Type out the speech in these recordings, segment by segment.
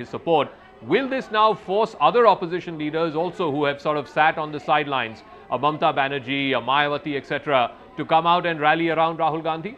his support. Will this now force other opposition leaders also who have sort of sat on the sidelines, Mamata Banerjee, Mayawati, etc., to come out and rally around Rahul Gandhi?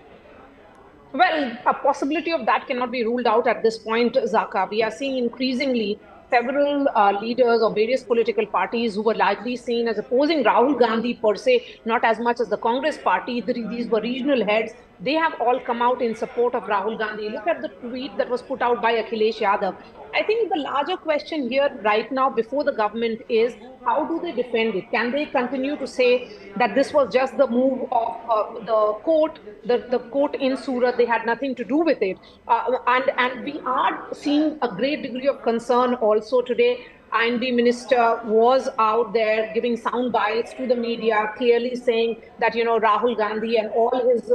Well, a possibility of that cannot be ruled out at this point, Zaka. We are seeing increasingly several leaders of various political parties who were largely seen as opposing Rahul Gandhi per se, not as much as the Congress party. These were regional heads. They have all come out in support of Rahul Gandhi. Look at the tweet that was put out by Akhilesh Yadav. I think the larger question here right now before the government is how do they defend it? Can they continue to say that this was just the move of the court, the court in Surat? They had nothing to do with it. And we are seeing a great degree of concern also today. And the minister was out there giving sound bites to the media, clearly saying that, Rahul Gandhi and all his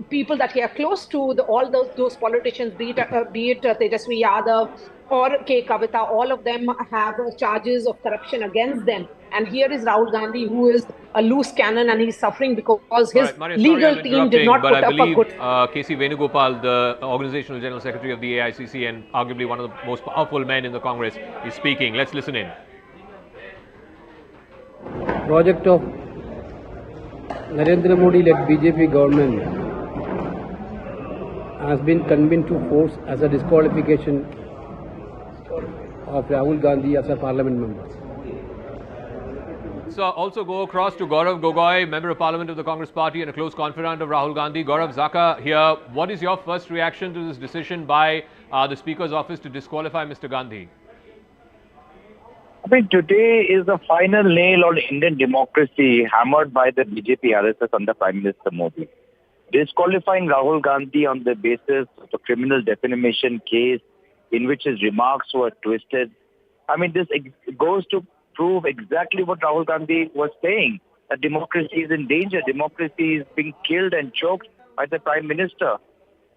people that he are close to, all those politicians, be it Tejasvi Yadav or K. Kavita, all of them have charges of corruption against them. And here is Rahul Gandhi, who is a loose cannon, and he's suffering because his legal team did not put up a good... K.C. Venugopal, the Organizational General Secretary of the AICC and arguably one of the most powerful men in the Congress, is speaking. Let's listen in. Project of Narendra Modi-led BJP government has been convened to force as a disqualification of Rahul Gandhi as a parliament member. So also go across to Gaurav Gogoi, Member of Parliament of the Congress Party and a close confidant of Rahul Gandhi. Gaurav, Zaka here. What is your first reaction to this decision by the Speaker's office to disqualify Mr. Gandhi? I mean, today is the final nail on Indian democracy hammered by the BJP RSS under Prime Minister Modi. Disqualifying Rahul Gandhi on the basis of a criminal defamation case in which his remarks were twisted. I mean, this goes to prove exactly what Rahul Gandhi was saying, that democracy is in danger. Democracy is being killed and choked by the Prime Minister.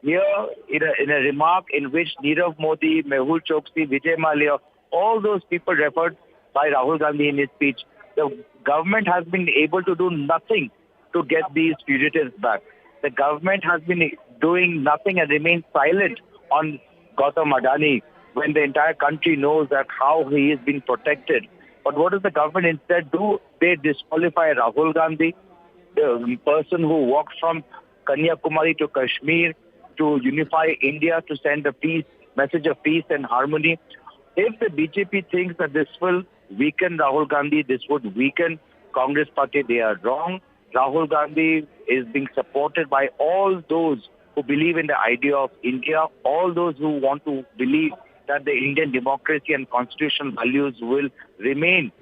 Here, in a remark in which Nirav Modi, Mehul Choksi, Vijay Mallya, all those people referred by Rahul Gandhi in his speech, the government has been able to do nothing to get these fugitives back. The government has been doing nothing and remained silent on Gautam Adani when the entire country knows that how he is being protected. But what does the government instead do? They disqualify Rahul Gandhi, the person who walked from Kanyakumari to Kashmir to unify India, to send a message of peace and harmony. If the BJP thinks that this will weaken Rahul Gandhi, this would weaken Congress party, they are wrong. Rahul Gandhi is being supported by all those who believe in the idea of India, all those who want to believe that the Indian democracy and constitutional values will remain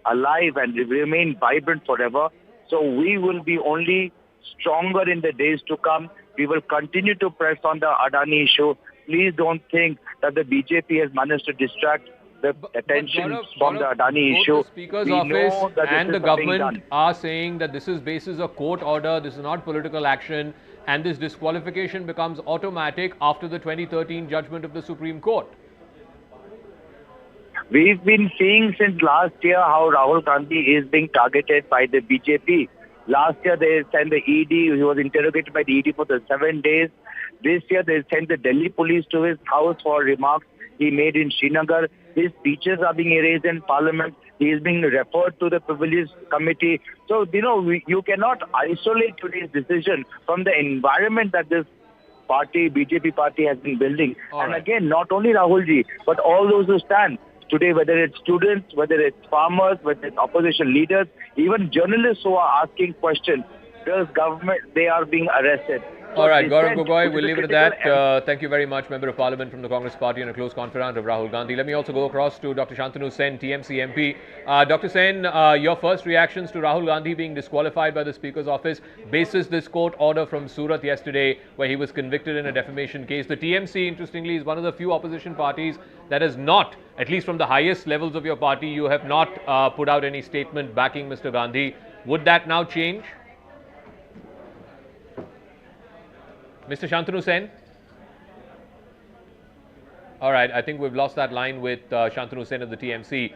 alive and remain vibrant forever. So we will be only stronger in the days to come. We will continue to press on the Adani issue. Please don't think that the BJP has managed to distract the attention from the Adani issue. The Speaker's office and the government are saying that this is basis a court order, this is not political action, and this disqualification becomes automatic after the 2013 judgment of the Supreme Court. We've been seeing since last year how Rahul Gandhi is being targeted by the BJP. Last year they sent the ED, he was interrogated by the ED for the 7 days. This year they sent the Delhi police to his house for remarks he made in Srinagar. His speeches are being erased in Parliament. He is being referred to the Privileges Committee. So, you cannot isolate today's decision from the environment that this party, BJP party, has been building. And again, not only Rahulji, but all those who stand today, whether it's students, whether it's farmers, whether it's opposition leaders, even journalists who are asking questions, does government, they are being arrested. All right, Gaurav Gogoi, we'll leave it at that. Thank you very much, Member of Parliament from the Congress Party and a close confidant of Rahul Gandhi. Let me also go across to Dr. Shantanu Sen, TMC MP. Dr. Sen, your first reactions to Rahul Gandhi being disqualified by the Speaker's office basis this court order from Surat yesterday where he was convicted in a defamation case. The TMC, interestingly, is one of the few opposition parties that has not, at least from the highest levels of your party, you have not put out any statement backing Mr. Gandhi. Would that now change? Mr. Shantanu Sen? All right, I think we've lost that line with Shantanu Sen of the TMC.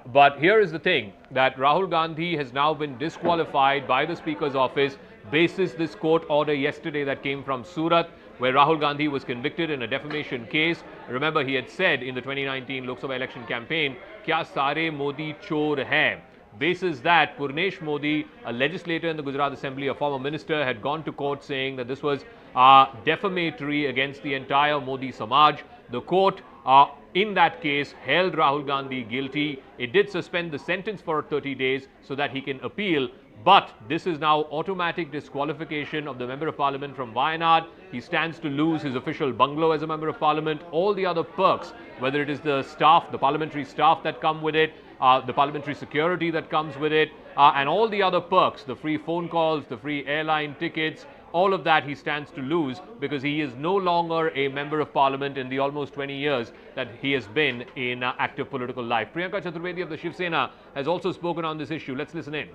But here is the thing, that Rahul Gandhi has now been disqualified by the Speaker's office basis this court order yesterday that came from Surat, where Rahul Gandhi was convicted in a defamation case. Remember, he had said in the 2019 Lok Sabha election campaign, "Kya sare Modi chor hai?" Basis that, Purnesh Modi, a legislator in the Gujarat Assembly, a former minister, had gone to court saying that this was defamatory against the entire Modi Samaj. The court, in that case, held Rahul Gandhi guilty. It did suspend the sentence for 30 days so that he can appeal. But this is now automatic disqualification of the Member of Parliament from Wayanad. He stands to lose his official bungalow as a Member of Parliament, all the other perks, whether it is the staff, the parliamentary staff that come with it, the parliamentary security that comes with it, and all the other perks, the free phone calls, the free airline tickets, all of that he stands to lose because he is no longer a Member of Parliament in the almost 20 years that he has been in active political life. Priyanka Chaturvedi of the Shiv Sena has also spoken on this issue. Let's listen in.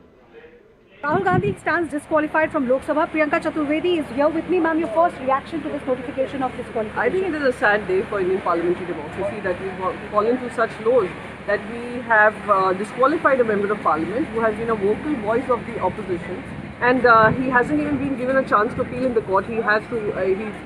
Rahul Gandhi stands disqualified from Lok Sabha. Priyanka Chaturvedi is here with me. Ma'am, your first reaction to this notification of disqualification? I think it is a sad day for Indian parliamentary democracy that we've fallen to such lows that we have disqualified a Member of Parliament who has been a vocal voice of the opposition, and he hasn't even been given a chance to appeal in the court. He has to,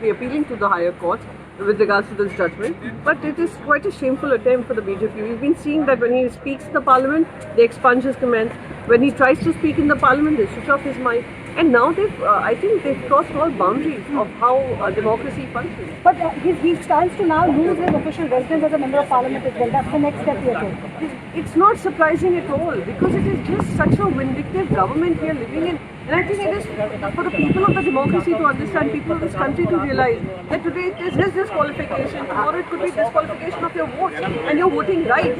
he's appealing to the higher courts with regards to this judgment. But it is quite a shameful attempt for the BJP. We've been seeing that when he speaks in the parliament, they expunge his comments. When he tries to speak in the parliament, they switch off his mic. And now I think they've crossed all boundaries of how democracy functions. But he stands to now lose his official residence as a Member of Parliament as well. That's the next step we are taking. It's not surprising at all because it is just such a vindictive government we are living in. And I think it is for the people of the democracy to understand, people of this country to realize that today it is his disqualification, tomorrow it could be disqualification of your vote and your voting rights.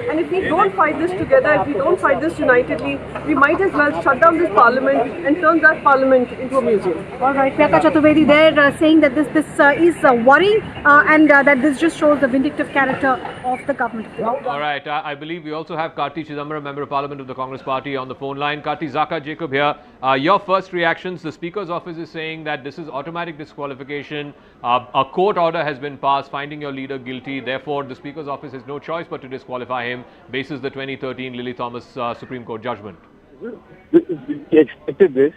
And if we don't fight this together, if we don't fight this unitedly, we might as well shut down this parliament and turn that parliament into a museum. All right, Priyanka Chaturvedi there saying that this is worrying and that this just shows the vindictive character of the government. All right, I believe we also have Karti Chidambaram, Member of Parliament of the Congress Party, on the phone line. Karti, Zaka Jacob here. Your first reactions, the Speaker's office is saying that this is automatic disqualification. A court order has been passed finding your leader guilty. Therefore, the Speaker's office has no choice but to disqualify him basis the 2013 Lily Thomas Supreme Court judgment. We expected this.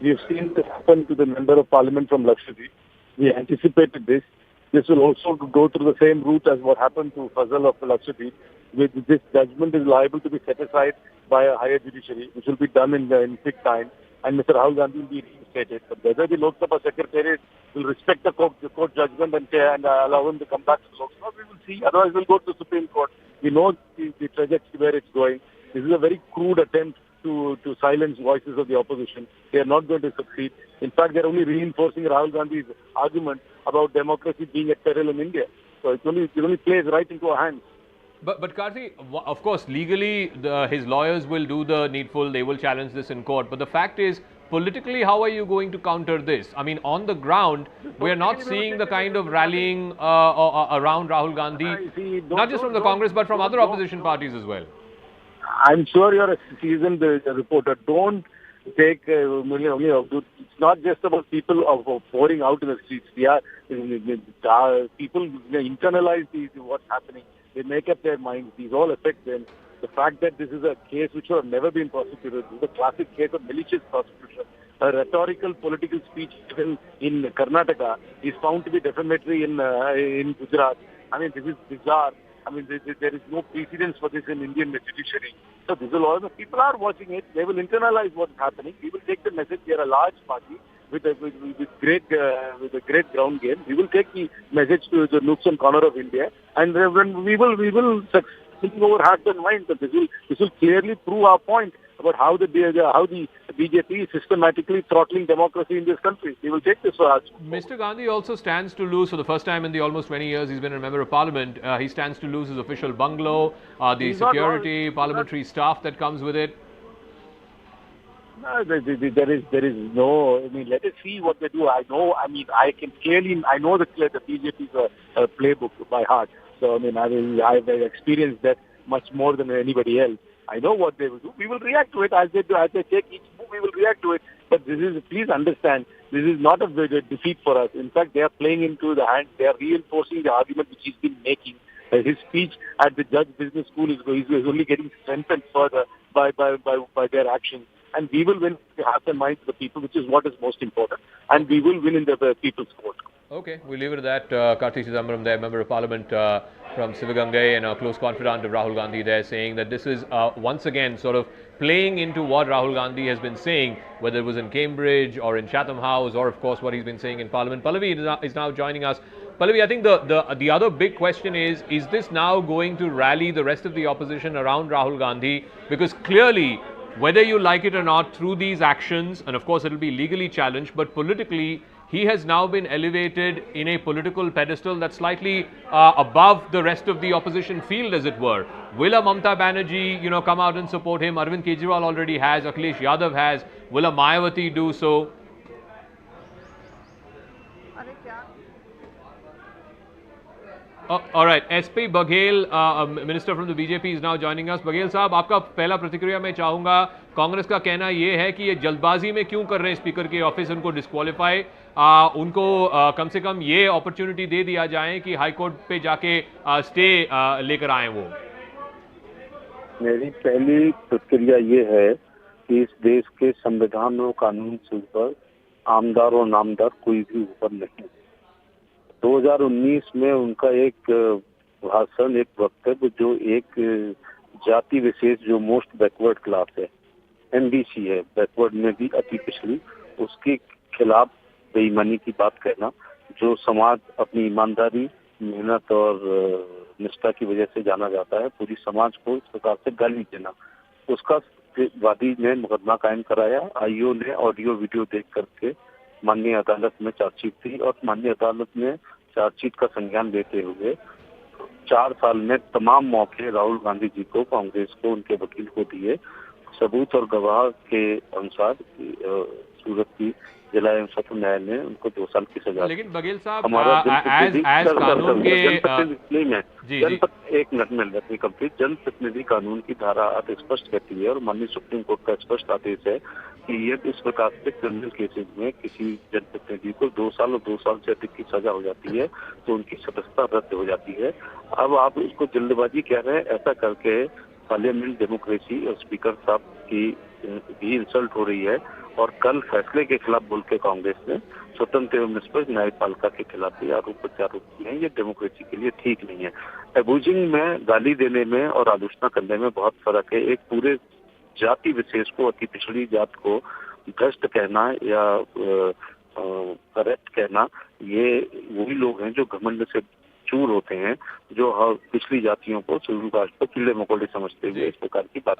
We have seen this happen to the Member of Parliament from Lok Sabha. We anticipated this. This will also go through the same route as what happened to Fazal of Lok Sabha. This judgment is liable to be set aside by a higher judiciary, which will be done in quick time, and Mr. Rahul Gandhi will be reinstated. But whether the Lok Sabha Secretariat will respect the court judgment and allow him to come back to the Lok Sabha, we will see. Otherwise, we'll go to the Supreme Court. We know the trajectory where it's going. This is a very crude attempt to silence voices of the opposition. They are not going to succeed. In fact, they're only reinforcing Rahul Gandhi's argument about democracy being at peril in India. So it only plays right into our hands. But Karti, of course, legally, his lawyers will do the needful. They will challenge this in court. But the fact is, politically, how are you going to counter this? I mean, on the ground, we are not seeing the kind of rallying around Rahul Gandhi, not just from the Congress, but from other opposition parties as well. I'm sure you're a seasoned reporter. Don't take it's not just about people pouring out in the streets. People internalize what's happening. They make up their minds. These all affect them. The fact that this is a case which should have never been prosecuted, this is a classic case of malicious prosecution. A rhetorical political speech given in Karnataka is found to be defamatory in Gujarat. I mean, this is bizarre. I mean, there is no precedence for this in Indian judiciary. So this will all, people are watching it. They will internalize what's happening. We will take the message. We are a large party with a great ground game. We will take the message to the nooks and corner of India, and when we will succeed over hearts and minds. But this will clearly prove our point about how the BJP is systematically throttling democracy in this country. We will take this for us. Mr. Gandhi also stands to lose, for the first time in the almost 20 years he's been a Member of Parliament, he stands to lose his official bungalow, the security, parliamentary staff that comes with it. No, there is no. I mean, let us see what they do. I know the BJP's playbook by heart. So I mean, I've experienced that much more than anybody else. I know what they will do. We will react to it as they take each move. We will react to it. But please understand, this is not a defeat for us. In fact, they are playing into the hands. They are reinforcing the argument which he's been making. His speech at the Judge Business School is only getting strengthened further by their actions. And we will win the hearts and minds of the people, which is what is most important. And we will win in the people's court. Okay, we leave it at that. Karthi Chidambaram there, Member of Parliament from Sivagangai and a close confidant of Rahul Gandhi there, saying that this is once again sort of playing into what Rahul Gandhi has been saying, whether it was in Cambridge or in Chatham House or of course what he's been saying in Parliament. Pallavi is now joining us. Pallavi, I think the other big question is this now going to rally the rest of the opposition around Rahul Gandhi? Because clearly, whether you like it or not, through these actions, and of course it will be legally challenged, but politically, he has now been elevated in a political pedestal that's slightly above the rest of the opposition field, as it were. Will a Mamata Banerjee, come out and support him? Arvind Kejriwal already has. Akhilesh Yadav has. Will a Mayawati do so? All right, SP Baghel, minister from the BJP, is now joining us. Baghel साहब, आपका पहला प्रतिक्रिया मैं चाहूँगा. कांग्रेस का कहना ये है कि ये जल्दबाजी में क्यों कर रहे हैं स्पीकर के ऑफिस उनको डिस्क्वालीफाई. उनको कम से कम ये अपॉर्चुनिटी दे दिया जाए कि हाई कोर्ट पे जाके स्टे लेकर आए वो. मेरी पहली प्रतिक्रिया ये है कि इस देश के संविधान और कानून से ऊपर आमदार और नामदार कोई भी ऊपर नहीं. 2019 में उनका एक भाषण, एक वक्तव्य जो एक जाति विशेष जो मोस्ट बैकवर्ड क्लास है, एमबीसी है, बैकवर्ड में भी अति पिछड़ी, उसके खिलाफ बेईमानी की बात कहना, जो समाज अपनी ईमानदारी, मेहनत और निष्ठा की वजह से जाना जाता है, पूरी समाज को इस प्रकार से गाली देना, उसका वादी ने मुकदमा कायम कराया. आईओ ने ऑडियो वीडियो देख करके माननीय अदालत में चार्जशीट थी और माननीय अदालत ने चार्जशीट का संज्ञान लेते हुए 4 साल में तमाम मौके राहुल गांधी जी को, कांग्रेस को, उनके वकील को दिए. सबूत और गवाह के अनुसार सूरत की जिला एवं सत्र न्यायालय ने उनको 2 साल की सजा. लेकिन बघेल साहब, एज कानून के एक मिनट में लेट मी कंप्लीट. जनप्रतिनिधि कानून की धारा स्पष्ट कहती है और माननीय सुप्रीम कोर्ट का स्पष्ट आदेश है कि ये इस प्रकार से क्रिमिनल केसेस में किसी जनप्रतिनिधि को 2 साल और 2 साल से अधिक की सजा हो जाती है तो उनकी सदस्यता रद्द हो जाती है. अब आप उसको जल्दबाजी कह रहे हैं. ऐसा करके पार्लियामेंट डेमोक्रेसी और स्पीकर साहब की भी इंसल्ट हो रही है. और कल फैसले के खिलाफ बोल के कांग्रेस ने स्वतंत्र एवं निष्पक्ष न्यायपालिका के खिलाफ भी आरोप प्रत्यारोप किए हैं. ये डेमोक्रेसी के लिए ठीक नहीं है. एब्यूजिंग में, गाली देने में और आलोचना करने में बहुत फर्क है. एक पूरे जाति विशेष को, अति पिछड़ी जात को भ्रष्ट कहना या करेक्ट कहना, ये वही लोग हैं जो घमंड से चूर होते हैं, जो पिछली जातियों को, शेड्यूल कास्ट को कीड़े मकोड़े समझते हुए इस प्रकार की बात.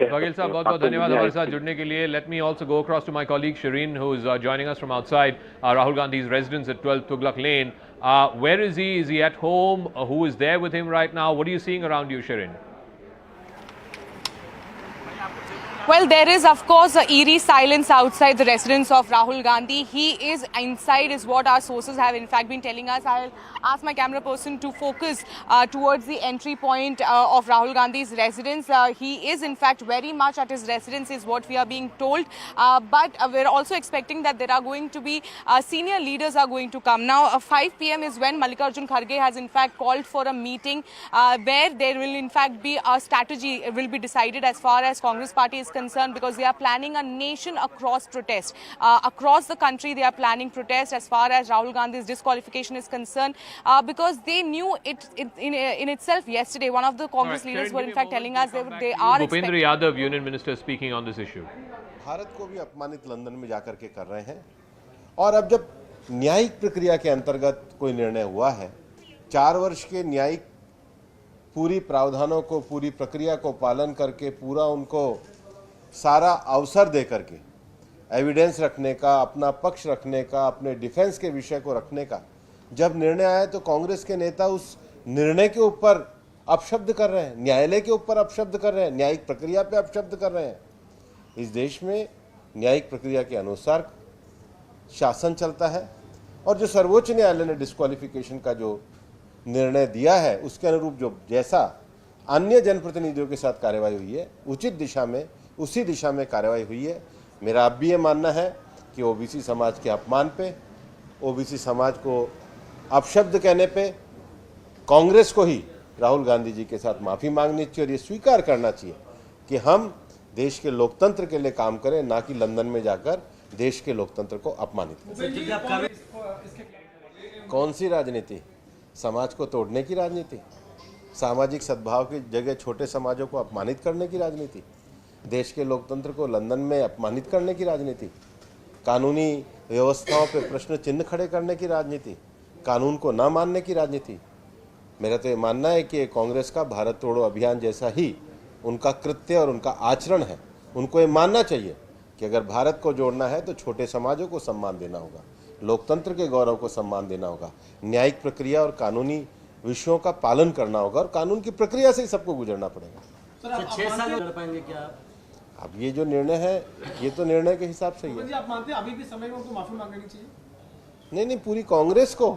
बघेल साहब, बहुत बहुत धन्यवाद हमारे साथ जुड़ने के लिए. Let me also go across to my colleague Shireen, who is joining us from outside Rahul Gandhi's residence at 12 Tughlaq Lane. Where is he? Is he at home? Who is there with him right now? What are you seeing around you, Shireen? Well, there is, of course, an eerie silence outside the residence of Rahul Gandhi. He is inside, is what our sources have in fact been telling us. I'll ask my camera person to focus towards the entry point of Rahul Gandhi's residence. He is, in fact, very much at his residence, is what we are being told. But we're also expecting that there are going to be senior leaders are going to come. Now, 5 p.m. is when Mallikarjun Kharge has, in fact, called for a meeting where there will, in fact, be a strategy will be decided as far as Congress party is concerned, because they are planning a nation across protest. Across the country, they are planning protest as far as Rahul Gandhi's disqualification is concerned, because they knew it in itself yesterday. One of the Congress leaders were in fact telling us they are Bhupendra Yadav, Union Minister, speaking on this issue. Bharat को भी अपमानित London में जाकर के कर रहे हैं. और अब जब न्यायिक प्रक्रिया के अंतर्गत कोई निर्णय हुआ है, 4 वर्ष के न्यायिक पूरी प्रावधानों को, पूरी प्रक्रिया को पालन करके, पूरा उनको सारा अवसर दे करके एविडेंस रखने का, अपना पक्ष रखने का, अपने डिफेंस के विषय को रखने का जब निर्णय आया, तो कांग्रेस के नेता उस निर्णय के ऊपर अपशब्द कर रहे हैं, न्यायालय के ऊपर अपशब्द कर रहे हैं, न्यायिक प्रक्रिया पे अपशब्द कर रहे हैं. इस देश में न्यायिक प्रक्रिया के अनुसार शासन चलता है और जो सर्वोच्च न्यायालय ने डिस्क्वालिफिकेशन का जो निर्णय दिया है, उसके अनुरूप जो जैसा अन्य जनप्रतिनिधियों के साथ कार्रवाई हुई है, उचित दिशा में, उसी दिशा में कार्रवाई हुई है. मेरा अब भी ये मानना है कि ओबीसी समाज के अपमान पे, ओबीसी समाज को अपशब्द कहने पे कांग्रेस को ही राहुल गांधी जी के साथ माफ़ी मांगनी चाहिए और ये स्वीकार करना चाहिए कि हम देश के लोकतंत्र के लिए काम करें, ना कि लंदन में जाकर देश के लोकतंत्र को अपमानित करें. कौन सी राजनीति? समाज को तोड़ने की राजनीति, सामाजिक सद्भाव की जगह छोटे समाजों को अपमानित करने की राजनीति, देश के लोकतंत्र को लंदन में अपमानित करने की राजनीति, कानूनी व्यवस्थाओं पर प्रश्न चिन्ह खड़े करने की राजनीति, कानून को न मानने की राजनीति। मेरा तो ये मानना है कि कांग्रेस का भारत तोड़ो अभियान जैसा ही उनका कृत्य और उनका आचरण है। उनको ये मानना चाहिए कि अगर भारत को जोड़ना है तो छोटे समाजों को सम्मान देना होगा, लोकतंत्र के गौरव को सम्मान देना होगा, न्यायिक प्रक्रिया और कानूनी विषयों का पालन करना होगा और कानून की प्रक्रिया से ही सबको गुजरना पड़ेगा। सर 6 साल कर पाएंगे क्या? अब ये जो निर्णय है ये तो निर्णय के हिसाब से ही है। आप मानते हैं अभी भी समय में उनको माफी मांगनी चाहिए? नहीं, पूरी कांग्रेस को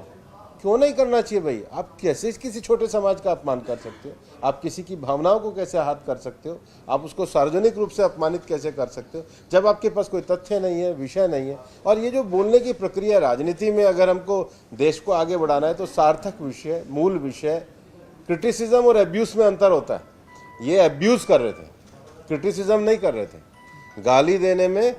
क्यों नहीं करना चाहिए भाई? आप कैसे किसी छोटे समाज का अपमान कर सकते हो? आप किसी की भावनाओं को कैसे आहत कर सकते हो? आप उसको सार्वजनिक रूप से अपमानित कैसे कर सकते हो जब आपके पास कोई तथ्य नहीं है, विषय नहीं है? और ये जो बोलने की प्रक्रिया राजनीति में अगर हमको देश को आगे बढ़ाना है तो सार्थक विषय, मूल विषय, क्रिटिसिज्म और एब्यूज में अंतर होता है। ये एब्यूज कर रहे थे, क्रिटिसिज्म नहीं कर रहे थे। गाली देने में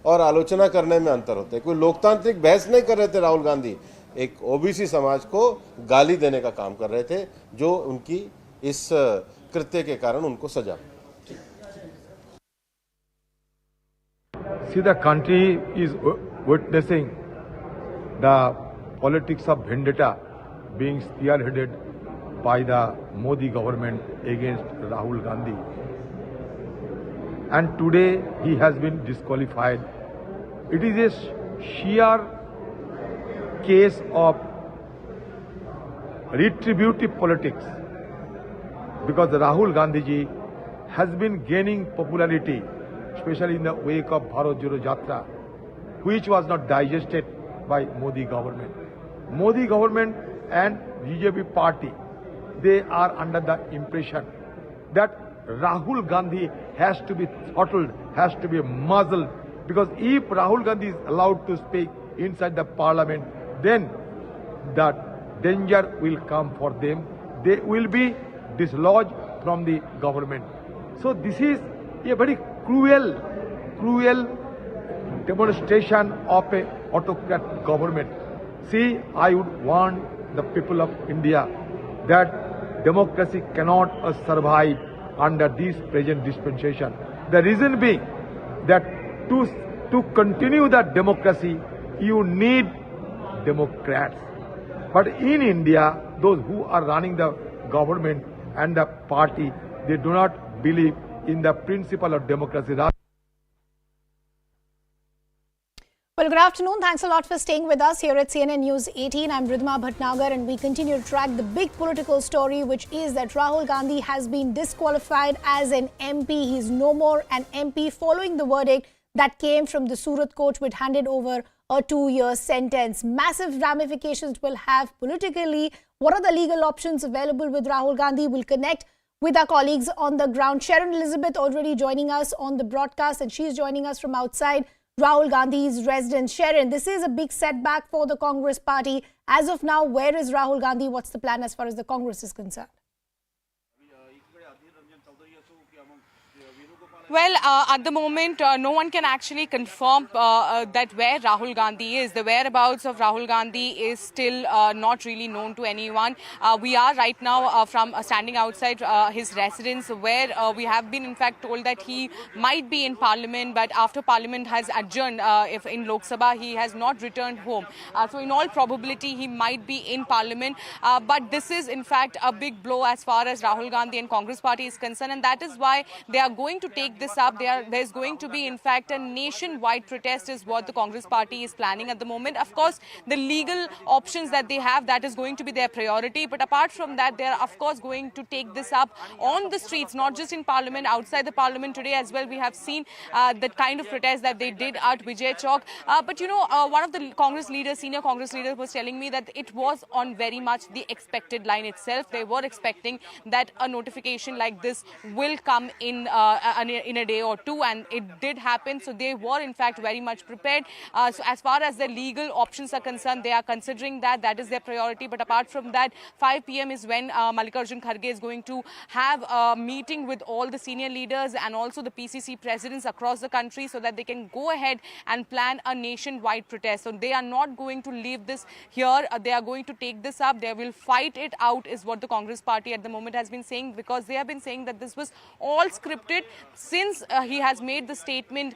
और आलोचना करने में अंतर होता है। कोई लोकतांत्रिक बहस नहीं कर रहे थे राहुल गांधी, एक ओबीसी समाज को गाली देने का काम कर रहे थे, जो उनकी इस कृत्य के कारण उनको सजा। See, the country is witnessing the politics of vendetta being spearheaded by the Modi government against Rahul Gandhi. And today he has been disqualified. It is a sheer case of retributive politics, because Rahul Gandhi ji has been gaining popularity, especially in the wake of Bharat Joro Yatra, which was not digested by Modi government. Modi government and BJP party, they are under the impression that Rahul Gandhi has to be throttled, has to be muzzled, because if Rahul Gandhi is allowed to speak inside the parliament, then that danger will come for them. They will be dislodged from the government. So this is a very cruel demonstration of a autocrat government. See, I would warn the people of India that democracy cannot survive under this present dispensation. The reason being that to continue that democracy, you need Democrats. But in India, those who are running the government and the party, they do not believe in the principle of democracy. Well, good afternoon. Thanks a lot for staying with us here at CNN News 18. I'm Ridhima Bhatnagar, and we continue to track the big political story, which is that Rahul Gandhi has been disqualified as an MP. He's no more an MP following the verdict that came from the Surat court, which handed over a 2-year sentence. Massive ramifications will have politically. What are the legal options available with Rahul Gandhi? We'll connect with our colleagues on the ground. Sharon Elizabeth already joining us on the broadcast, and she's joining us from outside Rahul Gandhi's residence. Sharon, this is a big setback for the Congress party. As of now, where is Rahul Gandhi? What's the plan as far as the Congress is concerned? Well, at the moment, no one can actually confirm that where Rahul Gandhi is. The whereabouts of Rahul Gandhi is still not really known to anyone. We are right now from standing outside his residence, where we have been in fact told that he might be in Parliament, but after Parliament has adjourned, if in Lok Sabha, he has not returned home. So in all probability, he might be in Parliament. But this is in fact a big blow as far as Rahul Gandhi and Congress party is concerned, and that is why they are going to take this up. There's going to be in fact a nationwide protest is what the Congress party is planning at the moment. Of course, the legal options that they have, that is going to be their priority. But apart from that, they are of course going to take this up on the streets, not just in Parliament, outside the Parliament today as well. We have seen the kind of protest that they did at Vijay Chowk. But you know, one of the Congress leaders, senior Congress leaders, was telling me that it was on very much the expected line itself. They were expecting that a notification like this will come in in a day or two, and it did happen. So they were in fact very much prepared. So as far as the legal options are concerned, they are considering that is their priority. But apart from that, 5 p.m. is when Mallikarjun Kharge is going to have a meeting with all the senior leaders and also the PCC presidents across the country, so that they can go ahead and plan a nationwide protest. So they are not going to leave this here. They are going to take this up. They will fight it out, is what the Congress party at the moment has been saying, because they have been saying that this was all scripted since he has made the statement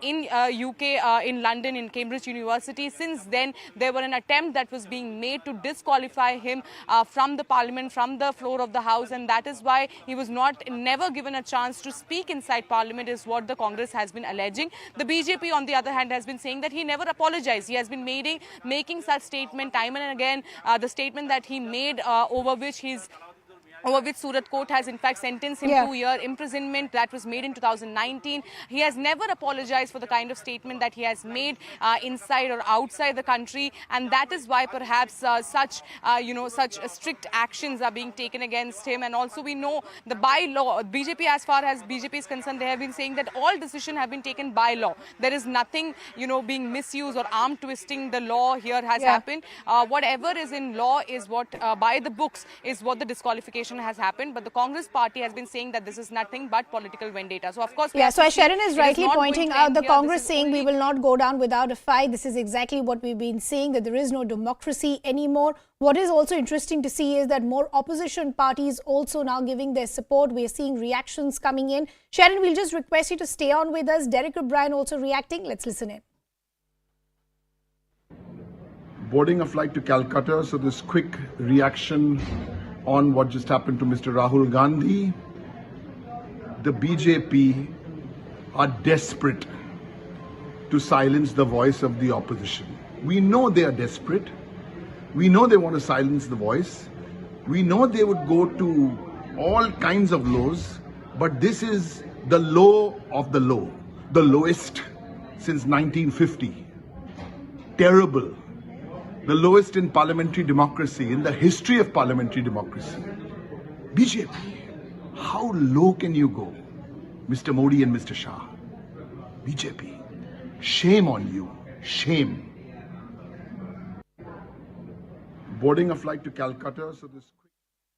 in UK, in London, in Cambridge University. Since then, there were an attempt that was being made to disqualify him from the parliament, from the floor of the house, and that is why he was never given a chance to speak inside parliament, is what the Congress has been alleging. The BJP, on the other hand, has been saying that he never apologized. He has been making such statement time and again. The statement that he made over which Surat Court has in fact sentenced him to 2-year imprisonment, that was made in 2019. He has never apologized for the kind of statement that he has made inside or outside the country, and that is why perhaps such strict actions are being taken against him. And also we know the by law, BJP, as far as BJP is concerned, they have been saying that all decisions have been taken by law. There is nothing, being misused or arm twisting the law here has happened. Whatever is in law is what, by the books, is what the disqualification has happened. But the Congress party has been saying that this is nothing but political vendetta. So of course, so as Sharon is rightly pointing out, the Congress saying we will not go down without a fight. This is exactly what we've been saying, that there is no democracy anymore. What is also interesting to see is that more opposition parties also now giving their support. We are seeing reactions coming in. Sharon, we'll just request you to stay on with us. Derek O'Brien also reacting. Let's listen in. Boarding a flight to Calcutta, so this quick reaction on what just happened to Mr. Rahul Gandhi. The BJP are desperate to silence the voice of the opposition. We know they are desperate. We know they want to silence the voice. We know they would go to all kinds of lows, but this is the low of the low, the lowest since 1950. Terrible. The lowest in parliamentary democracy, in the history of parliamentary democracy. BJP, how low can you go? Mr. Modi and Mr. Shah. BJP, shame on you, shame. Boarding a flight to Calcutta, so this...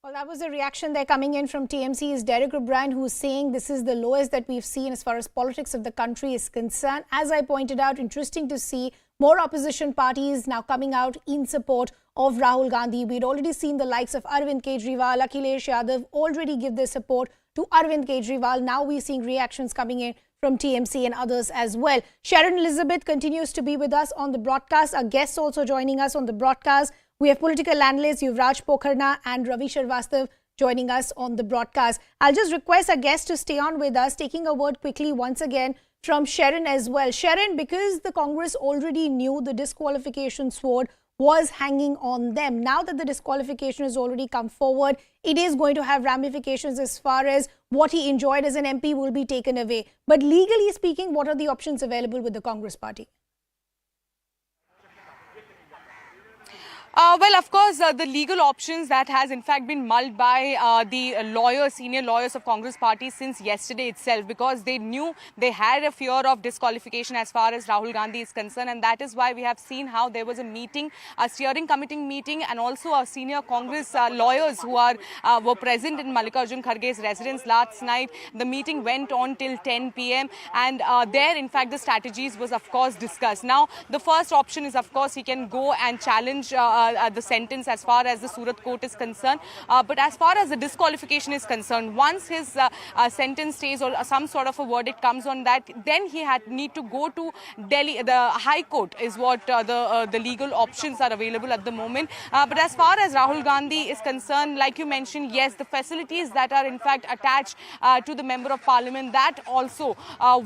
Well, that was a reaction there coming in from TMC's Derek O'Brien, who's saying this is the lowest that we've seen as far as politics of the country is concerned. As I pointed out, interesting to see more opposition parties now coming out in support of Rahul Gandhi. We'd already seen the likes of Arvind Kejriwal, Akhilesh Yadav already give their support to Arvind Kejriwal. Now we're seeing reactions coming in from TMC and others as well. Sharon Elizabeth continues to be with us on the broadcast. Our guests also joining us on the broadcast. We have political analysts Yuvraj Pokharna and Ravi Sharvastav joining us on the broadcast. I'll just request our guests to stay on with us, taking a word quickly once again from Sharon as well. Sharon, because the Congress already knew the disqualification sword was hanging on them. Now that the disqualification has already come forward, it is going to have ramifications as far as what he enjoyed as an MP will be taken away. But legally speaking, what are the options available with the Congress party? Well, of course, the legal options that has in fact been mulled by the senior lawyers of Congress party since yesterday itself, because they knew they had a fear of disqualification as far as Rahul Gandhi is concerned. And that is why we have seen how there was a meeting, a steering committee meeting, and also our senior Congress lawyers who were present in Mallikarjun Kharge's residence last night. The meeting went on till 10 p.m. and there, in fact, the strategies was, of course, discussed. Now, the first option is, of course, he can go and challenge the sentence as far as the Surat Court is concerned. But as far as the disqualification is concerned, once his sentence stays or some sort of a verdict comes on that, then he need to go to Delhi. The High Court is what the legal options are available at the moment. But as far as Rahul Gandhi is concerned, like you mentioned, yes, the facilities that are in fact attached to the Member of Parliament, that also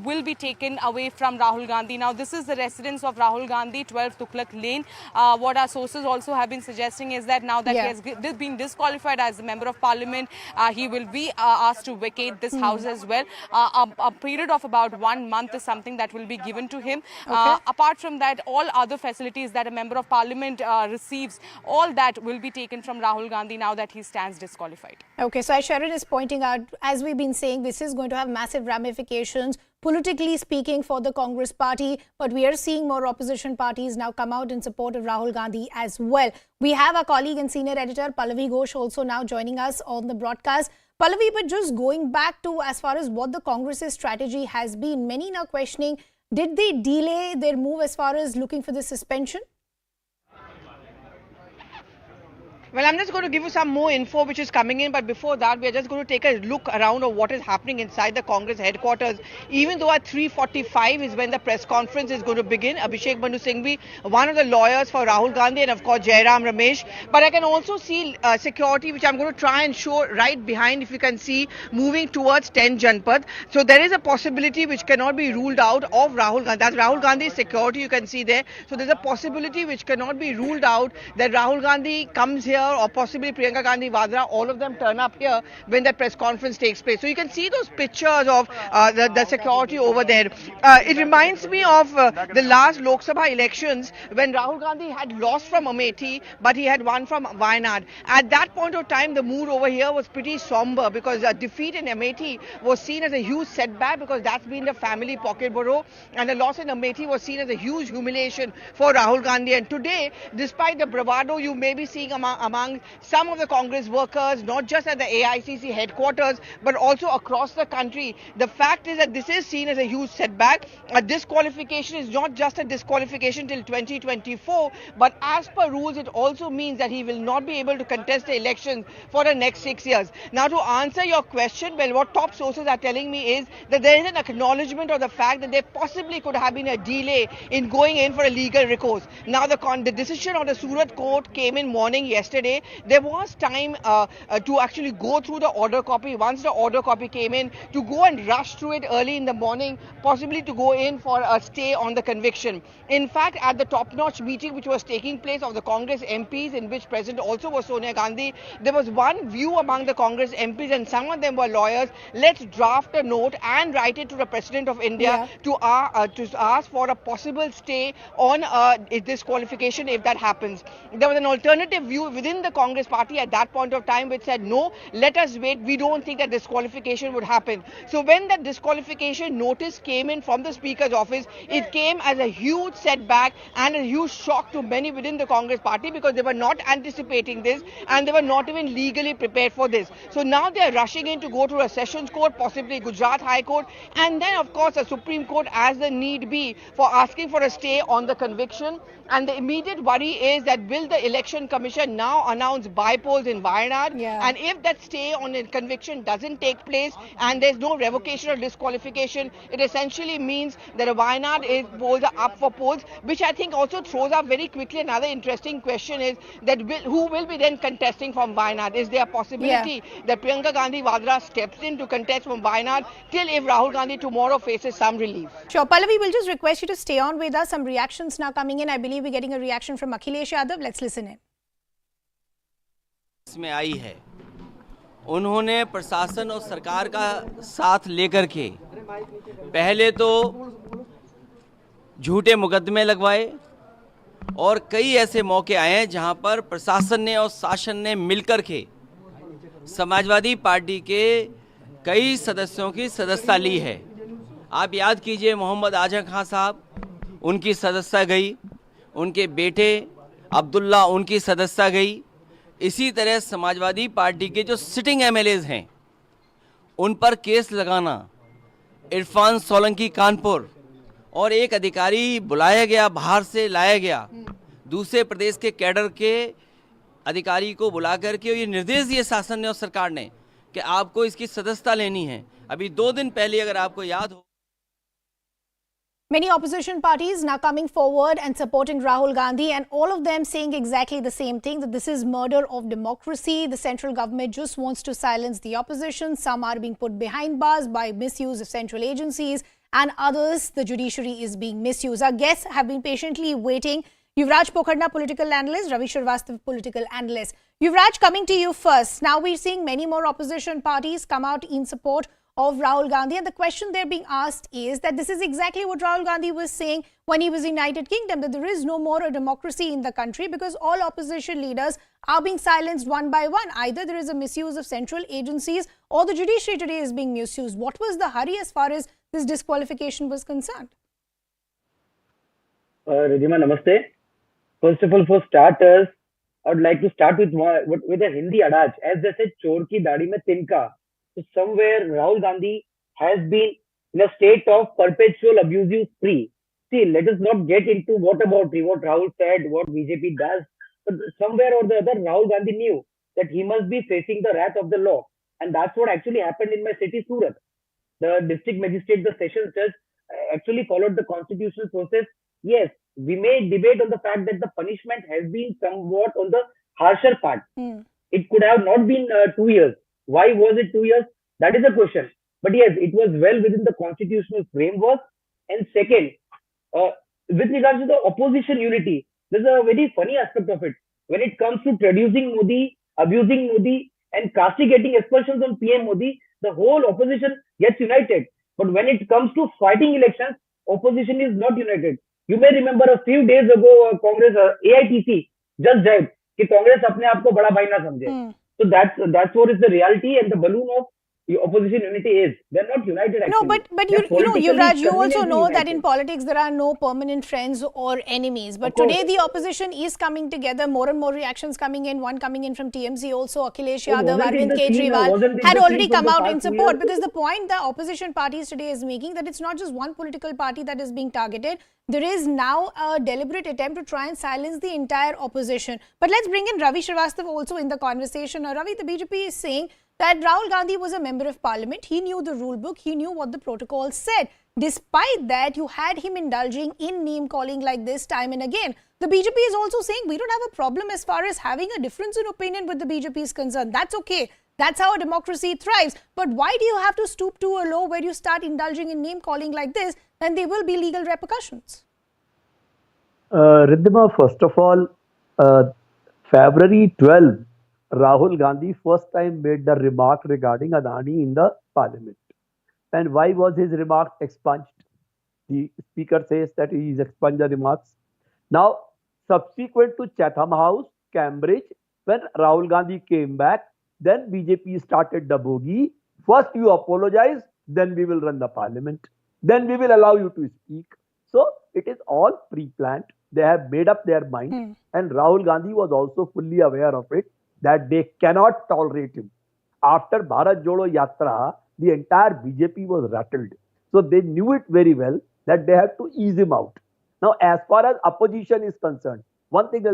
will be taken away from Rahul Gandhi. Now, this is the residence of Rahul Gandhi, 12 Tughlaq Lane. What our sources also also have been suggesting is that now that he has been disqualified as a member of parliament, he will be asked to vacate this house as well. A period of about 1 month is something that will be given to him. Apart from that, all other facilities that a member of parliament receives, all that will be taken from Rahul Gandhi now that he stands disqualified. Okay, so as Sharon is pointing out, as we've been saying, this is going to have massive ramifications, politically speaking, for the Congress party. But we are seeing more opposition parties now come out in support of Rahul Gandhi as well. We have our colleague and senior editor Pallavi Ghosh also now joining us on the broadcast. Pallavi, but just going back to as far as what the Congress's strategy has been, many now questioning, did they delay their move as far as looking for the suspension? Well, I'm just going to give you some more info which is coming in, but before that, we're just going to take a look around of what is happening inside the Congress headquarters. Even though at 3:45 is when the press conference is going to begin, Abhishek Manu Singhvi, one of the lawyers for Rahul Gandhi, and of course Jairam Ramesh. But I can also see security, which I'm going to try and show right behind, if you can see, moving towards 10 Janpad. So there is a possibility which cannot be ruled out of Rahul Gandhi. That's Rahul Gandhi's security, you can see there. So there's a possibility which cannot be ruled out that Rahul Gandhi comes here, or possibly Priyanka Gandhi Vadra, all of them turn up here when that press conference takes place. So you can see those pictures of the security over there. It reminds me of the last Lok Sabha elections when Rahul Gandhi had lost from Amethi, but he had won from Wayanad. At that point of time, the mood over here was pretty somber because a defeat in Amethi was seen as a huge setback because that's been the family pocketborough, and the loss in Amethi was seen as a huge humiliation for Rahul Gandhi. And today, despite the bravado you may be seeing among some of the Congress workers, not just at the AICC headquarters, but also across the country, the fact is that this is seen as a huge setback. A disqualification is not just a disqualification till 2024, but as per rules, it also means that he will not be able to contest the elections for the next 6 years. Now, to answer your question, well, what top sources are telling me is that there is an acknowledgement of the fact that there possibly could have been a delay in going in for a legal recourse. Now, the decision of the Surat court came in morning yesterday. There was time to actually go through the order copy. Once the order copy came in, to go and rush through it early in the morning, possibly to go in for a stay on the conviction. In fact, at the top-notch meeting which was taking place of the Congress MPs, in which present also was Sonia Gandhi, there was one view among the Congress MPs, and some of them were lawyers. Let's draft a note and write it to the President of India to ask for a possible stay on disqualification if that happens. There was an alternative view within the Congress party at that point of time which said, no, let us wait, we don't think that disqualification would happen. So when that disqualification notice came in from the Speaker's office, it came as a huge setback and a huge shock to many within the Congress party because they were not anticipating this and they were not even legally prepared for this. So now they are rushing in to go to a Sessions Court, possibly Gujarat High Court, and then of course a Supreme Court as the need be for asking for a stay on the conviction. And the immediate worry is that will the Election Commission now announce by-polls in Wayanad? And if that stay on a conviction doesn't take place and there's no revocation or disqualification, it essentially means that a Wayanad polls are up for polls, which I think also throws up very quickly another interesting question is that who will be then contesting from Wayanad? Is there a possibility that Priyanka Gandhi Vadra steps in to contest from Wayanad till if Rahul Gandhi tomorrow faces some relief? Sure. Pallavi, we'll just request you to stay on with us. Some reactions now coming in. I believe we're getting a reaction from Akhilesh Yadav. Let's listen in. इसमें आई है, उन्होंने प्रशासन और सरकार का साथ लेकर के पहले तो झूठे मुकदमे लगवाए और कई ऐसे मौके आए हैं जहां पर प्रशासन ने और शासन ने मिलकर के समाजवादी पार्टी के कई सदस्यों की सदस्यता ली है। आप याद कीजिए, मोहम्मद आजम खान साहब, उनकी सदस्यता गई, उनके बेटे अब्दुल्ला, उनकी सदस्यता गई। इसी तरह समाजवादी पार्टी के जो सिटिंग एमएलएज हैं उन पर केस लगाना, इरफान सोलंकी कानपुर और एक अधिकारी बुलाया गया, बाहर से लाया गया, दूसरे प्रदेश के कैडर के अधिकारी को बुला करके ये निर्देश दिए शासन ने और सरकार ने कि आपको इसकी सदस्यता लेनी है। अभी 2 दिन पहले अगर आपको याद हो, Many opposition parties now coming forward and supporting Rahul Gandhi, and all of them saying exactly the same thing, that this is murder of democracy. The central government just wants to silence the opposition. Some are being put behind bars by misuse of central agencies, and others, the judiciary is being misused. Our guests have been patiently waiting. Yuvraj Pokharna, political analyst, Ravi Srivastava, political analyst. Yuvraj, coming to you first. Now we're seeing many more opposition parties come out in support of Rahul Gandhi, and the question they're being asked is that this is exactly what Rahul Gandhi was saying when he was in United Kingdom, that there is no more a democracy in the country because all opposition leaders are being silenced one by one. Either there is a misuse of central agencies or the judiciary today is being misused. What was the hurry as far as this disqualification was concerned? Ridhima, namaste. First of all, for starters, I would like to start with a Hindi adage, as they say, "Chor ki dadi mein tinka." So somewhere Rahul Gandhi has been in a state of perpetual abusive spree. See, let us not get into what Rahul said, what BJP does. But somewhere or the other, Rahul Gandhi knew that he must be facing the wrath of the law. And that's what actually happened in my city, Surat. The district magistrate, the sessions judge, actually followed the constitutional process. Yes, we may debate on the fact that the punishment has been somewhat on the harsher part. It could have not been 2 years. Why was it 2 years? That is a question. But yes, it was well within the constitutional framework. And second, with regards to the opposition unity, there's a very funny aspect of it. When it comes to traducing Modi, abusing Modi, and castigating expulsions on PM Modi, the whole opposition gets united. But when it comes to fighting elections, opposition is not united. You may remember a few days ago, Congress, AITC, just jibed कि Congress अपने आप को बड़ा भाई ना समझे. So that's what is the reality, and the balloon of the opposition unity is. They're not united actually. No, but you know, Yuvraj, you also know that in politics there are no permanent friends or enemies. But today the opposition is coming together, more and more reactions coming in, one coming in from TMC also, Akhilesh Yadav, Arvind Kejriwal had already come out in support. Because the point the opposition parties today is making, that it's not just one political party that is being targeted. There is now a deliberate attempt to try and silence the entire opposition. But let's bring in Ravi Srivastava also in the conversation. Now, Ravi, the BJP is saying that Rahul Gandhi was a member of parliament. He knew the rule book. He knew what the protocol said. Despite that, you had him indulging in name calling like this time and again. The BJP is also saying we don't have a problem as far as having a difference in opinion with the BJP is concerned. That's okay. That's how a democracy thrives. But why do you have to stoop to a low where you start indulging in name calling like this? Then there will be legal repercussions. Riddhima, first of all, February 12, Rahul Gandhi first time made the remark regarding Adani in the parliament. And why was his remark expunged? The speaker says that he is expunged the remarks. Now, subsequent to Chatham House, Cambridge, when Rahul Gandhi came back, then BJP started the bogey. First you apologize, then we will run the parliament. Then we will allow you to speak. So it is all pre-planned. They have made up their mind. And Rahul Gandhi was also fully aware of it, that they cannot tolerate him. After Bharat Jodo Yatra, the entire BJP was rattled. So they knew it very well that they have to ease him out. Now, as far as opposition is concerned, one thing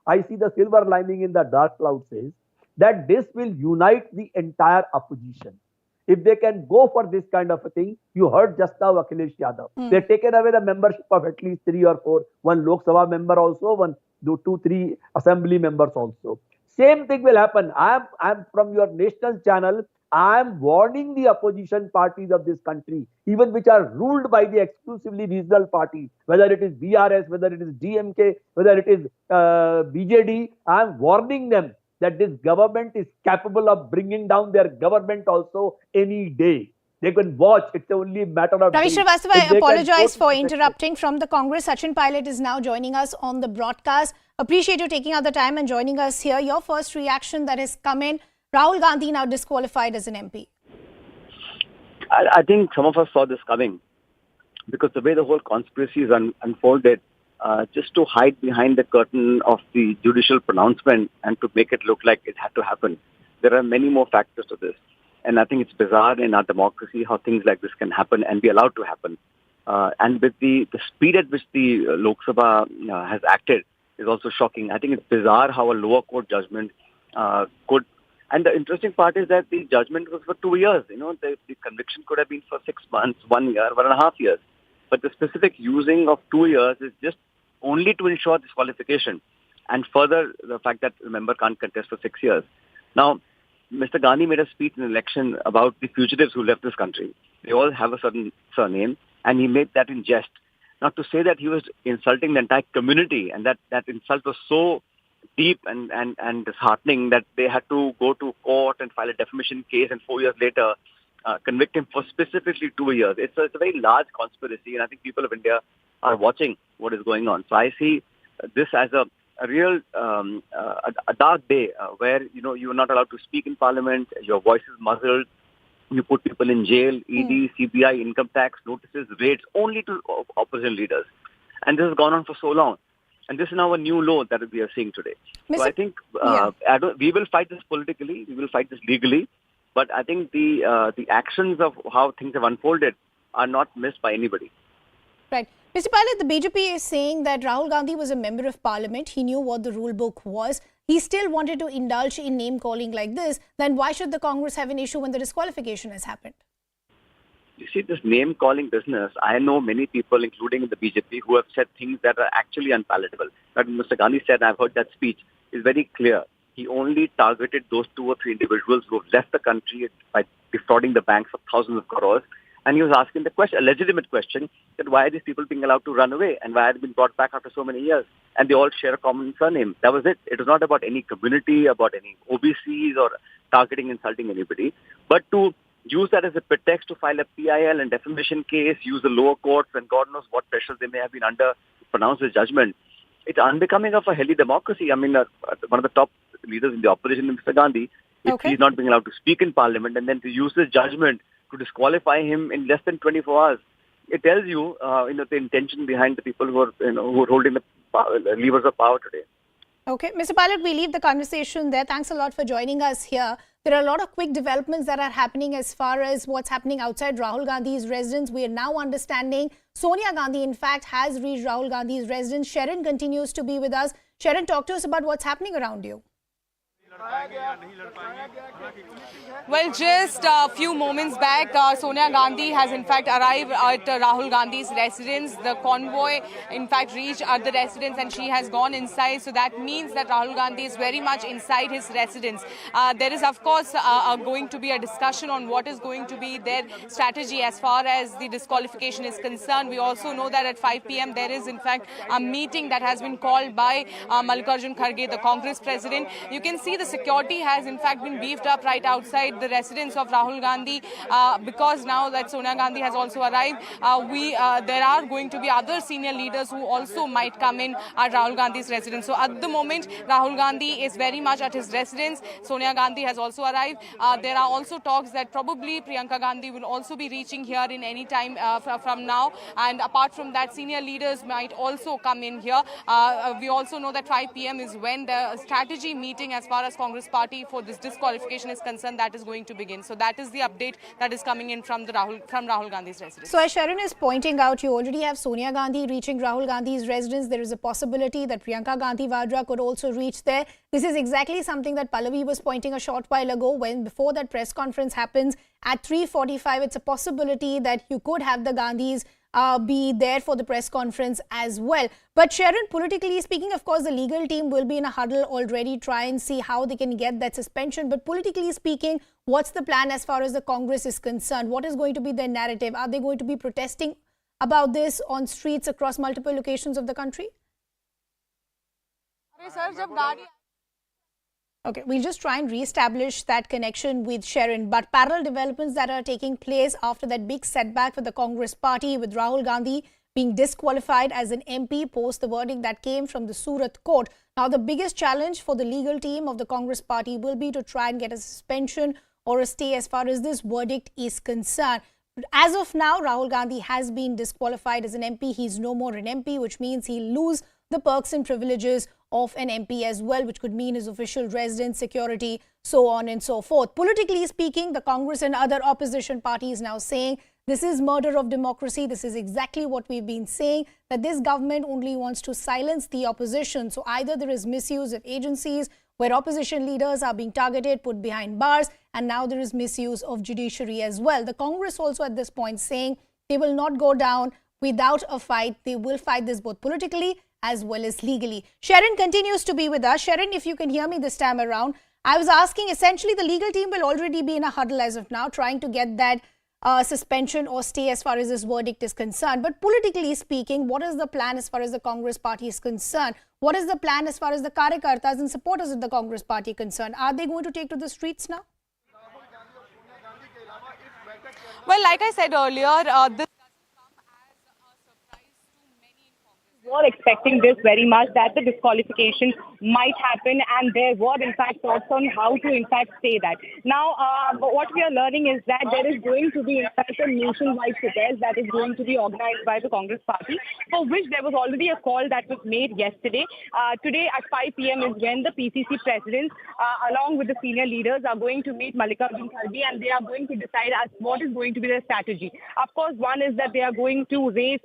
I see the silver lining in the dark cloud says that this will unite the entire opposition. If they can go for this kind of a thing, you heard just now Akhilesh Yadav. They've taken away the membership of at least 3 or 4, one Lok Sabha member also, 2, 3 assembly members also. Same thing will happen. I am from your national channel. I am warning the opposition parties of this country, even which are ruled by the exclusively regional parties, whether it is BRS, whether it is DMK, whether it is BJD. I am warning them that this government is capable of bringing down their government also any day. They can watch. It's only a matter of Ravi Srivastava, I apologize for interrupting. From the Congress, Sachin Pilot is now joining us on the broadcast. Appreciate you taking out the time and joining us here. Your first reaction that has come in, Rahul Gandhi now disqualified as an MP. I think some of us saw this coming because the way the whole conspiracy is unfolded, just to hide behind the curtain of the judicial pronouncement and to make it look like it had to happen. There are many more factors to this. And I think it's bizarre in our democracy how things like this can happen and be allowed to happen. And with the speed at which the Lok Sabha has acted is also shocking. I think it's bizarre how a lower court judgment could... And the interesting part is that the judgment was for 2 years. You know, the conviction could have been for 6 months, 1 year, 1.5 years. But the specific using of 2 years is just only to ensure disqualification. And further, the fact that the member can't contest for 6 years. Now, Mr. Gandhi made a speech in an election about the fugitives who left this country. They all have a certain surname, and he made that in jest. Not to say that he was insulting the entire community, and that insult was so deep and disheartening that they had to go to court and file a defamation case, and 4 years later convict him for specifically 2 years. It's a very large conspiracy, and I think people of India are watching what is going on. So I see this as a real a dark day where you are not allowed to speak in Parliament, your voice is muzzled, you put people in jail, ED, CBI, income tax, notices, raids only to opposition leaders. And this has gone on for so long. And this is now a new law that we are seeing today. So I think we will fight this politically, we will fight this legally, but I think the actions of how things have unfolded are not missed by anybody. Right. Mr. Pilot, the BJP is saying that Rahul Gandhi was a member of parliament. He knew what the rule book was. He still wanted to indulge in name calling like this. Then why should the Congress have an issue when the disqualification has happened? You see, this name calling business, I know many people, including in the BJP, who have said things that are actually unpalatable. But Mr. Gandhi said, I've heard that speech, is very clear. He only targeted those 2 or 3 individuals who have left the country by defrauding the banks of thousands of crores. And he was asking the question, a legitimate question, that why are these people being allowed to run away and why are they being brought back after so many years? And they all share a common surname. That was it. It was not about any community, about any OBCs or targeting, insulting anybody. But to use that as a pretext to file a PIL and defamation case, use the lower courts and God knows what pressures they may have been under to pronounce this judgment. It's unbecoming of a healthy democracy. I mean, one of the top leaders in the opposition, Mr. Gandhi, if he's not being allowed to speak in Parliament and then to use this judgment to disqualify him in less than 24 hours, it tells you, the intention behind the people who are holding the levers of power today. Okay, Mr. Pilot, we leave the conversation there. Thanks a lot for joining us here. There are a lot of quick developments that are happening as far as what's happening outside Rahul Gandhi's residence. We are now understanding Sonia Gandhi, in fact, has reached Rahul Gandhi's residence. Sharon continues to be with us. Sharon, talk to us about what's happening around you. Well, just a few moments back, Sonia Gandhi has in fact arrived at Rahul Gandhi's residence. The convoy in fact reached at the residence and she has gone inside. So that means that Rahul Gandhi is very much inside his residence. There is of course going to be a discussion on what is going to be their strategy as far as the disqualification is concerned. We also know that at 5 p.m. there is in fact a meeting that has been called by Mallikarjun Kharge, the Congress president. You can see the security has in fact been beefed up right outside the residence of Rahul Gandhi because now that Sonia Gandhi has also arrived, there are going to be other senior leaders who also might come in at Rahul Gandhi's residence. So at the moment, Rahul Gandhi is very much at his residence. Sonia Gandhi has also arrived. There are also talks that probably Priyanka Gandhi will also be reaching here in any time from now. And apart from that, senior leaders might also come in here. We also know that 5 p.m. is when the strategy meeting as far as Congress party for this disqualification is concerned, that is going to begin. So that is the update that is coming in from Rahul Gandhi's residence. So as Sharon is pointing out, you already have Sonia Gandhi reaching Rahul Gandhi's residence. There is a possibility that Priyanka Gandhi Vadra could also reach there. This is exactly something that Pallavi was pointing a short while ago when before that press conference happens at 3:45. It's a possibility that you could have the Gandhis be there for the press conference as well. But Sharon, politically speaking, of course, the legal team will be in a huddle already, try and see how they can get that suspension. But politically speaking, what's the plan as far as the Congress is concerned? What is going to be their narrative? Are they going to be protesting about this on streets across multiple locations of the country? Okay, we'll just try and re-establish that connection with Sharon. But parallel developments that are taking place after that big setback for the Congress party with Rahul Gandhi being disqualified as an MP post the verdict that came from the Surat court. Now, the biggest challenge for the legal team of the Congress party will be to try and get a suspension or a stay as far as this verdict is concerned. As of now, Rahul Gandhi has been disqualified as an MP. He's no more an MP, which means he'll lose the perks and privileges of an MP as well, which could mean his official residence, security, so on and so forth. Politically speaking, the Congress and other opposition parties now saying this is murder of democracy. This is exactly what we've been saying, that this government only wants to silence the opposition. So either there is misuse of agencies where opposition leaders are being targeted, put behind bars, and now there is misuse of judiciary as well. The Congress also at this point saying they will not go down without a fight. They will fight this both politically as well as legally. Sharon continues to be with us. Sharon, if you can hear me this time around, I was asking essentially the legal team will already be in a huddle as of now, trying to get that suspension or stay as far as this verdict is concerned. But politically speaking, what is the plan as far as the Congress party is concerned? What is the plan as far as the Karyakartas and supporters of the Congress party concerned? Are they going to take to the streets now? Well, like I said earlier, this were expecting this very much, that the disqualification might happen, and there were in fact thoughts on how to in fact say that. Now, what we are learning is that there is going to be in fact a nationwide protest that is going to be organized by the Congress party, for which there was already a call that was made yesterday. Today at 5 p.m. is when the PCC presidents, along with the senior leaders, are going to meet Mallikarjun Kharge, and they are going to decide as what is going to be their strategy. Of course, one is that they are going to raise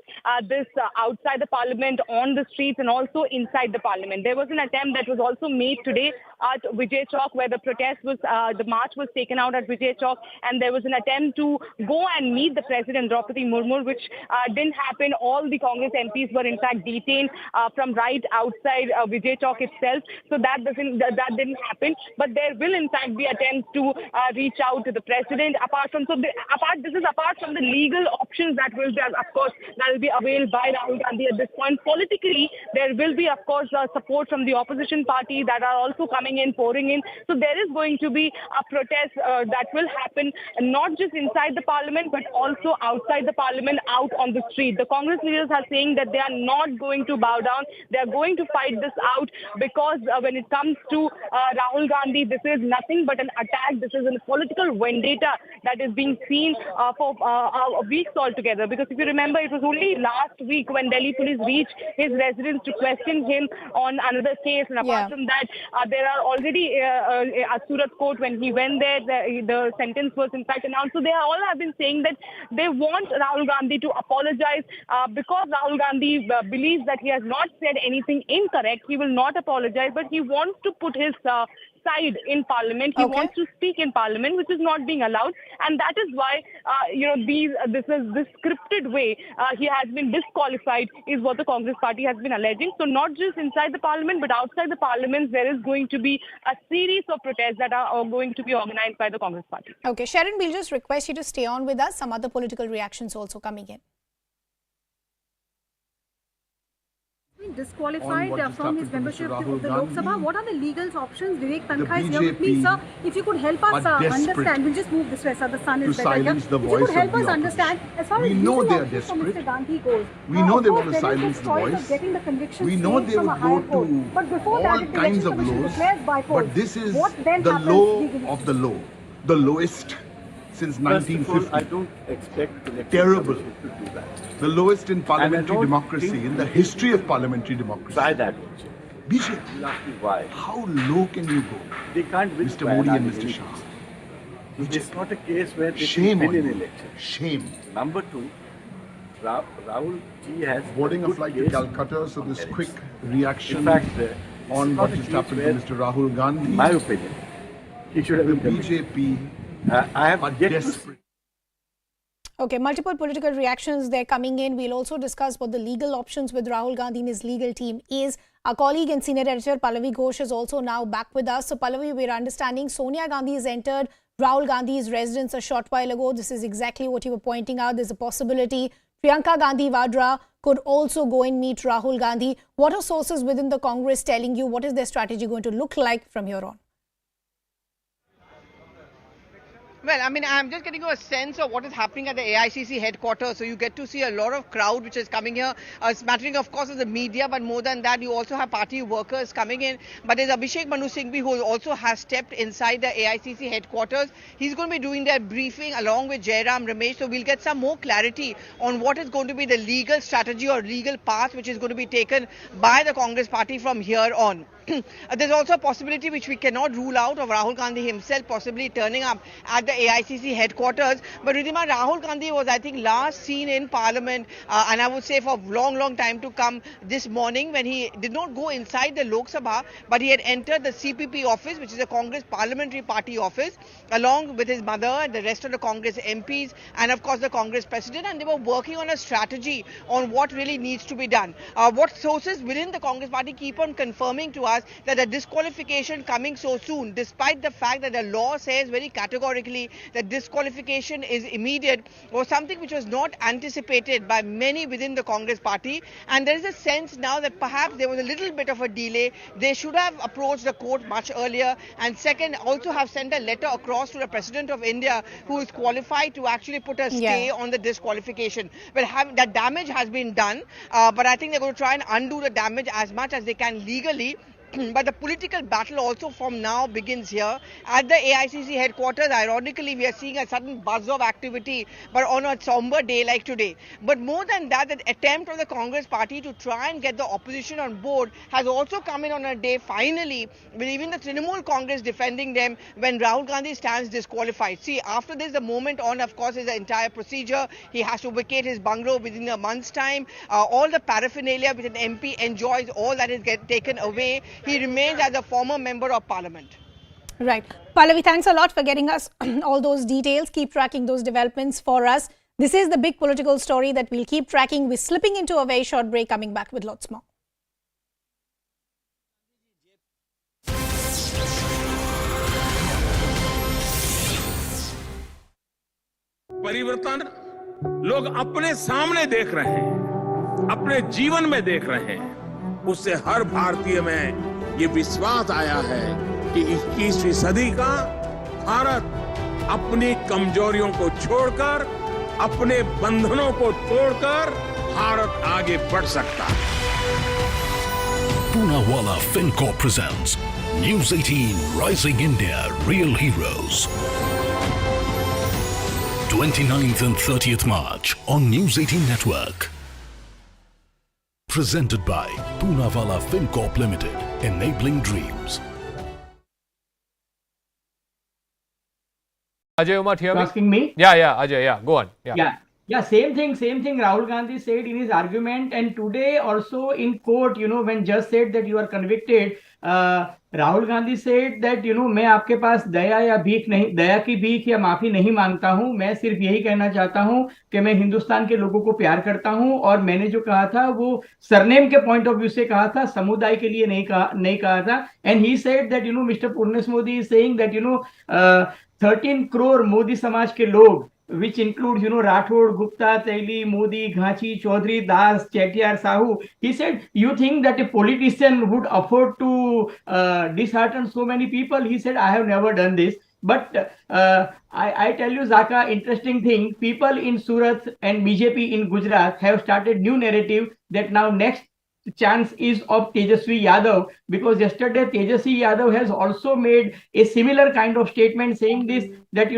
this outside the parliament, on the streets, and also inside the parliament. There was an attempt that was also made today at Vijay Chowk, where the protest was, the march was taken out at Vijay Chowk, and there was an attempt to go and meet the president, Draupadi Murmu, which didn't happen. All the Congress MPs were in fact detained from right outside Vijay Chowk itself, so that didn't happen. But there will in fact be attempts to reach out to the president. This is apart from the legal options that will be, of course, that will be availed by Rahul Gandhi at this point. Politically, there will be, of course, support from the opposition party that are also coming in, pouring in. So there is going to be a protest that will happen not just inside the parliament, but also outside the parliament, out on the street. The Congress leaders are saying that they are not going to bow down. They are going to fight this out, because when it comes to Rahul Gandhi, this is nothing but an attack. This is a political vendetta that is being seen for weeks altogether. Because if you remember, it was only last week when Delhi police reached his residence to question him on another case, and apart from that, there are already a Surat court, when he went there, the sentence was in fact announced. So they all have been saying that they want Rahul Gandhi to apologize, because Rahul Gandhi believes that he has not said anything incorrect. He will not apologize, but he wants to put his side in parliament. He wants to speak in parliament, which is not being allowed, and that is why this scripted way he has been disqualified is what the Congress party has been alleging. So not just inside the parliament, but outside the parliament, there is going to be a series of protests that are going to be organized by the Congress party. Okay, Sharon, we'll just request you to stay on with us. Some other political reactions also coming in. Disqualified from his membership of the Lok Sabha. What are the legal options? Vivek Tankha is here with me, sir. If you could help us understand, we'll just move this way, sir. The sun is better here. If you could help us understand, as far as legal options for Mr. Gandhi goes, we know they want to silence the voice. We know they will go to all kinds of lows. But this is the low of the low, the lowest since 1950. I don't expect terrible. To do that. The lowest in parliamentary democracy, in the history of parliamentary democracy. Try that. BJP, why? How low can you go? They can't win. Mr. Modi and Mr. Shah. It's not a case where they Shame win on an you. election. Shame. Number two, Rahul Ji has boarding a flight to Calcutta, so this quick reaction in fact, on what just happened to Mr. Rahul Gandhi. In my opinion, he should have been BJP. I have yet desperate. Okay, multiple political reactions they're coming in. We'll also discuss what the legal options with Rahul Gandhi and his legal team is. Our colleague and senior editor Pallavi Ghosh is also now back with us. So Pallavi, we're understanding Sonia Gandhi has entered Rahul Gandhi's residence a short while ago. This is exactly what you were pointing out. There's a possibility Priyanka Gandhi Vadra could also go and meet Rahul Gandhi. What are sources within the Congress telling you? What is their strategy going to look like from here on? Well, I mean, I'm just getting you a sense of what is happening at the AICC headquarters. So you get to see a lot of crowd which is coming here. It's mattering, of course, of the media, but more than that, you also have party workers coming in. But there's Abhishek Manu Singhvi, who also has stepped inside the AICC headquarters. He's going to be doing their briefing along with Jairam Ramesh. So we'll get some more clarity on what is going to be the legal strategy or legal path which is going to be taken by the Congress party from here on. There's also a possibility which we cannot rule out of Rahul Gandhi himself possibly turning up at the AICC headquarters. But Ridhima, Rahul Gandhi was, I think, last seen in Parliament and I would say for a long time to come this morning, when he did not go inside the Lok Sabha, but he had entered the CPP office, which is a Congress Parliamentary Party office, along with his mother and the rest of the Congress MPs and of course the Congress President, and they were working on a strategy on what really needs to be done. What sources within the Congress party keep on confirming to us us that the disqualification coming so soon, despite the fact that the law says very categorically that disqualification is immediate, was something which was not anticipated by many within the Congress party. And there is a sense now that perhaps there was a little bit of a delay. They should have approached the court much earlier, and second, also have sent a letter across to the President of India, who is qualified to actually put a stay on the disqualification. But that damage has been done, but I think they're going to try and undo the damage as much as they can legally. But the political battle also from now begins here at the AICC headquarters. Ironically, we are seeing a sudden buzz of activity, but on a somber day like today. But more than that, the attempt of the Congress party to try and get the opposition on board has also come in on a day, finally, with even the Trinamool Congress defending them when Rahul Gandhi stands disqualified. See, after this, the moment on, of course, is the entire procedure. He has to vacate his bungalow within a month's time. All the paraphernalia which an MP enjoys, all that is taken away. He remains as a former member of parliament. Right. Pallavi, thanks a lot for getting us all those details. Keep tracking those developments for us. This is the big political story that we'll keep tracking. We're slipping into a very short break, coming back with lots more. परिवर्तन लोग अपने सामने देख रहे हैं, अपने जीवन में देख रहे हैं। उससे हर भारतीय में ये विश्वास आया है कि 21वीं सदी का भारत अपनी कमजोरियों को छोड़कर, अपने बंधनों को तोड़कर भारत आगे बढ़ सकता है। Poonawalla FinCorp presents News 18 Rising India Real Heroes. 29th and 30th March on News 18 Network. Presented by Poonawalla FinCorp Limited, enabling dreams. Ajay, Umar, hear me? Asking me? Yeah, Ajay, yeah, go on. Yeah, same thing Rahul Gandhi said in his argument, and today also in court, when judge said that you are convicted, Rahul Gandhi said that, मैं आपके पास दया या भीख नहीं, दया की भीख या माफी नहीं मांगता हूं, मैं सिर्फ यही कहना चाहता हूं कि मैं हिंदुस्तान के लोगों को प्यार करता हूं, और मैंने जो कहा था वो सरनेम के पॉइंट ऑफ व्यू से कहा था, समुदाय के लिए नहीं कहा था. And he said that mister Purnesh Modi is saying that 13 crore Modi समाज के लोग, which includes, Rathod, Gupta, Taili, Modi, Ghachi, Chaudhary, Das, Chettiar, Sahu. He said, you think that a politician would afford to dishearten so many people? He said, I have never done this. But I tell you, Zaka, interesting thing, people in Surat and BJP in Gujarat have started new narrative that now next chance is of Tejasvi Yadav, because yesterday Tejasvi Yadav has also made a similar kind of statement saying this, that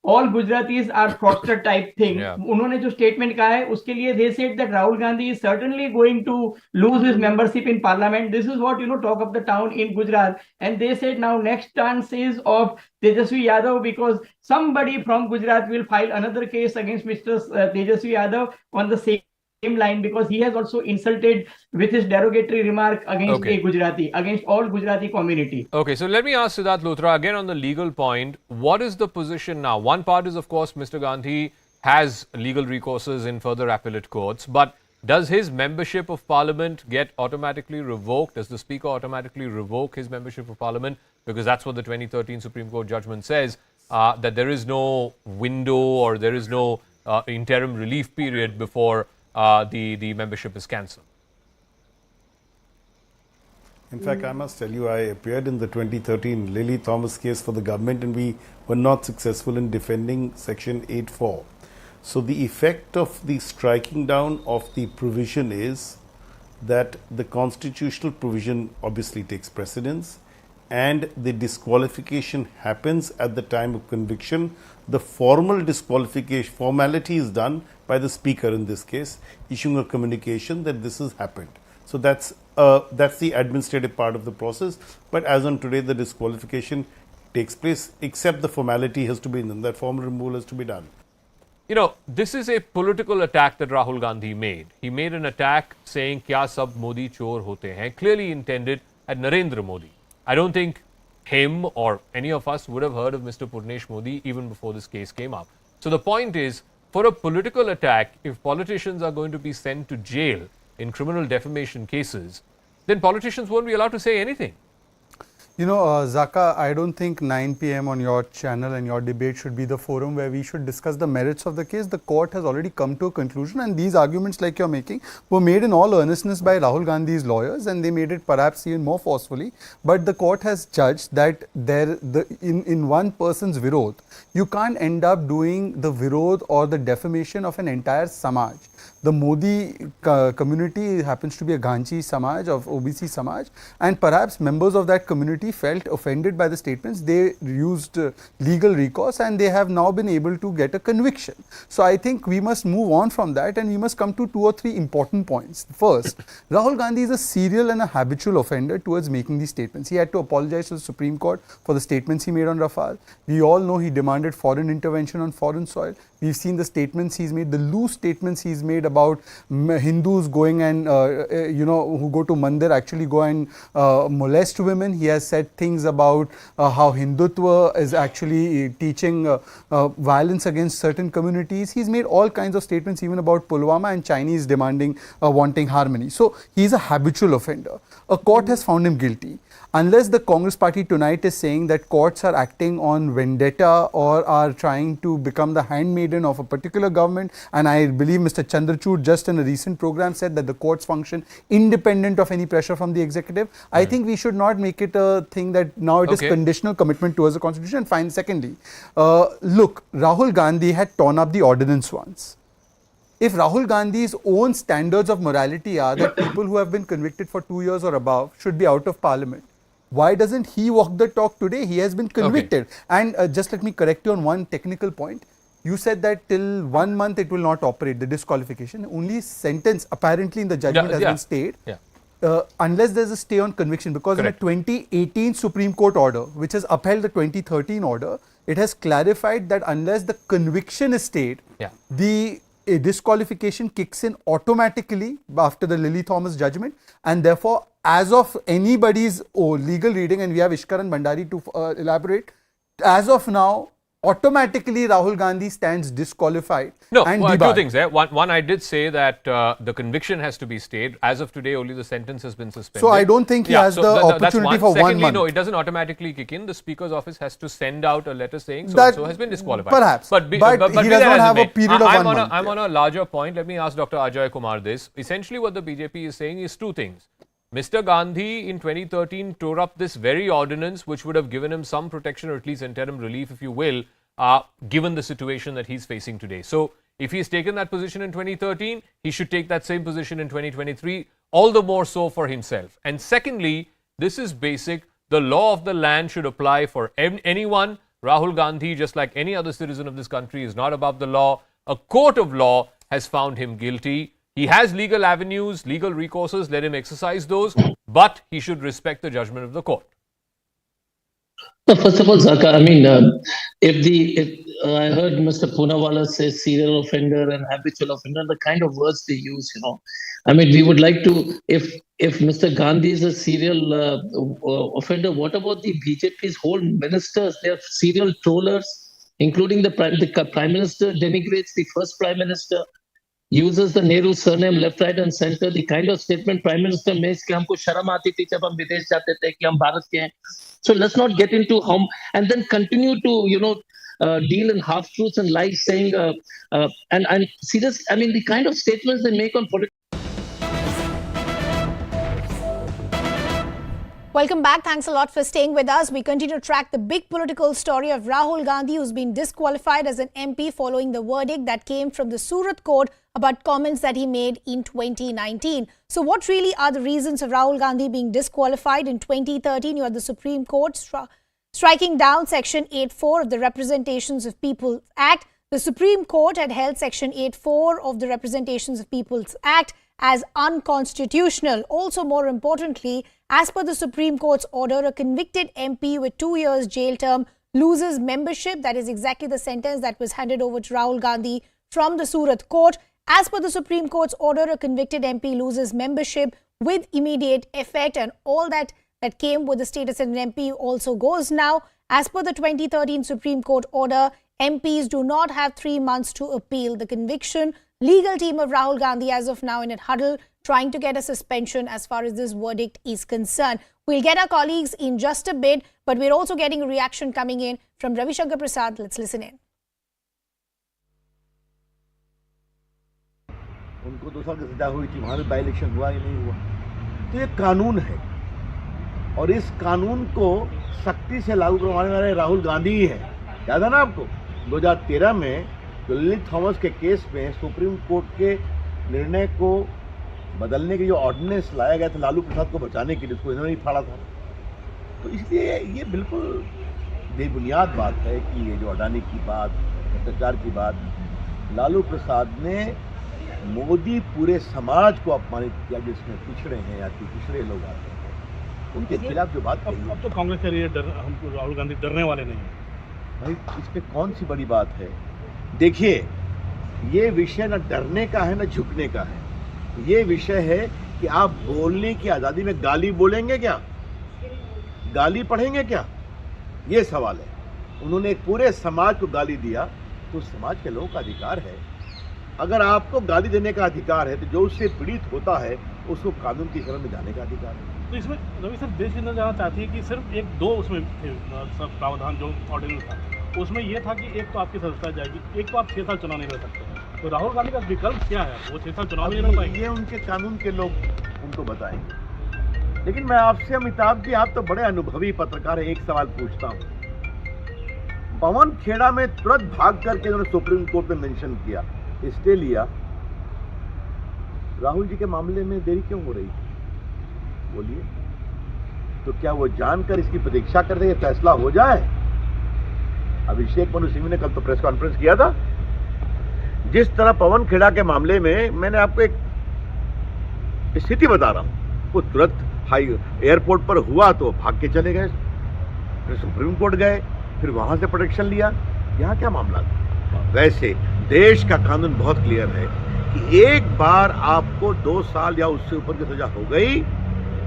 all Gujaratis are fraudster type thing. उन्होंने जो statement कहा है उसके लिए they said that Rahul Gandhi is certainly going to lose his membership in parliament. This is what talk of the town in Gujarat, and they said now next chance is of Tejasvi Yadav, because somebody from Gujarat will file another case against Mr. Tejasvi Yadav on the same line, because he has also insulted with his derogatory remark against a Gujarati, against all Gujarati community. Okay, so let me ask Siddharth Luthra again on the legal point. What is the position now? One part is, of course, Mr. Gandhi has legal recourses in further appellate courts, but does his membership of parliament get automatically revoked? Does the speaker automatically revoke his membership of parliament? Because that's what the 2013 Supreme Court judgment says, that there is no window or there is no interim relief period before the membership is cancelled. In fact, I must tell you, I appeared in the 2013 Lily Thomas case for the government, and we were not successful in defending Section 8(4). So the effect of the striking down of the provision is that the constitutional provision obviously takes precedence, and the disqualification happens at the time of conviction. The formal disqualification formality is done by the speaker in this case, issuing a communication that this has happened. So that's the administrative part of the process. But as on today, the disqualification takes place, except the formality has to be done. That formal removal has to be done. This is a political attack that Rahul Gandhi made. He made an attack saying, "Kya sab Modi chor hote hain," clearly intended at Narendra Modi. I don't think him or any of us would have heard of Mr. Purnesh Modi even before this case came up. So the point is, for a political attack, if politicians are going to be sent to jail in criminal defamation cases, then politicians won't be allowed to say anything. You know, Zaka, I don't think 9 p.m. on your channel and your debate should be the forum where we should discuss the merits of the case. The court has already come to a conclusion, and these arguments like you're making were made in all earnestness by Rahul Gandhi's lawyers, and they made it perhaps even more forcefully. But the court has judged that in one person's virod, you can't end up doing the virod or the defamation of an entire samaj. The Modi community happens to be a Ghanchi Samaj of OBC Samaj, and perhaps members of that community felt offended by the statements. They used legal recourse, and they have now been able to get a conviction. So I think we must move on from that, and we must come to 2 or 3 important points. First, Rahul Gandhi is a serial and a habitual offender towards making these statements. He had to apologize to the Supreme Court for the statements he made on Rafale. We all know he demanded foreign intervention on foreign soil. We've seen the statements he's made, the loose statements he's made about Hindus going and, who go to Mandir actually go and molest women. He has said things about how Hindutva is actually teaching violence against certain communities. He's made all kinds of statements even about Pulwama and Chinese demanding, wanting harmony. So he's a habitual offender. A court has found him guilty. Unless the Congress party tonight is saying that courts are acting on vendetta or are trying to become the handmaiden of a particular government, and I believe Mr. Chandrachud just in a recent program said that the courts function independent of any pressure from the executive, I think we should not make it a thing that now it is conditional commitment towards the constitution. And fine, secondly, look, Rahul Gandhi had torn up the ordinance once. If Rahul Gandhi's own standards of morality are that people who have been convicted for 2 years or above should be out of parliament, why doesn't he walk the talk today? He has been convicted. And just let me correct you on one technical point. You said that till 1 month it will not operate, the disqualification. Only sentence apparently in the judgment has been stayed. Unless there is a stay on conviction, because in a 2018 Supreme Court order, which has upheld the 2013 order, it has clarified that unless the conviction is stayed, the disqualification kicks in automatically after the Lily Thomas judgment, and therefore as of anybody's legal reading, and we have Ishkaran Bhandari to elaborate, as of now automatically Rahul Gandhi stands disqualified. No, and 2 things there. One, I did say that the conviction has to be stayed. As of today, only the sentence has been suspended. So I don't think he has the opportunity for Secondly, 1 month. No, it doesn't automatically kick in. The Speaker's office has to send out a letter saying so-and-so has been disqualified. Perhaps, but he does not have a period of 1 month. I'm on a larger point. Let me ask Dr. Ajay Kumar this. Essentially, what the BJP is saying is 2 things. Mr. Gandhi in 2013 tore up this very ordinance which would have given him some protection or at least interim relief, if you will, given the situation that he's facing today. So, if he's taken that position in 2013, he should take that same position in 2023, all the more so for himself. And secondly, this is basic. The law of the land should apply for anyone. Rahul Gandhi, just like any other citizen of this country, is not above the law. A court of law has found him guilty. He has legal avenues, legal recourses, let him exercise those, but he should respect the judgment of the court. So first of all, Zaka, I mean, if I heard Mr. Poonawalla say serial offender and habitual offender, the kind of words they use, I mean, we would like to, if Mr. Gandhi is a serial offender, what about the BJP's whole ministers? They are serial trollers, including the Prime Minister denigrates the first Prime Minister, uses the Nehru surname left, right and center. The kind of statement Prime Minister makes कि हमको शर्म आती थी जब हम विदेश जाते थे कि हम भारत के हैं. So let's not get into how and then continue to deal in half truths and lies, saying and serious. I mean, the kind of statements they make on politics. Welcome back. Thanks a lot for staying with us. We continue to track the big political story of Rahul Gandhi, who's been disqualified as an MP following the verdict that came from the Surat court about comments that he made in 2019. So what really are the reasons of Rahul Gandhi being disqualified? In 2013, you had the Supreme Court striking down Section 8.4 of the Representations of People Act. The Supreme Court had held Section 8.4 of the Representations of People's Act as unconstitutional. Also, more importantly, as per the Supreme Court's order, a convicted MP with 2 years jail term loses membership. That is exactly the sentence that was handed over to Rahul Gandhi from the Surat court. As per the Supreme Court's order, a convicted MP loses membership with immediate effect, and all that came with the status of an MP also goes now. As per the 2013 Supreme Court order, MPs do not have 3 months to appeal the conviction. Legal team of Rahul Gandhi as of now in a huddle trying to get a suspension as far as this verdict is concerned. We'll get our colleagues in just a bit, but we're also getting a reaction coming in from Ravi Shankar Prasad. Let's listen in. उनको 2 साल की सजा हुई थी, वहाँ भी by election हुआ या नहीं हुआ। तो ये कानून है और इस कानून को सख्ती से लागू करवाने वाले राहुल गांधी ही है। याद है ना आपको 2013 में जो लिली थॉमस के केस में सुप्रीम कोर्ट के निर्णय को बदलने के जो ऑर्डिनेंस लाया गया था लालू प्रसाद को बचाने के लिए, उसको इन्होंने ही फाड़ा था। तो इसलिए ये बिल्कुल बेबुनियाद बात है कि ये जो अडानी की बात, भ्रष्टाचार की बात, लालू प्रसाद ने मोदी पूरे समाज को अपमानित किया, जिसमें पिछड़े हैं या पिछड़े लोग आते हैं, उनके खिलाफ जो बात कही। अब तो कांग्रेस के लिए हमको राहुल गांधी डरने वाले नहीं हैं। भाई इस पे कौन सी बड़ी बात है? देखिए, ये विषय न डरने का है न झुकने का है। ये विषय है कि आप बोलने की आज़ादी में गाली बोलेंगे क्या, गाली पढ़ेंगे क्या, ये सवाल है। उन्होंने एक पूरे समाज को गाली दिया, तो समाज के लोगों का अधिकार है। अगर आपको गाली देने का अधिकार है तो जो उससे पीड़ित होता है उसको कानून की शरण में जाने का अधिकार है। तो इसमें रवि सर देश की जाना चाहती है कि सिर्फ 1-2 उसमें सब प्रावधान जो ऑर्डिनेंस था, उसमें यह था कि एक तो आपकी सदस्यता जाएगी, एक तो आप 6 साल चुनाव नहीं लड़ सकते। तो राहुल गांधी का विकल्प क्या है? वो 6 साल चुनाव नहीं लड़ पाएंगे। ये उनके कानून के लोग उनको बताएंगे। लेकिन मैं आपसे, अमिताभ जी, आप तो बड़े अनुभवी पत्रकार हैं, एक सवाल पूछता हूँ। पवन खेड़ा में तुरंत भाग करके उन्होंने सुप्रीम कोर्ट में मेंशन किया, स्टे लिया। राहुल जी के मामले में देरी क्यों हो रही थी? बोलिए। तो क्या वो जानकर इसकी प्रतीक्षा कर रहे हैं फैसला हो जाए? अभिषेक मनु सिंह ने कल तो प्रेस कॉन्फ्रेंस किया था। जिस तरह पवन खेड़ा के मामले में मैंने आपको एक स्थिति बता रहा हूं, वो तुरंत एयरपोर्ट पर हुआ तो भाग के चले गए, फिर सुप्रीम कोर्ट गए, फिर वहां से प्रोटेक्शन लिया। यहां क्या मामला था? वैसे देश का कानून बहुत क्लियर है कि एक बार आपको 2 साल या उससे ऊपर की सजा हो गई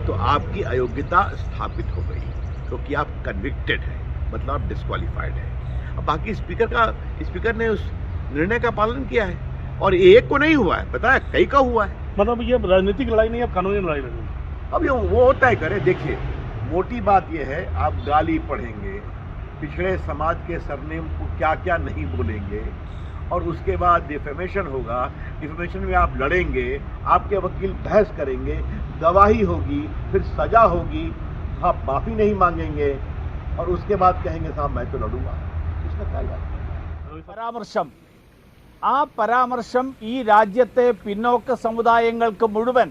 तो आपकी अयोग्यता स्थापित हो गई, क्योंकि तो आप कन्विक्टेड है, मतलब आप डिस्क्वालिफाइड है। अब बाकी स्पीकर ने उस निर्णय का पालन किया है और एक को नहीं हुआ है, पता है, कई का हुआ है। मतलब ये राजनीतिक लड़ाई नहीं है, अब कानूनी लड़ाई लड़ी। अब ये वो तय करे। देखिए, मोटी बात ये है, आप गाली पढ़ेंगे, पिछड़े समाज के सरनेम को क्या क्या नहीं बोलेंगे, और उसके बाद डिफेमेशन होगा। डिफेमेशन में आप लड़ेंगे, आपके वकील बहस करेंगे, गवाही होगी, फिर सजा होगी, आप माफी नहीं मांगेंगे और उसके बाद कहेंगे साहब मैं तो लड़ूंगा। इसका क्या है? പരാമർശം, ആ പരാമർശം ഈ രാജ്യത്തെ പിന്നോക്ക സമുദായങ്ങൾക്ക് മുഴുവൻ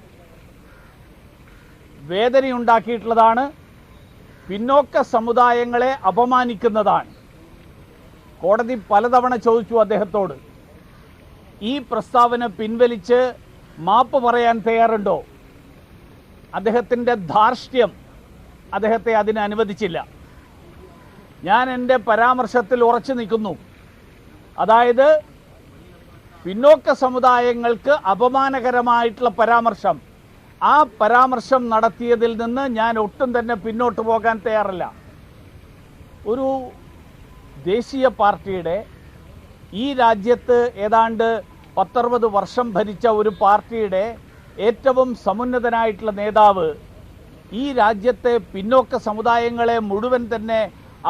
വേദനയുണ്ടാക്കിയിട്ടുള്ളതാണ്, പിന്നോക്ക സമുദായങ്ങളെ അപമാനിക്കുന്നതാണ്. കോടതി പലതവണ ചോദിച്ചു അദ്ദേഹത്തോട്, ഈ പ്രസ്താവന പിൻവലിച്ച് മാപ്പ് പറയാൻ തയ്യാറുണ്ടോ? അദ്ദേഹത്തിൻ്റെ ധാർഷ്ട്യം അദ്ദേഹത്തെ അതിന് അനുവദിച്ചില്ല. ഞാൻ എൻ്റെ പരാമർശത്തിൽ ഉറച്ചു നിൽക്കുന്നു. അതായത് പിന്നോക്ക സമുദായങ്ങൾക്ക് അപമാനകരമായിട്ടുള്ള പരാമർശം, ആ പരാമർശം നടത്തിയതിൽ നിന്ന് ഞാൻ ഒട്ടും തന്നെ പിന്നോട്ട് പോകാൻ തയ്യാറല്ല. ഒരു ദേശീയ പാർട്ടിയുടെ, ഈ രാജ്യത്ത് ഏതാണ്ട് 10-60 വർഷം ഭരിച്ച ഒരു പാർട്ടിയുടെ ഏറ്റവും സമുന്നതനായിട്ടുള്ള നേതാവ് ഈ രാജ്യത്തെ പിന്നോക്ക സമുദായങ്ങളെ മുഴുവൻ തന്നെ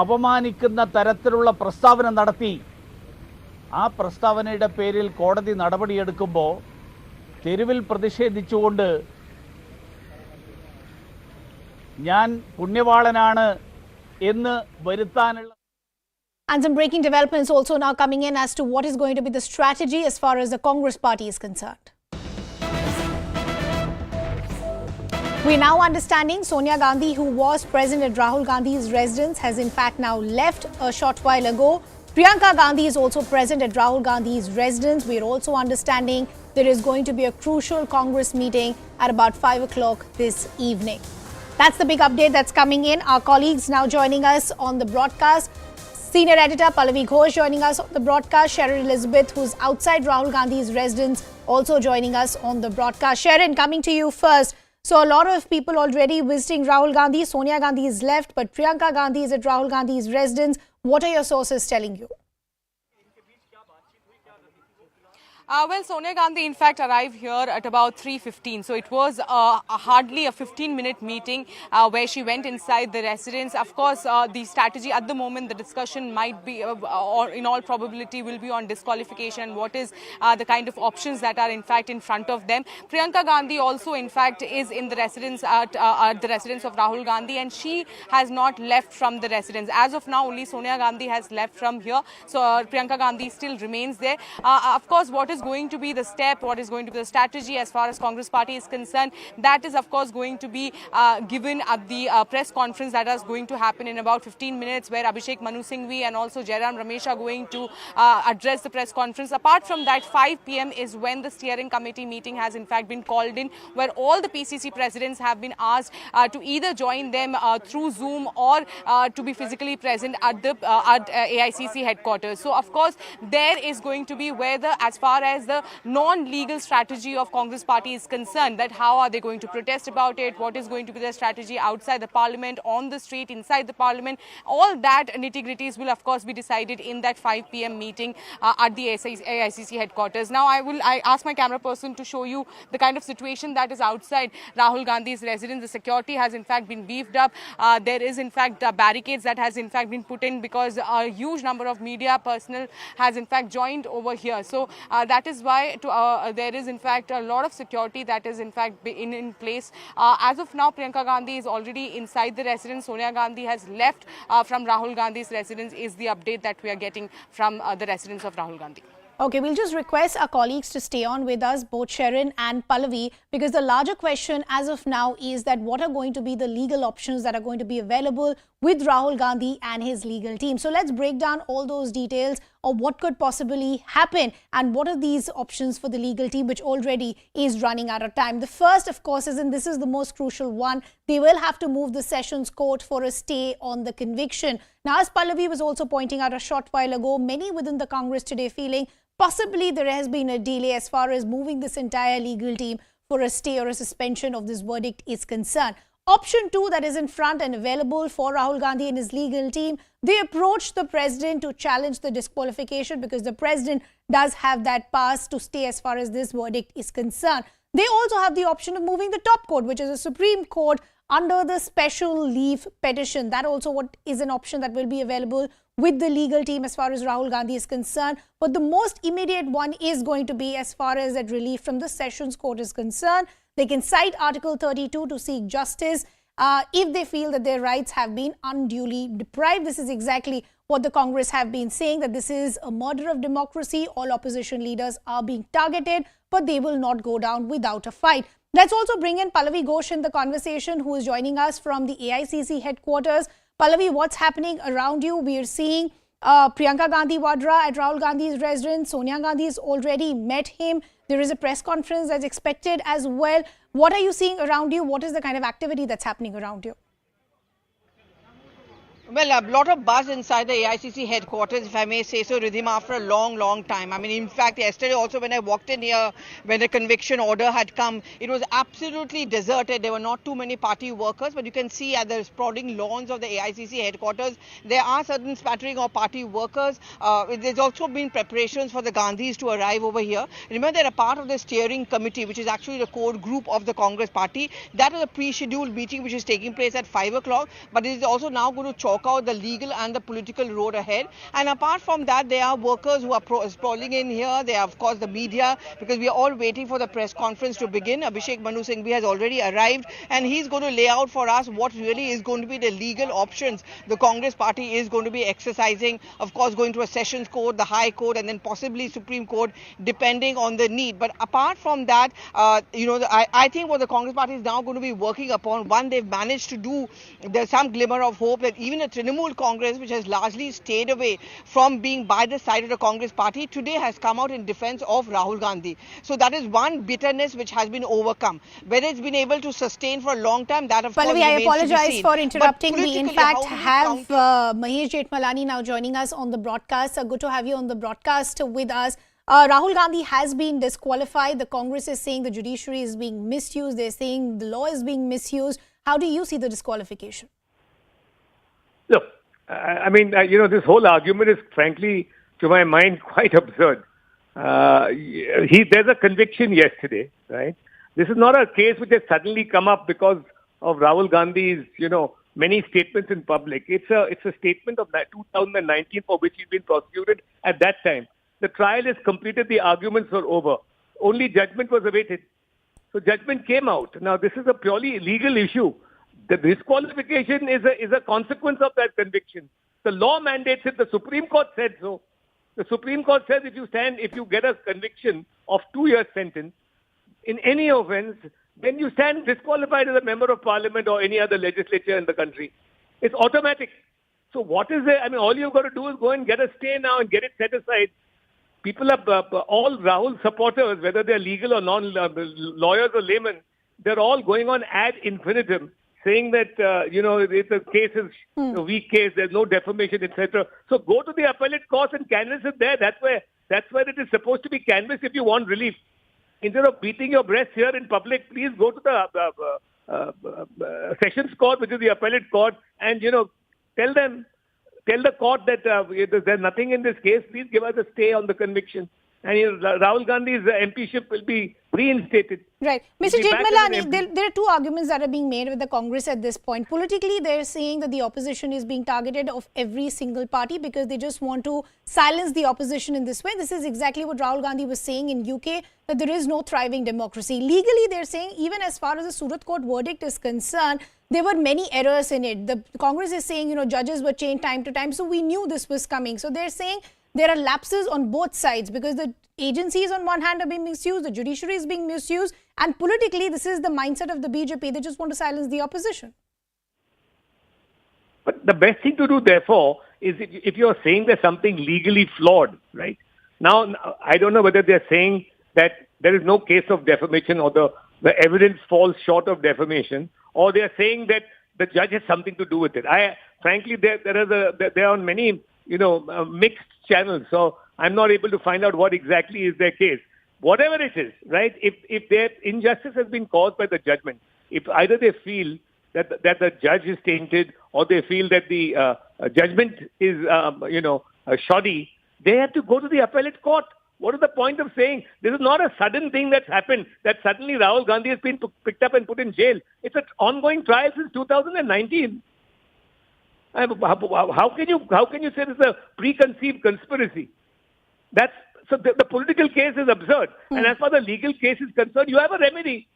അപമാനിക്കുന്ന തരത്തിലുള്ള പ്രസ്താവന നടത്തി. ആ പ്രസ്താവനയുടെ പേരിൽ കോടതി നടപടിയെടുക്കുമ്പോൾ തെരുവിൽ പ്രതിഷേധിച്ചുകൊണ്ട് ഞാൻ പുണ്യവാളനാണ് എന്ന് വരുത്താനുള്ള. And some breaking developments also now coming in as to what is going to be the strategy as far as the Congress party is concerned. We're now understanding Sonia Gandhi, who was present at Rahul Gandhi's residence, has in fact now left a short while ago. Priyanka Gandhi is also present at Rahul Gandhi's residence. We're also understanding there is going to be a crucial Congress meeting at about 5 o'clock this evening. That's the big update that's coming in. Our colleagues now joining us on the broadcast. Senior editor Pallavi Ghosh joining us on the broadcast. Sharon Elizabeth, who's outside Rahul Gandhi's residence, also joining us on the broadcast. Sharon, coming to you first. So a lot of people already visiting Rahul Gandhi. Sonia Gandhi is left, but Priyanka Gandhi is at Rahul Gandhi's residence. What are your sources telling you? Well, Sonia Gandhi, in fact, arrived here at about 3:15. So it was hardly a 15-minute meeting where she went inside the residence. Of course, the strategy at the moment, the discussion might be, or in all probability, will be on disqualification. What is the kind of options that are, in fact, in front of them? Priyanka Gandhi also, in fact, is in the residence at the residence of Rahul Gandhi, and she has not left from the residence. As of now, only Sonia Gandhi has left from here. So Priyanka Gandhi still remains there. Of course, what is going to be the step, what is going to be the strategy as far as Congress party is concerned, that is of course going to be given at the press conference that is going to happen in about 15 minutes, where Abhishek Manu Singhvi and also Jairam Ramesh are going to address the press conference. Apart from that, 5 p.m. is when the steering committee meeting has in fact been called in, where all the PCC presidents have been asked to either join them through Zoom or to be physically present at the AICC headquarters. So of course there is going to be whether, as far as the non-legal strategy of Congress party is concerned, that how are they going to protest about it, what is going to be their strategy outside the parliament, on the street, inside the parliament, all that nitty-gritties will of course be decided in that 5 p.m. meeting at the AICC headquarters. Now I ask my camera person to show you the kind of situation that is outside Rahul Gandhi's residence. The security has in fact been beefed up. There is in fact barricades that has in fact been put in because a huge number of media personnel has in fact joined over here. So that is why there is in fact a lot of security that is in fact in place. As of now, Priyanka Gandhi is already inside the residence. Sonia Gandhi has left from Rahul Gandhi's residence, is the update that we are getting from the residence of Rahul Gandhi. Okay, we'll just request our colleagues to stay on with us, both Sharon and Pallavi, because the larger question as of now is that what are going to be the legal options that are going to be available with Rahul Gandhi and his legal team. So let's break down all those details of what could possibly happen and what are these options for the legal team, which already is running out of time. The first, of course, is, and this is the most crucial one, they will have to move the Sessions Court for a stay on the conviction. Now, as Pallavi was also pointing out a short while ago, many within the Congress today feeling possibly there has been a delay as far as moving this entire legal team for a stay or a suspension of this verdict is concerned. Option 2 that is in front and available for Rahul Gandhi and his legal team, they approached the president to challenge the disqualification because the president does have that pass to stay as far as this verdict is concerned. They also have the option of moving the top court, which is the Supreme Court, under the special leave petition. That also what is an option that will be available with the legal team as far as Rahul Gandhi is concerned. But the most immediate one is going to be as far as that relief from the Sessions Court is concerned. They can cite Article 32 to seek justice if they feel that their rights have been unduly deprived. This is exactly what the Congress have been saying, that this is a murder of democracy. All opposition leaders are being targeted, but they will not go down without a fight. Let's also bring in Pallavi Ghosh in the conversation, who is joining us from the AICC headquarters. Pallavi, what's happening around you? We are seeing Priyanka Gandhi Vadra at Rahul Gandhi's residence. Sonia Gandhi has already met him. There is a press conference that's expected as well. What are you seeing around you? What is the kind of activity that's happening around you? Well, a lot of buzz inside the AICC headquarters, if I may say so, Ridhima, after a long time. I mean, in fact, yesterday also when I walked in here, when the conviction order had come, it was absolutely deserted. There were not too many party workers, but you can see at the sprawling lawns of the AICC headquarters, there are certain spattering of party workers. There's also been preparations for the Gandhis to arrive over here. Remember, they're a part of the steering committee, which is actually the core group of the Congress party. That is a pre-scheduled meeting which is taking place at 5 o'clock, but it is also now going to chalk out the legal and the political road ahead. And apart from that, there are workers who are sprawling in here. There are, of course, the media, because we are all waiting for the press conference to begin. Abhishek Manu Singhvi has already arrived, and he's going to lay out for us what really is going to be the legal options the Congress party is going to be exercising. Of course, going to a Sessions Court, the High Court, and then possibly Supreme Court, depending on the need. But apart from that, I think what the Congress party is now going to be working upon, one, they've managed to do, there's some glimmer of hope that even a Trinamool Congress, which has largely stayed away from being by the side of the Congress party, today has come out in defense of Rahul Gandhi. So that is one bitterness which has been overcome. Whether it's been able to sustain for a long time, that of course remains to be seen. I apologize for interrupting. We in fact have Mahesh Jethmalani now joining us on the broadcast. Good to have you on the broadcast with us. Rahul Gandhi has been disqualified. The Congress is saying the judiciary is being misused. They're saying the law is being misused. How do you see the disqualification? Look, I mean, this whole argument is frankly, to my mind, quite absurd. There's a conviction yesterday, right? This is not a case which has suddenly come up because of Rahul Gandhi's, many statements in public. It's a statement of 2019 for which he's been prosecuted at that time. The trial is completed, the arguments were over. Only judgment was awaited. So judgment came out. Now this is a purely legal issue. The disqualification is a consequence of that conviction. The law mandates it. The Supreme Court said so. The Supreme Court says if you get a conviction of 2 years sentence in any offence, then you stand disqualified as a member of parliament or any other legislature in the country. It's automatic. So what is it? I mean, all you've got to do is go and get a stay now and get it set aside. People are all Rahul supporters, whether they're legal or lawyers or laymen, they're all going on ad infinitum, saying that, it's a case is a weak case, there's no defamation, etc. So go to the appellate court and canvass it there. That's where it is supposed to be canvassed if you want relief. Instead of beating your breast here in public, please go to the Sessions Court, which is the appellate court, and, tell the court that there's nothing in this case. Please give us a stay on the conviction. And Rahul Gandhi's MPship will be reinstated. Right. Mr. Jethmalani, there are two arguments that are being made with the Congress at this point. Politically, they're saying that the opposition is being targeted of every single party because they just want to silence the opposition in this way. This is exactly what Rahul Gandhi was saying in UK, that there is no thriving democracy. Legally, they're saying even as far as the Surat Court verdict is concerned, there were many errors in it. The Congress is saying, judges were changed time to time. So we knew this was coming. So they're saying there are lapses on both sides because the agencies on one hand are being misused, the judiciary is being misused, and politically this is the mindset of the BJP. They just want to silence the opposition. But the best thing to do, therefore, is if you're saying there's something legally flawed, right? Now, I don't know whether they're saying that there is no case of defamation or the evidence falls short of defamation, or they're saying that the judge has something to do with it. Frankly, they're on many, mixed channels. So I'm not able to find out what exactly is their case. Whatever it is, right? If their injustice has been caused by the judgment, if either they feel that the judge is tainted or they feel that the judgment is, shoddy, they have to go to the appellate court. What is the point of saying this is not a sudden thing that's happened, that suddenly Rahul Gandhi has been picked up and put in jail? It's an ongoing trial since 2019. How can you say this is a preconceived conspiracy? The political case is absurd. And as far as the legal case is concerned, you have a remedy.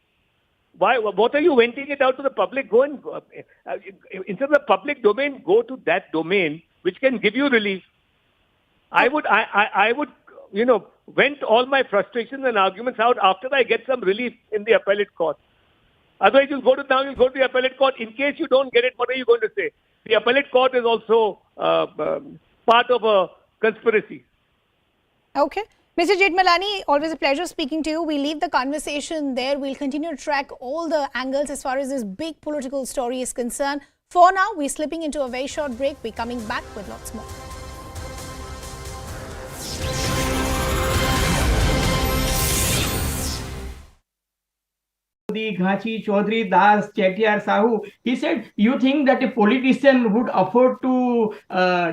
What are you venting it out to the public? Go and instead of the public domain, go to that domain which can give you relief. I would vent all my frustrations and arguments out after I get some relief in the appellate court. Otherwise, you'll go to the appellate court. In case you don't get it, what are you going to say? The appellate court is also part of a conspiracy. Okay. Mr. Jethmalani, always a pleasure speaking to you. We leave the conversation there. We'll continue to track all the angles as far as this big political story is concerned. For now, we're slipping into a very short break. We're coming back with lots more. Ghachi, Chaudhary, Das, Chettiar, Sahu. He said, you think that a politician would afford to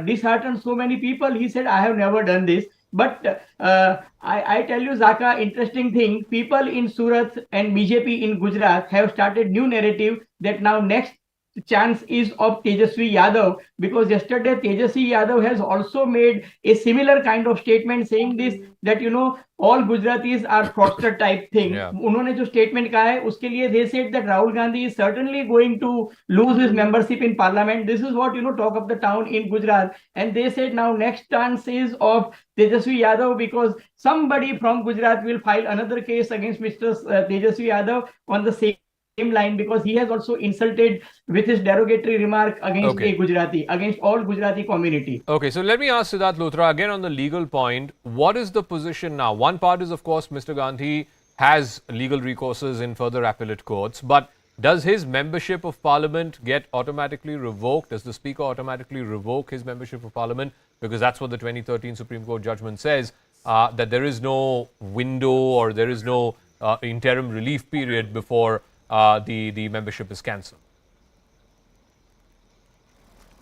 dishearten so many people? He said, I have never done this. But I tell you, Zaka, interesting thing, people in Surat and BJP in Gujarat have started new narrative that now next chance is of Tejasvi Yadav, because yesterday Tejasvi Yadav has also made a similar kind of statement saying this, that all Gujaratis are fraudster type thing. उन्होंने जो statement कहा है उसके लिए they said that Rahul Gandhi is certainly going to lose his membership in parliament. This is what talk of the town in Gujarat, and they said now next chance is of Tejasvi Yadav because somebody from Gujarat will file another case against Mr. Tejasvi Yadav on the same line because he has also insulted with his derogatory remark against a Gujarati, against all Gujarati community. Okay, so let me ask Siddharth Luthra again on the legal point. What is the position now? One part is, of course, Mr. Gandhi has legal recourses in further appellate courts, but does his membership of parliament get automatically revoked? Does the speaker automatically revoke his membership of parliament? Because that's what the 2013 Supreme Court judgment says, that there is no window or there is no interim relief period before the membership is cancelled.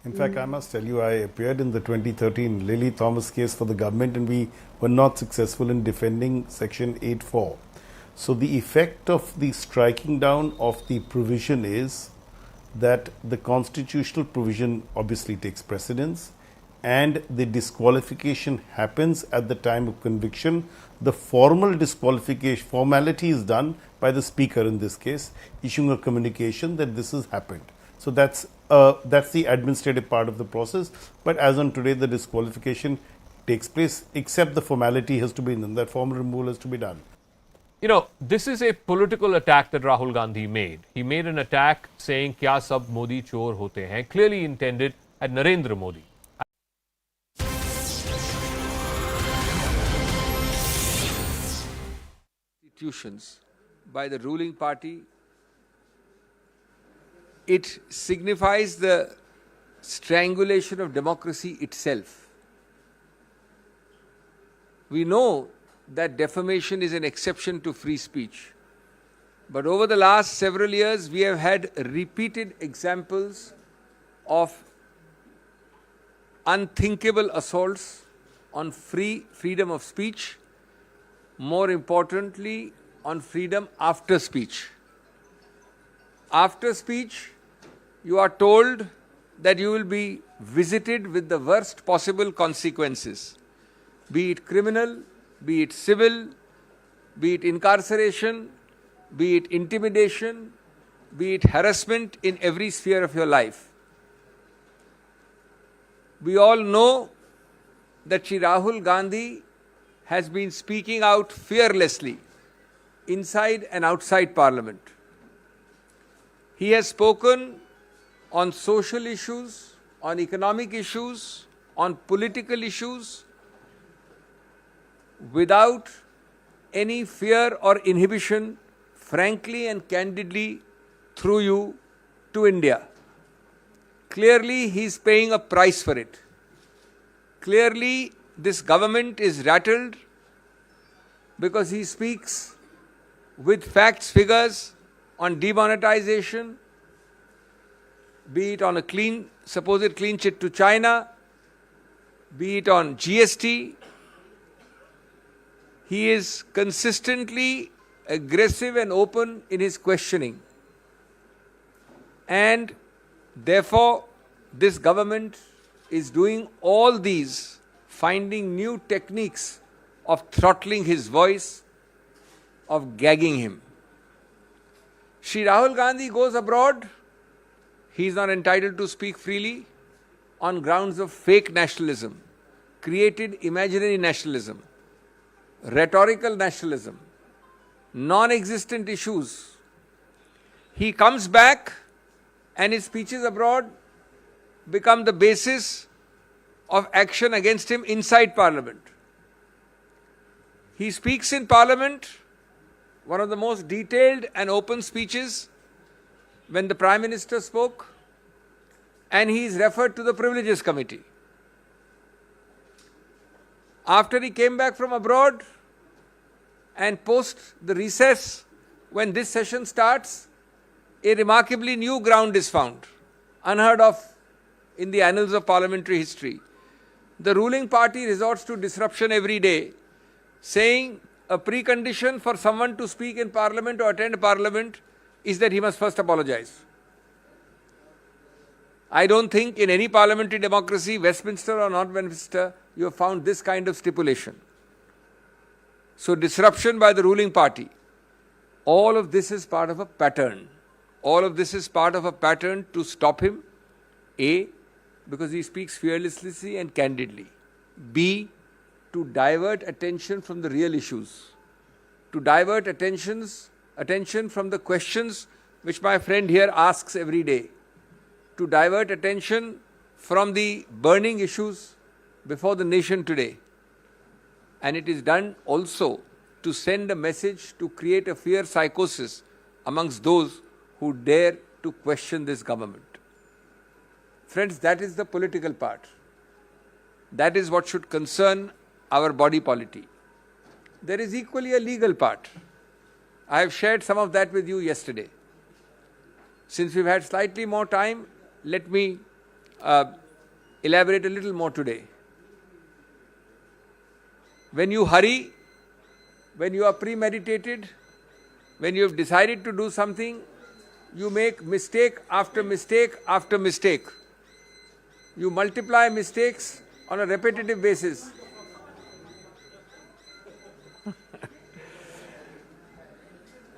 In fact, I must tell you, I appeared in the 2013 Lily Thomas case for the government and we were not successful in defending Section 8(4). So the effect of the striking down of the provision is that the constitutional provision obviously takes precedence and the disqualification happens at the time of conviction. The formal disqualification formality is done by the speaker in this case, issuing a communication that this has happened. So that's the administrative part of the process. But as on today, the disqualification takes place, except the formality has to be done. That formal removal has to be done. You know, this is a political attack that Rahul Gandhi made. He made an attack saying, "Kya sab Modi chor hote hain?" clearly intended at Narendra Modi. Institutions by the ruling party, it signifies the strangulation of democracy itself. We know that defamation is an exception to free speech. But over the last several years, we have had repeated examples of unthinkable assaults on freedom of speech, more importantly, on freedom after speech. After speech, you are told that you will be visited with the worst possible consequences, be it criminal, be it civil, be it incarceration, be it intimidation, be it harassment in every sphere of your life. We all know that Shri Rahul Gandhi has been speaking out fearlessly inside and outside Parliament. He has spoken on social issues, on economic issues, on political issues, without any fear or inhibition, frankly and candidly, through you to India. Clearly, he is paying a price for it. Clearly, this government is rattled because he speaks with facts, figures on demonetization, be it on a supposed clean chit to China, be it on GST. He is consistently aggressive and open in his questioning. And therefore, this government is doing all these, finding new techniques of throttling his voice, of gagging him. Shri Rahul Gandhi goes abroad. He is not entitled to speak freely on grounds of fake nationalism, created imaginary nationalism, rhetorical nationalism, non-existent issues. He comes back and his speeches abroad become the basis of action against him inside Parliament. He speaks in Parliament, one of the most detailed and open speeches when the Prime Minister spoke, and he is referred to the Privileges Committee. After he came back from abroad and post the recess, when this session starts, a remarkably new ground is found, unheard of in the annals of parliamentary history. The ruling party resorts to disruption every day, saying a precondition for someone to speak in Parliament or attend Parliament is that he must first apologize. I don't think in any parliamentary democracy, Westminster or not Westminster, you have found this kind of stipulation. So disruption by the ruling party. All of this is part of a pattern. All of this is part of a pattern to stop him. A, because he speaks fearlessly and candidly. B, to divert attention from the real issues. To divert attention from the questions which my friend here asks every day. To divert attention from the burning issues before the nation today. And it is done also to send a message to create a fear psychosis amongst those who dare to question this government. Friends, that is the political part. That is what should concern our body polity. There is equally a legal part. I have shared some of that with you yesterday. Since we've had slightly more time, let me elaborate a little more today. When you hurry, when you are premeditated, when you have decided to do something, you make mistake after mistake after mistake. You multiply mistakes on a repetitive basis.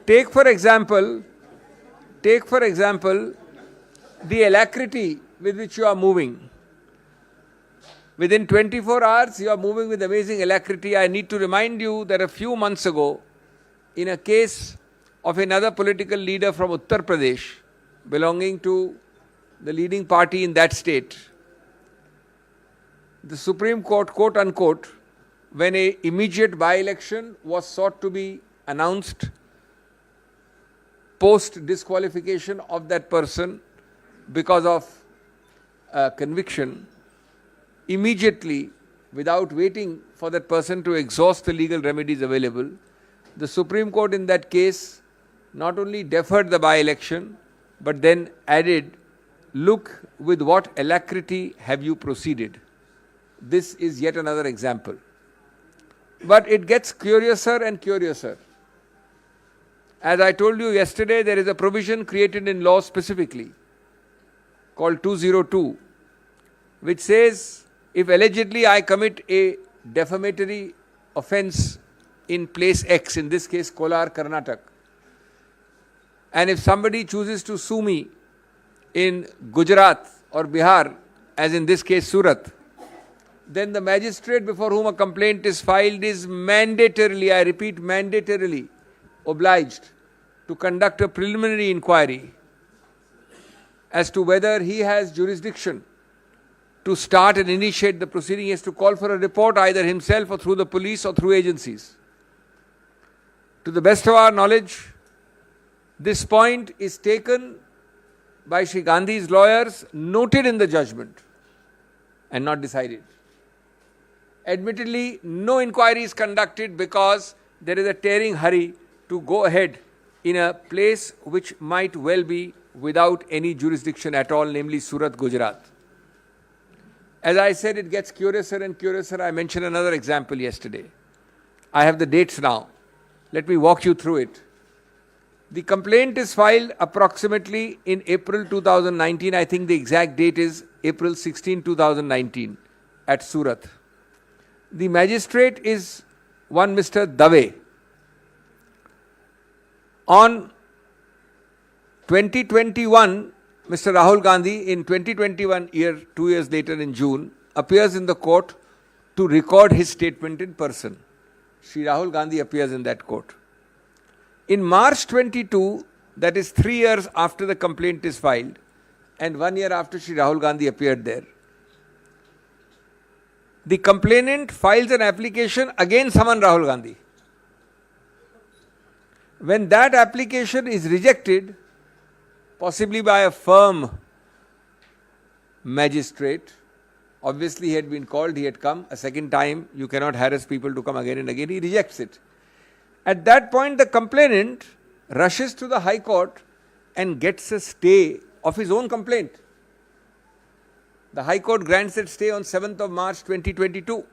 Take for example, the alacrity with which you are moving. Within 24 hours, you are moving with amazing alacrity. I need to remind you that a few months ago, in a case of another political leader from Uttar Pradesh, belonging to the leading party in that state, the Supreme Court, quote unquote, when an immediate by-election was sought to be announced post-disqualification of that person because of conviction, immediately, without waiting for that person to exhaust the legal remedies available, the Supreme Court in that case not only deferred the by-election, but then added, look with what alacrity have you proceeded. This is yet another example. But it gets curiouser and curiouser. As I told you yesterday, there is a provision created in law specifically called 202, which says if allegedly I commit a defamatory offence in place X, in this case Kolar, Karnataka, and if somebody chooses to sue me in Gujarat or Bihar, as in this case Surat, then the magistrate before whom a complaint is filed is mandatorily, I repeat, mandatorily obliged to conduct a preliminary inquiry as to whether he has jurisdiction to start and initiate the proceeding. He has to call for a report either himself or through the police or through agencies. To the best of our knowledge, this point is taken by Shri Gandhi's lawyers, noted in the judgment and not decided. Admittedly, no inquiry is conducted because there is a tearing hurry to go ahead in a place which might well be without any jurisdiction at all, namely Surat, Gujarat. As I said, it gets curiouser and curiouser. I mentioned another example yesterday. I have the dates now. Let me walk you through it. The complaint is filed approximately in April 2019. I think the exact date is April 16, 2019 at Surat. The magistrate is one Mr. Dave. On 2021, Mr. Rahul Gandhi, in 2021 year, 2 years later in June, appears in the court to record his statement in person. Shri Rahul Gandhi appears in that court. In March 22, that is 3 years after the complaint is filed, and 1 year after Shri Rahul Gandhi appeared there, the complainant files an application against someone Rahul Gandhi. When that application is rejected, possibly by a firm magistrate, obviously he had been called, he had come a second time, you cannot harass people to come again and again, he rejects it. At that point, the complainant rushes to the High Court and gets a stay of his own complaint. The High Court grants that stay on 7th of March 2022.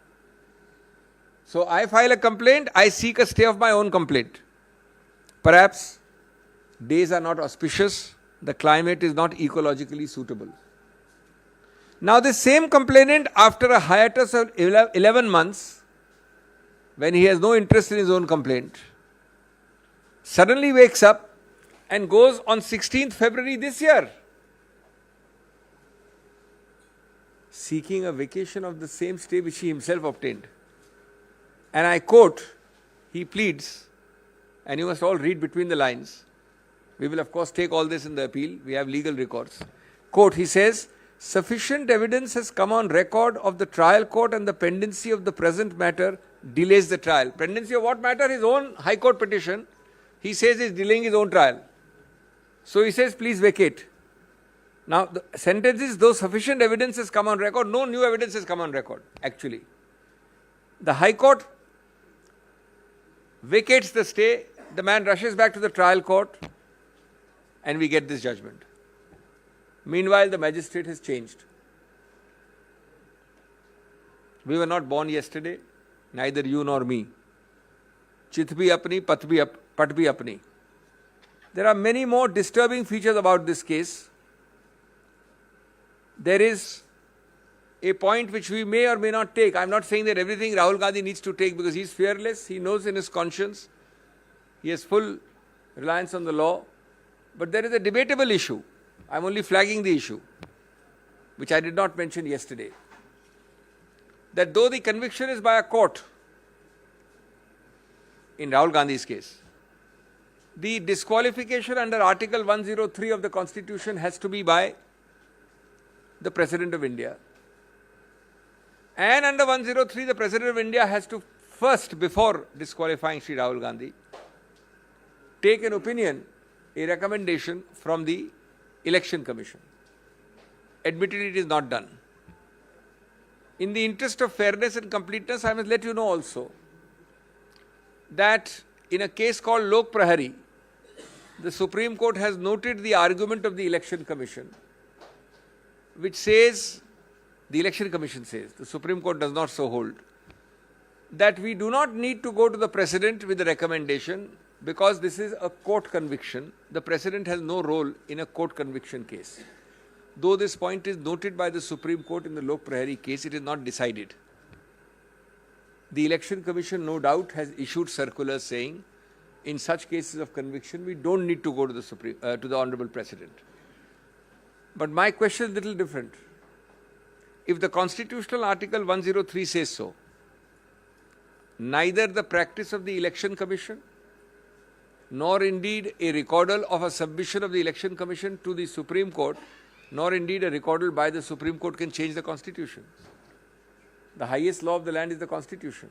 So I file a complaint, I seek a stay of my own complaint. Perhaps days are not auspicious, the climate is not ecologically suitable. Now the same complainant, after a hiatus of 11 months, when he has no interest in his own complaint, suddenly wakes up and goes on 16th February this year, seeking a vacation of the same stay which he himself obtained. And I quote, he pleads, and you must all read between the lines. We will of course take all this in the appeal, we have legal records. Quote, he says, sufficient evidence has come on record of the trial court and the pendency of the present matter delays the trial. Pendency of what matter? His own High Court petition. He says he is delaying his own trial. So he says, please vacate. Now the sentence is, though sufficient evidence has come on record, no new evidence has come on record actually. The High Court vacates the stay, the man rushes back to the trial court and we get this judgment. Meanwhile, the magistrate has changed. We were not born yesterday, neither you nor me. Chit bhi apni, pat bhi apni. There are many more disturbing features about this case. There is a point which we may or may not take. I'm not saying that everything Rahul Gandhi needs to take because he's fearless. He knows in his conscience. He has full reliance on the law. But there is a debatable issue. I'm only flagging the issue, which I did not mention yesterday. That though the conviction is by a court, in Rahul Gandhi's case, the disqualification under Article 103 of the Constitution has to be by the President of India. And under 103, the President of India has to first, before disqualifying Shri Rahul Gandhi, take an opinion, a recommendation from the Election Commission. Admittedly, it is not done. In the interest of fairness and completeness, I must let you know also that in a case called Lok Prahari, the Supreme Court has noted the argument of the Election Commission, which says, the Election Commission says, the Supreme Court does not so hold, that we do not need to go to the President with a recommendation because this is a court conviction. The President has no role in a court conviction case. Though this point is noted by the Supreme Court in the Lok Prahari case, it is not decided. The Election Commission, no doubt, has issued circulars saying, in such cases of conviction, we don't need to go to the Honorable President. But my question is a little different. If the Constitutional Article 103 says so, neither the practice of the Election Commission, nor indeed a recordal of a submission of the Election Commission to the Supreme Court, nor indeed a recordal by the Supreme Court can change the Constitution. The highest law of the land is the Constitution.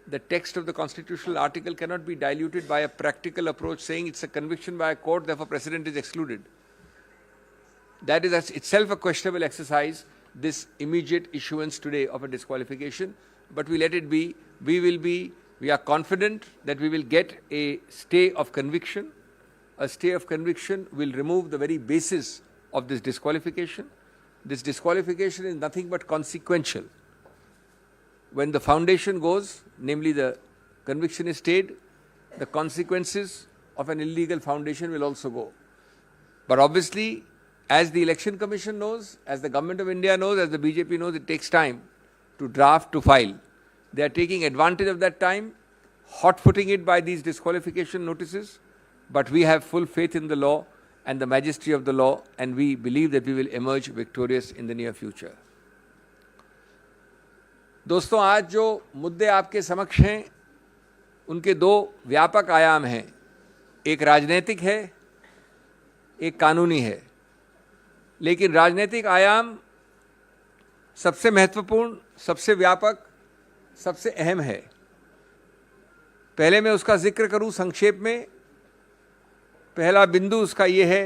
The text of the constitutional article cannot be diluted by a practical approach saying it's a conviction by a court, therefore President is excluded. That is itself a questionable exercise, this immediate issuance today of a disqualification. But we let it be. We are confident that we will get a stay of conviction. A stay of conviction will remove the very basis of this disqualification. This disqualification is nothing but consequential. When the foundation goes, namely the conviction is stayed, the consequences of an illegal foundation will also go. But obviously, as the Election Commission knows, as the Government of India knows, as the BJP knows, it takes time to draft, to file. They are taking advantage of that time, hot-footing it by these disqualification notices. But we have full faith in the law and the majesty of the law, and we believe that we will emerge victorious in the near future. दोस्तों, आज जो मुद्दे आपके समक्ष हैं उनके दो व्यापक आयाम हैं. एक राजनीतिक है, एक कानूनी है. लेकिन राजनीतिक आयाम सबसे महत्वपूर्ण, सबसे व्यापक, सबसे अहम है. पहले मैं उसका जिक्र करूं संक्षेप में. पहला बिंदु उसका ये है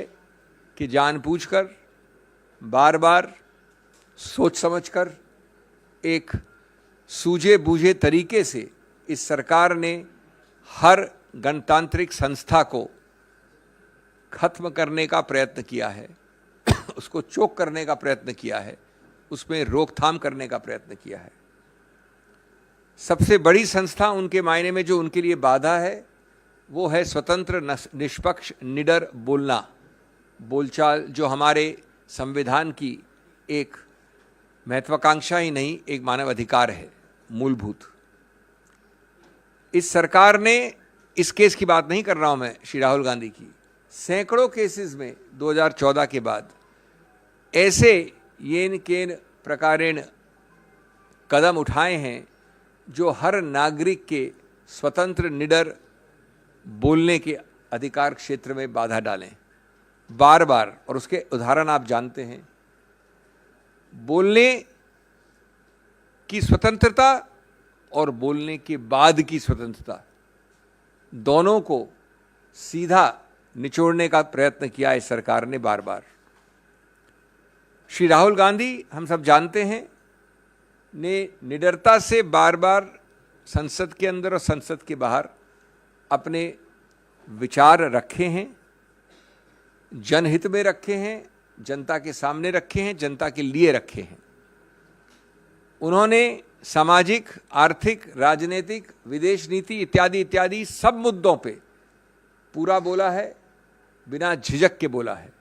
कि जानबूझकर, बार बार, सोच समझकर, एक सूझे बूझे तरीके से इस सरकार ने हर गणतांत्रिक संस्था को खत्म करने का प्रयत्न किया है, उसको चोक करने का प्रयत्न किया है, उसमें रोकथाम करने का प्रयत्न किया है. सबसे बड़ी संस्था उनके मायने में जो उनके लिए बाधा है वो है स्वतंत्र, निष्पक्ष, निडर बोलना, बोलचाल, जो हमारे संविधान की एक महत्वाकांक्षा ही नहीं, एक मानव अधिकार है, मूलभूत. इस सरकार ने, इस केस की बात नहीं कर रहा हूं मैं, श्री राहुल गांधी की, सैकड़ों केसेस में 2014 के बाद ऐसे येन केन प्रकारेण कदम उठाए हैं जो हर नागरिक के स्वतंत्र, निडर बोलने के अधिकार क्षेत्र में बाधा डालें, बार बार. और उसके उदाहरण आप जानते हैं. बोलने की स्वतंत्रता और बोलने के बाद की स्वतंत्रता, दोनों को सीधा निचोड़ने का प्रयत्न किया इस सरकार ने बार बार. श्री राहुल गांधी, हम सब जानते हैं, ने निडरता से बार बार संसद के अंदर और संसद के बाहर अपने विचार रखे हैं, जनहित में रखे हैं, जनता के सामने रखे हैं, जनता के लिए रखे हैं. उन्होंने सामाजिक, आर्थिक, राजनीतिक, विदेश नीति इत्यादि इत्यादि सब मुद्दों पे पूरा बोला है, बिना झिझक के बोला है।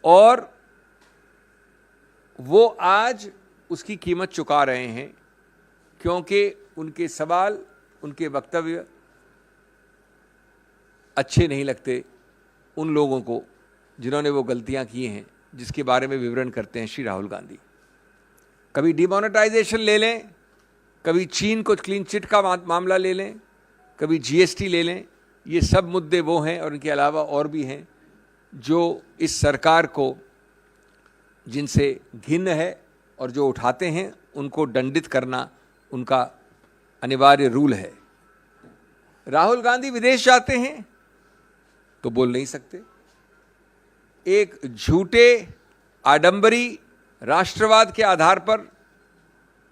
और वो आज उसकी कीमत चुका रहे हैं, क्योंकि उनके सवाल, उनके वक्तव्य अच्छे नहीं लगते उन लोगों को जिन्होंने वो गलतियां की हैं, जिसके बारे में विवरण करते हैं श्री राहुल गांधी। कभी डिमोनेटाइजेशन ले लें, कभी चीन को क्लीन चिट का मामला ले लें, कभी जीएसटी ले लें। ये सब मुद्दे वो हैं और इनके अलावा और भी हैं जो इस सरकार को, जिनसे घिन्न है और जो उठाते हैं उनको दंडित करना उनका अनिवार्य रूल है। राहुल गांधी विदेश जाते हैं तो बोल नहीं सकते। एक झूठे आडंबरी राष्ट्रवाद के आधार पर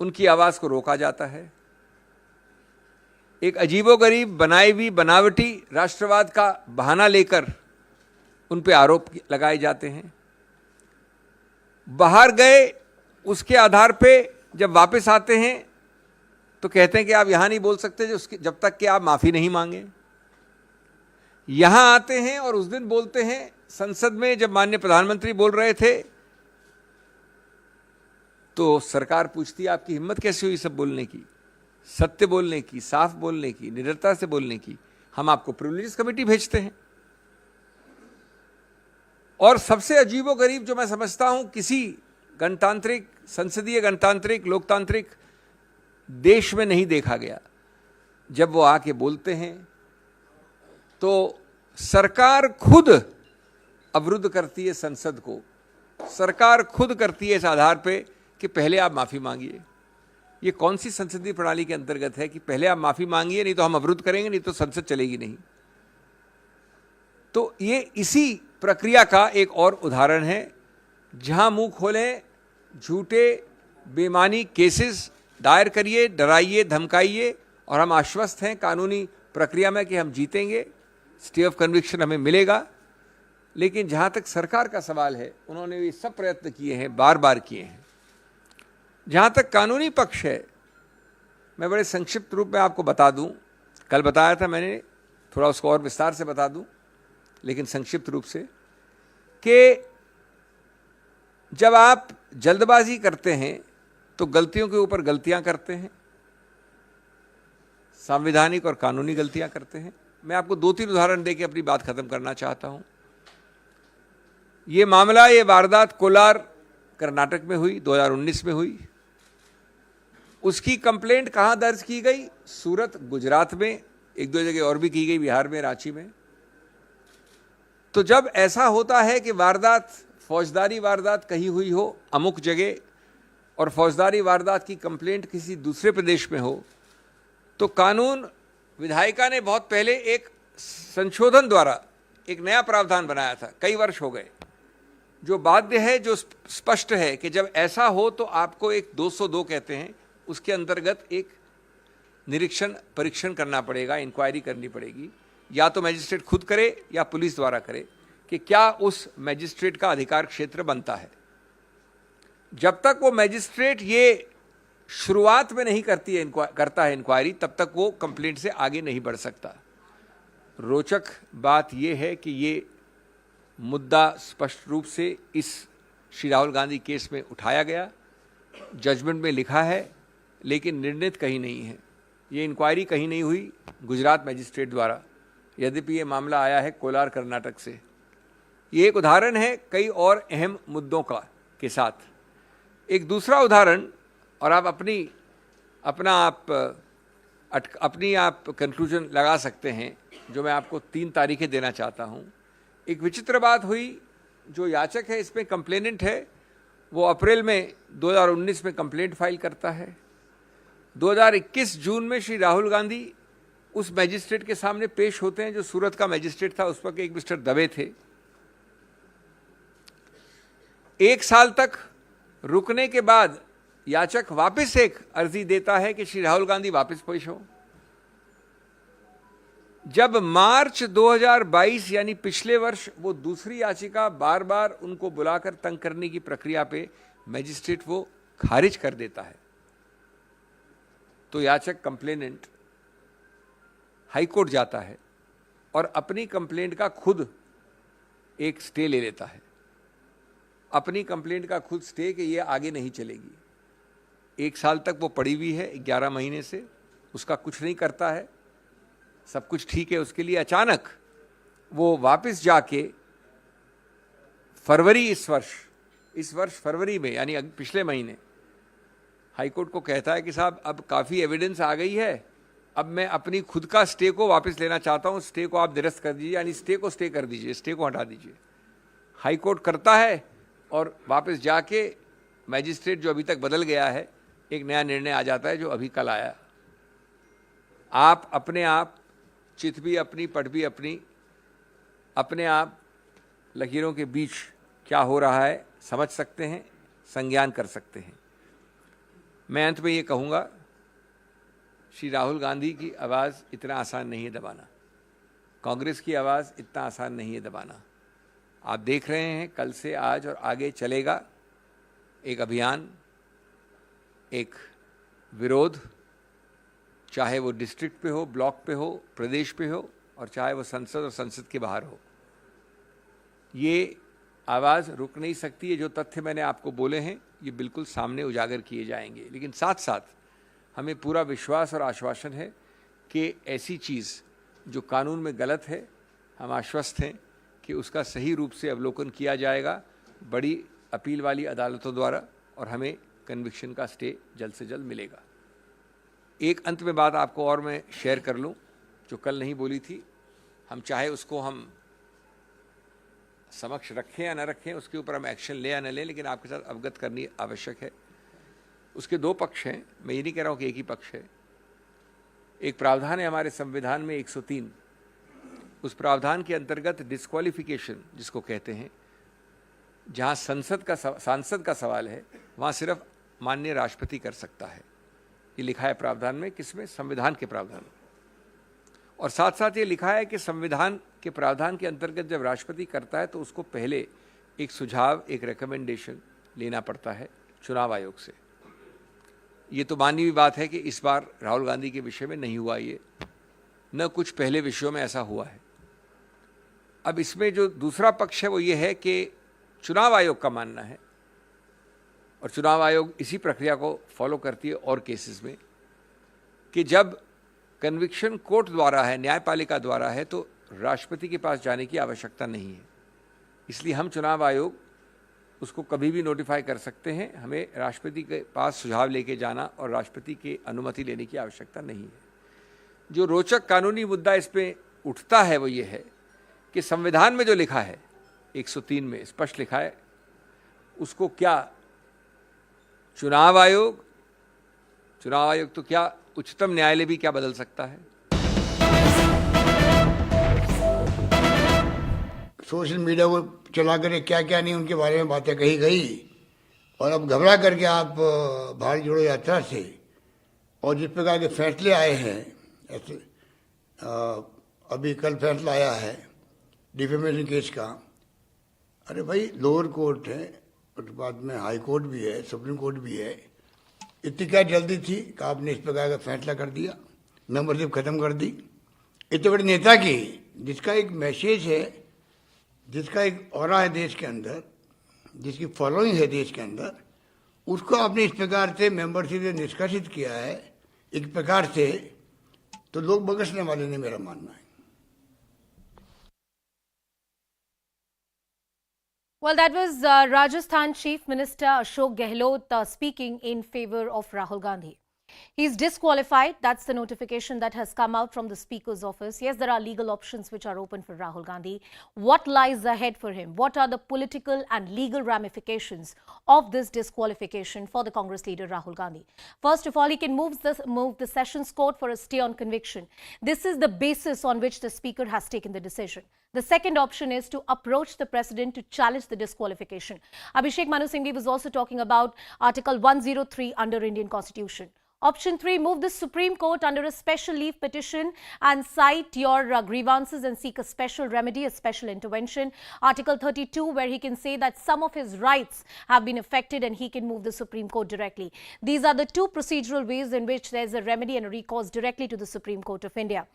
उनकी आवाज को रोका जाता है। एक अजीबोगरीब बनाई हुई बनावटी राष्ट्रवाद का बहाना लेकर उन पे आरोप लगाए जाते हैं। बाहर गए उसके आधार पे जब वापस आते हैं तो कहते हैं कि आप यहां नहीं बोल सकते जब तक कि आप माफी नहीं मांगे। यहां आते हैं और उस दिन बोलते हैं संसद में, जब माननीय प्रधानमंत्री बोल रहे थे तो सरकार पूछती है आपकी हिम्मत कैसे हुई सब बोलने की, सत्य बोलने की, साफ बोलने की, निडरता से बोलने की। हम आपको प्रिविलेजेस कमेटी भेजते हैं। और सबसे अजीबोगरीब जो मैं समझता हूं, किसी गणतांत्रिक, संसदीय गणतांत्रिक, लोकतांत्रिक देश में नहीं देखा गया, जब वो आके बोलते हैं तो सरकार खुद अवरुद्ध करती है संसद को। सरकार खुद करती है इस आधार पे कि पहले आप माफी मांगिए। ये कौन सी संसदीय प्रणाली के अंतर्गत है कि पहले आप माफी मांगिए, नहीं तो हम अवरुद्ध करेंगे, नहीं तो संसद चलेगी नहीं। तो ये इसी प्रक्रिया का एक और उदाहरण है, जहां मुंह खोलें, झूठे बेमानी केसेस दायर करिए, डराइए, धमकाइए, और हम आश्वस्त हैं कानूनी प्रक्रिया में कि हम जीतेंगे, स्टे ऑफ कन्विक्शन हमें मिलेगा। लेकिन जहां तक सरकार का सवाल है, उन्होंने ये सब प्रयत्न किए हैं, बार बार किए हैं। जहां तक कानूनी पक्ष है, मैं बड़े संक्षिप्त रूप में आपको बता दूं, कल बताया था मैंने, थोड़ा उसको और विस्तार से बता दूं, लेकिन संक्षिप्त रूप से, कि जब आप जल्दबाजी करते हैं तो गलतियों के ऊपर गलतियां करते हैं, संवैधानिक और कानूनी गलतियां करते हैं। मैं आपको 2-3 उदाहरण देके अपनी बात खत्म करना चाहता हूं। ये मामला, ये वारदात कोलार कर्नाटक में हुई, 2019 में हुई। उसकी कंप्लेंट कहां दर्ज की गई? सूरत, गुजरात में, 1-2 जगह और भी की गई, बिहार में, रांची में। तो जब ऐसा होता है कि वारदात, फौजदारी वारदात कहीं हुई हो अमुक जगह, और फौजदारी वारदात की कंप्लेंट किसी दूसरे प्रदेश में हो, तो कानून विधायिका ने बहुत पहले एक संशोधन द्वारा एक नया प्रावधान बनाया था, कई वर्ष हो गए, जो बाध्य है, जो स्पष्ट है कि जब ऐसा हो तो आपको एक 202 कहते हैं, उसके अंतर्गत एक निरीक्षण परीक्षण करना पड़ेगा, इंक्वायरी करनी पड़ेगी, या तो मैजिस्ट्रेट खुद करे या पुलिस द्वारा करे, कि क्या उस मैजिस्ट्रेट का अधिकार क्षेत्र बनता है। जब तक वो मैजिस्ट्रेट ये शुरुआत में नहीं करता है इंक्वायरी, तब तक वो कंप्लेंट से आगे नहीं बढ़ सकता। रोचक बात यह है कि ये मुद्दा स्पष्ट रूप से इस श्री राहुल गांधी केस में उठाया गया, जजमेंट में लिखा है, लेकिन निर्णित कहीं नहीं है। ये इंक्वायरी कहीं नहीं हुई गुजरात मैजिस्ट्रेट द्वारा, यद्यपि ये मामला आया है कोलार कर्नाटक से। ये एक उदाहरण है कई और अहम मुद्दों का के साथ। एक दूसरा उदाहरण, और आप अपनी कंक्लूजन लगा सकते हैं, जो मैं आपको 3 तारीखें देना चाहता हूं। एक विचित्र बात हुई, जो याचक है, इसमें कंप्लेनेंट है, वो अप्रैल में 2019 में कंप्लेंट फाइल करता है। 2021 जून में श्री राहुल गांधी उस मैजिस्ट्रेट के सामने पेश होते हैं जो सूरत का मैजिस्ट्रेट था, उस वक्त एक मिस्टर दवे थे। 1 साल तक रुकने के बाद याचक वापस एक अर्जी देता है कि श्री राहुल गांधी वापस पेश हो। जब मार्च 2022 यानी पिछले वर्ष वो दूसरी याचिका बार बार उनको बुलाकर तंग करने की प्रक्रिया पे मैजिस्ट्रेट वो खारिज कर देता है। तो याचक कंप्लेनेंट हाई कोर्ट जाता है और अपनी कंप्लेंट का खुद एक स्टे ले लेता है, अपनी कंप्लेंट का खुद स्टे कि ये आगे नहीं चलेगी। 1 साल तक वो पड़ी हुई है, 11 महीने से उसका कुछ नहीं करता है, सब कुछ ठीक है उसके लिए। अचानक वो वापस जाके फरवरी इस वर्ष फरवरी में, यानी पिछले महीने, हाईकोर्ट को कहता है कि साहब अब काफ़ी एविडेंस आ गई है, अब मैं अपनी खुद का स्टे को वापस लेना चाहता हूँ, स्टे को आप निरस्त कर दीजिए, यानी स्टे को स्टे कर दीजिए, स्टे को हटा दीजिए। हाईकोर्ट करता है और वापस जाके मैजिस्ट्रेट जो अभी तक बदल गया है, एक नया निर्णय आ जाता है जो अभी कल आया। आप अपने आप चित भी अपनी, पट भी अपनी, अपने आप लकीरों के बीच क्या हो रहा है समझ सकते हैं, संज्ञान कर सकते हैं। मैं अंत में ये कहूँगा, श्री राहुल गांधी की आवाज़ इतना आसान नहीं है दबाना, कांग्रेस की आवाज़ इतना आसान नहीं है दबाना। आप देख रहे हैं कल से आज और आगे चलेगा एक अभियान, एक विरोध, चाहे वो डिस्ट्रिक्ट पे हो, ब्लॉक पे हो, प्रदेश पे हो, और चाहे वो संसद और संसद के बाहर हो। ये आवाज़ रुक नहीं सकती है। जो तथ्य मैंने आपको बोले हैं ये बिल्कुल सामने उजागर किए जाएंगे, लेकिन साथ साथ हमें पूरा विश्वास और आश्वासन है कि ऐसी चीज़ जो कानून में गलत है, हम आश्वस्त हैं कि उसका सही रूप से अवलोकन किया जाएगा बड़ी अपील वाली अदालतों द्वारा, और हमें कन्विक्शन का स्टे जल्द से जल्द मिलेगा। एक अंत में बात आपको और मैं शेयर कर लूँ जो कल नहीं बोली थी, हम चाहे उसको हम समक्ष रखें या न रखें, उसके ऊपर हम एक्शन ले या न लें, लेकिन आपके साथ अवगत करनी आवश्यक है। उसके 2 पक्ष हैं, मैं ये नहीं कह रहा हूँ कि एक ही पक्ष है। एक प्रावधान है हमारे संविधान में 103, उस प्रावधान के अंतर्गत डिस्क्वालिफिकेशन जिसको कहते हैं, जहाँ सांसद का सवाल है वहाँ सिर्फ माननीय राष्ट्रपति कर सकता है। ये लिखा है प्रावधान में, किसमें? संविधान के प्रावधान। और साथ साथ ये लिखा है कि संविधान के प्रावधान के अंतर्गत जब राष्ट्रपति करता है तो उसको पहले एक सुझाव, एक रिकमेंडेशन लेना पड़ता है चुनाव आयोग से। ये तो मानी हुई बात है कि इस बार राहुल गांधी के विषय में नहीं हुआ, ये न कुछ पहले विषयों में ऐसा हुआ है। अब इसमें जो दूसरा पक्ष है वो ये है कि चुनाव आयोग का मानना है, और चुनाव आयोग इसी प्रक्रिया को फॉलो करती है और केसेस में, कि जब कन्विक्शन कोर्ट द्वारा है, न्यायपालिका द्वारा है, तो राष्ट्रपति के पास जाने की आवश्यकता नहीं है। इसलिए हम चुनाव आयोग उसको कभी भी नोटिफाई कर सकते हैं, हमें राष्ट्रपति के पास सुझाव लेके जाना और राष्ट्रपति की अनुमति लेने की आवश्यकता नहीं है। जो रोचक कानूनी मुद्दा इस पे उठता है वो ये है कि संविधान में जो लिखा है 103 में स्पष्ट लिखा है, उसको क्या चुनाव आयोग तो क्या उच्चतम न्यायालय भी क्या बदल सकता है? सोशल मीडिया को चला कर क्या क्या नहीं उनके बारे में बातें कही गई, और अब घबरा करके आप भारत जोड़ो यात्रा से और जिस प्रकार के फैसले आए हैं, ऐसे अभी कल फैसला आया है डिफेमेशन केस का। अरे भाई, लोअर कोर्ट है और बाद में हाई कोर्ट भी है, सुप्रीम कोर्ट भी है, इतनी क्या जल्दी थी कि आपने इस प्रकार का फैसला कर दिया, मेंबरशिप खत्म कर दी। इतने बड़े नेता की, जिसका एक मैसेज है, जिसका एक ऑरा है देश के अंदर, जिसकी फॉलोइंग है देश के अंदर, उसको आपने इस प्रकार से मेंबरशिप से निष्कासित किया है एक प्रकार से, तो लोग बगसने वाले ने, मेरा मानना है। Well, that was Rajasthan Chief Minister Ashok Gehlot speaking in favor of Rahul Gandhi. He's disqualified. That's the notification that has come out from the Speaker's office. Yes, there are legal options which are open for Rahul Gandhi. What lies ahead for him? What are the political and legal ramifications of this disqualification for the Congress leader Rahul Gandhi? First of all, he can move the Sessions Court for a stay on conviction. This is the basis on which the Speaker has taken the decision. The second option is to approach the President to challenge the disqualification. Abhishek Manu Singhvi was also talking about Article 103 under Indian Constitution. Option 3, move the Supreme Court under a special leave petition and cite your grievances and seek a special remedy, a special intervention. Article 32, where he can say that some of his rights have been affected and he can move the Supreme Court directly. These are the two procedural ways in which there's a remedy and a recourse directly to the Supreme Court of India.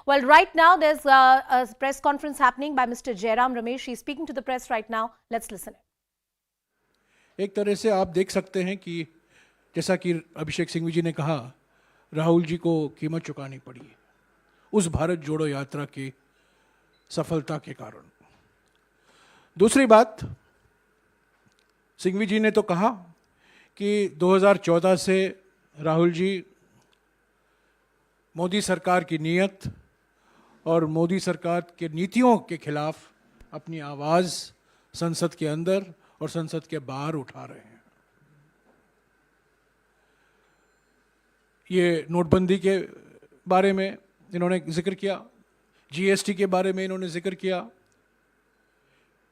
Well, right now there's a press conference happening by Mr. Jairam Ramesh. He's speaking to the press right now. Let's listen. एक तरह से आप देख सकते हैं कि जैसा कि अभिषेक सिंघवी जी ने कहा, राहुल जी को कीमत चुकानी पड़ी उस भारत जोड़ो यात्रा की सफलता के कारण। दूसरी बात, सिंघवी जी ने तो कहा कि 2014 से राहुल जी मोदी सरकार की नीयत और मोदी सरकार के नीतियों के खिलाफ अपनी आवाज़ संसद के अंदर और संसद के बाहर उठा रहे हैं। ये नोटबंदी के बारे में इन्होंने जिक्र किया, जीएसटी के बारे में इन्होंने जिक्र किया,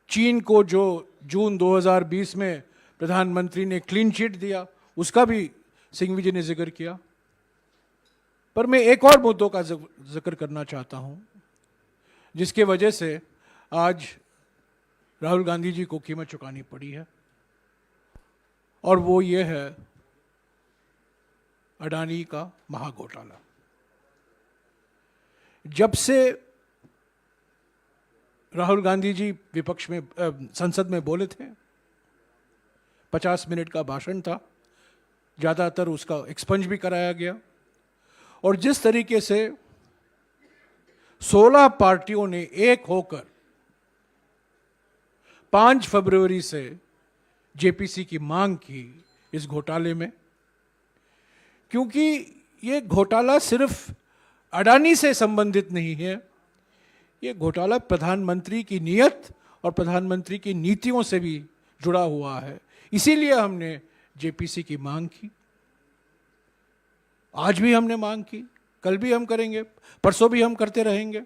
चीन को जो जून 2020 में प्रधानमंत्री ने क्लीन चिट दिया उसका भी सिंघवी जी ने जिक्र किया। पर मैं एक और मुद्दों का जिक्र करना चाहता हूं जिसके वजह से आज राहुल गांधी जी को कीमत चुकानी पड़ी है, और वो ये है अडानी का महाघोटाला। जब से राहुल गांधी जी विपक्ष में संसद में बोले थे, 50 मिनट का भाषण था, ज़्यादातर उसका एक्सपंज भी कराया गया, और जिस तरीके से 16 पार्टियों ने एक होकर 5 फरवरी से जेपीसी की मांग की इस घोटाले में, क्योंकि ये घोटाला सिर्फ अडानी से संबंधित नहीं है, ये घोटाला प्रधानमंत्री की नीयत और प्रधानमंत्री की नीतियों से भी जुड़ा हुआ है। इसीलिए हमने जेपीसी की मांग की, आज भी हमने मांग की, कल भी हम करेंगे, परसों भी हम करते रहेंगे।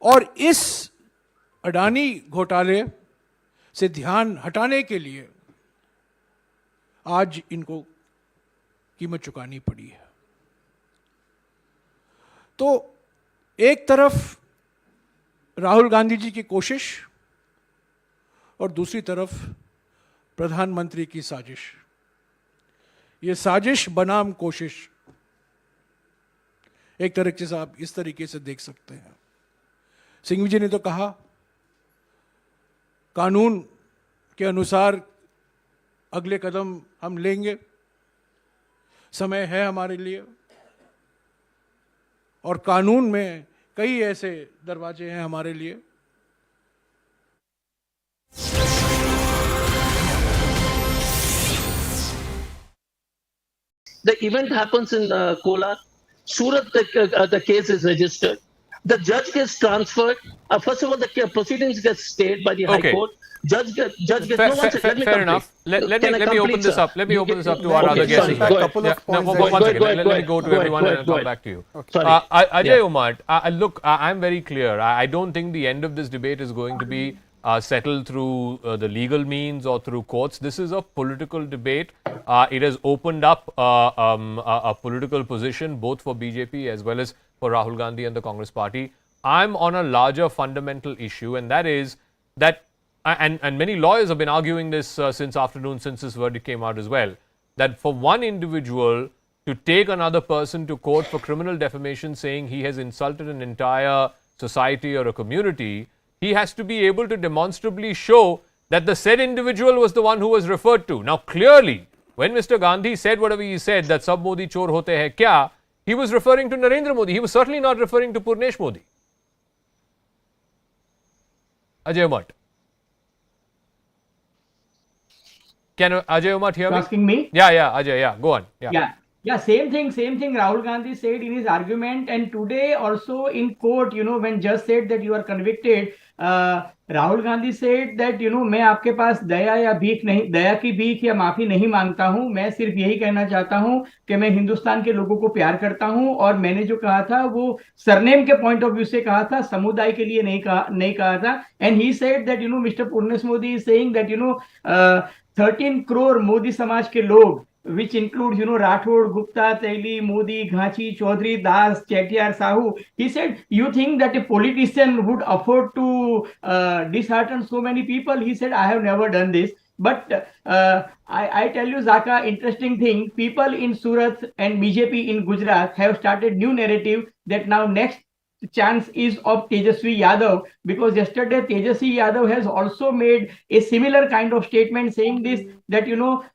और इस अडानी घोटाले से ध्यान हटाने के लिए आज इनको कीमत चुकानी पड़ी है। तो एक तरफ राहुल गांधी जी की कोशिश और दूसरी तरफ प्रधानमंत्री की साजिश, ये साजिश बनाम कोशिश एक तरीके से आप इस तरीके से देख सकते हैं। सिंघवी जी ने तो कहा कानून के अनुसार अगले कदम हम लेंगे, समय है हमारे लिए, और कानून में कई ऐसे दरवाजे हैं हमारे लिए। The event happens in Kolar. Surat, the case is registered. The judge gets transferred. First of all, the proceedings get stayed by the High Court. Judge gets fair enough. Let me open this up. Let me open this up to our other guests. A couple of points. One second. Let me go to everyone and come back to you. Ajay Umar, look, I'm very clear. I don't think the end of this debate is going to be settled through the legal means or through courts. This is a political debate. It has opened up a political position both for BJP as well as for Rahul Gandhi and the Congress Party. I'm on a larger fundamental issue, and that is that, and many lawyers have been arguing this since afternoon, since this verdict came out as well, that for one individual to take another person to court for criminal defamation saying he has insulted an entire society or a community, he has to be able to demonstrably show that the said individual was the one who was referred to. Now, clearly, when Mr. Gandhi said whatever he said, that sab Modi chor hote hai kya, he was referring to Narendra Modi. He was certainly not referring to Purnesh Modi. Ajay Umar. Can Ajay Umar hear me? Asking me? Yeah, Ajay, yeah, go on. Yeah, same thing Rahul Gandhi said in his argument, and today also in court, when judge said that you are convicted, Rahul Gandhi said that, मैं आपके पास दया की भीख या माफी नहीं मांगता हूं, मैं सिर्फ यही कहना चाहता हूं कि मैं हिंदुस्तान के लोगों को प्यार करता हूं, और मैंने जो कहा था वो सरनेम के पॉइंट ऑफ व्यू से कहा था, समुदाय के लिए नहीं कहा था। And he said that mister Purnesh Modi is saying that 13 crore Modi समाज के लोग which includes, Rathod, Gupta, Taili, Modi, Ghachi, Chaudhary, Das, Chettiar, Sahu. He said, you think that a politician would afford to dishearten so many people? He said, I have never done this. But I tell you, Zaka, interesting thing, people in Surat and BJP in Gujarat have started new narrative that now next chance is of Tejasvi Yadav, because yesterday Tejasvi Yadav has also made a similar kind of statement saying this, that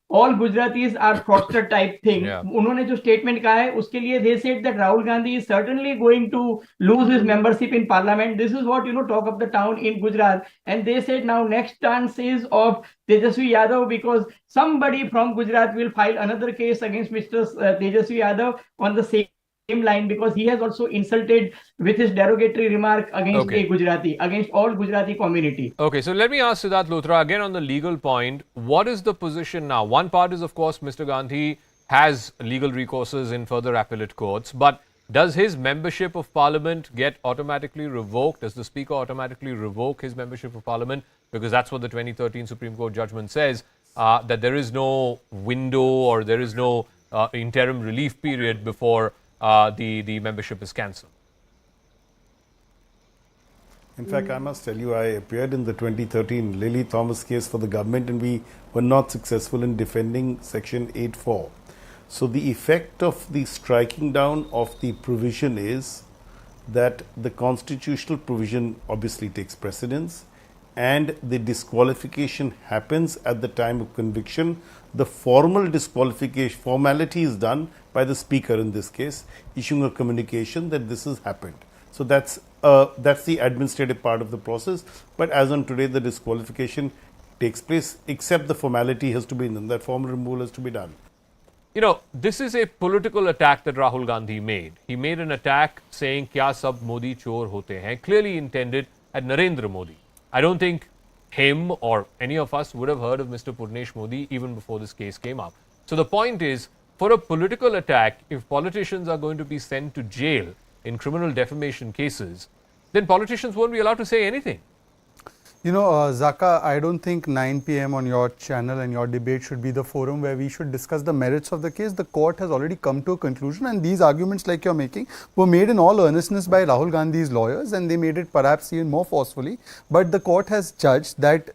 all Gujaratis are fraudster type thing. उन्होंने जो statement कहा है उसके लिए they said that Rahul Gandhi is certainly going to lose his membership in parliament. This is what talk of the town in Gujarat, and they said now next chance is of Tejasvi Yadav, because somebody from Gujarat will file another case against Mr. Tejasvi Yadav on the same line, because he has also insulted with his derogatory remark against a Gujarati, against all Gujarati community. Okay, so let me ask Siddharth Luthra again on the legal point. What is the position now? One part is, of course, Mr. Gandhi has legal recourses in further appellate courts, but does his membership of parliament get automatically revoked? Does the speaker automatically revoke his membership of parliament? Because that's what the 2013 Supreme Court judgment says, that there is no window or there is no interim relief period before the membership is cancelled. In fact, I must tell you, I appeared in the 2013 Lily Thomas case for the government and we were not successful in defending Section 8.4. So the effect of the striking down of the provision is that the constitutional provision obviously takes precedence and the disqualification happens at the time of conviction. The formal disqualification formality is done by the speaker in this case, issuing a communication that this has happened. So that's the administrative part of the process. But as on today, the disqualification takes place, except the formality has to be done. That formal removal has to be done. This is a political attack that Rahul Gandhi made. He made an attack saying, "Kya sab Modi chor hote hain," clearly intended at Narendra Modi. I don't think him or any of us would have heard of Mr. Purnesh Modi even before this case came up. So the point is, for a political attack, if politicians are going to be sent to jail in criminal defamation cases, then politicians won't be allowed to say anything. Zaka, I don't think 9 p.m. on your channel and your debate should be the forum where we should discuss the merits of the case. The court has already come to a conclusion, and these arguments like you're making were made in all earnestness by Rahul Gandhi's lawyers, and they made it perhaps even more forcefully. But the court has judged that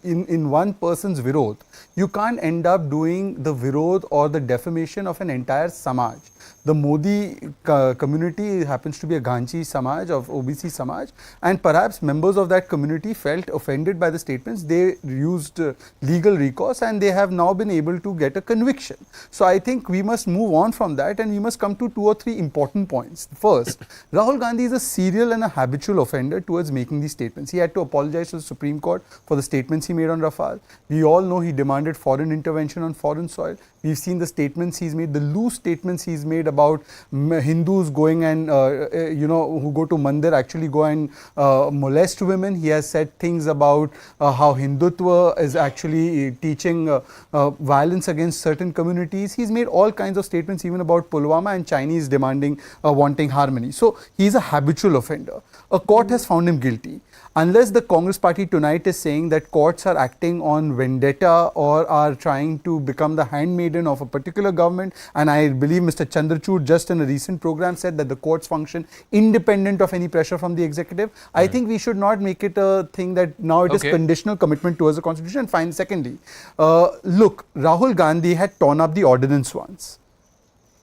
in one person's virod, you can't end up doing the virod or the defamation of an entire samaj. The Modi community happens to be a Ghanchi Samaj, of OBC Samaj, and perhaps members of that community felt offended by the statements. They used legal recourse and they have now been able to get a conviction. So I think we must move on from that and we must come to 2 or 3 important points. First, Rahul Gandhi is a serial and a habitual offender towards making these statements. He had to apologize to the Supreme Court for the statements he made on Rafale. We all know he demanded foreign intervention on foreign soil. We've seen the statements he's made, the loose statements he's made about Hindus going and, who go to Mandir actually go and molest women. He has said things about how Hindutva is actually teaching violence against certain communities. He's made all kinds of statements even about Pulwama and Chinese demanding, wanting harmony. So he's a habitual offender. A court has found him guilty. Unless the Congress party tonight is saying that courts are acting on vendetta or are trying to become the handmaiden of a particular government, and I believe Mr. Chandrachud just in a recent program said that the courts function independent of any pressure from the executive, I think we should not make it a thing that now it is conditional commitment towards the constitution. And fine, secondly, look, Rahul Gandhi had torn up the ordinance once.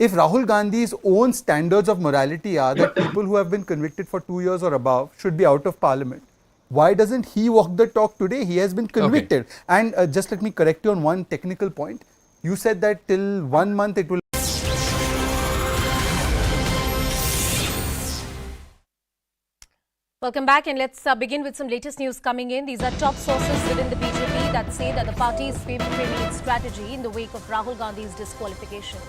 If Rahul Gandhi's own standards of morality are that people who have been convicted for 2 years or above should be out of parliament, why doesn't he walk the talk today? He has been convicted. And just let me correct you on one technical point. You said that till 1 month it will. Welcome back, and let's begin with some latest news coming in. These are top sources within the BJP that say that the party is favouring its strategy in the wake of Rahul Gandhi's disqualification.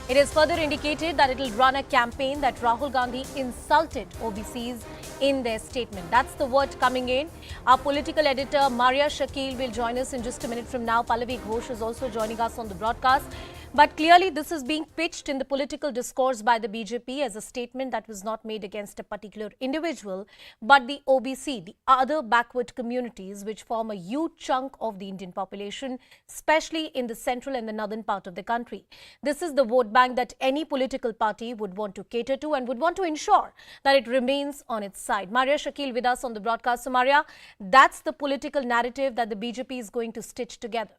It has further indicated that it will run a campaign that Rahul Gandhi insulted OBCs in their statement. That's the word coming in. Our political editor Maria Shakil will join us in just a minute from now. Pallavi Ghosh is also joining us on the broadcast. But clearly this is being pitched in the political discourse by the BJP as a statement that was not made against a particular individual, but the OBC, the other backward communities which form a huge chunk of the Indian population, especially in the central and the northern part of the country. This is the vote bank that any political party would want to cater to and would want to ensure that it remains on its side. Maria Shakil with us on the broadcast. So Maria, that's the political narrative that the BJP is going to stitch together.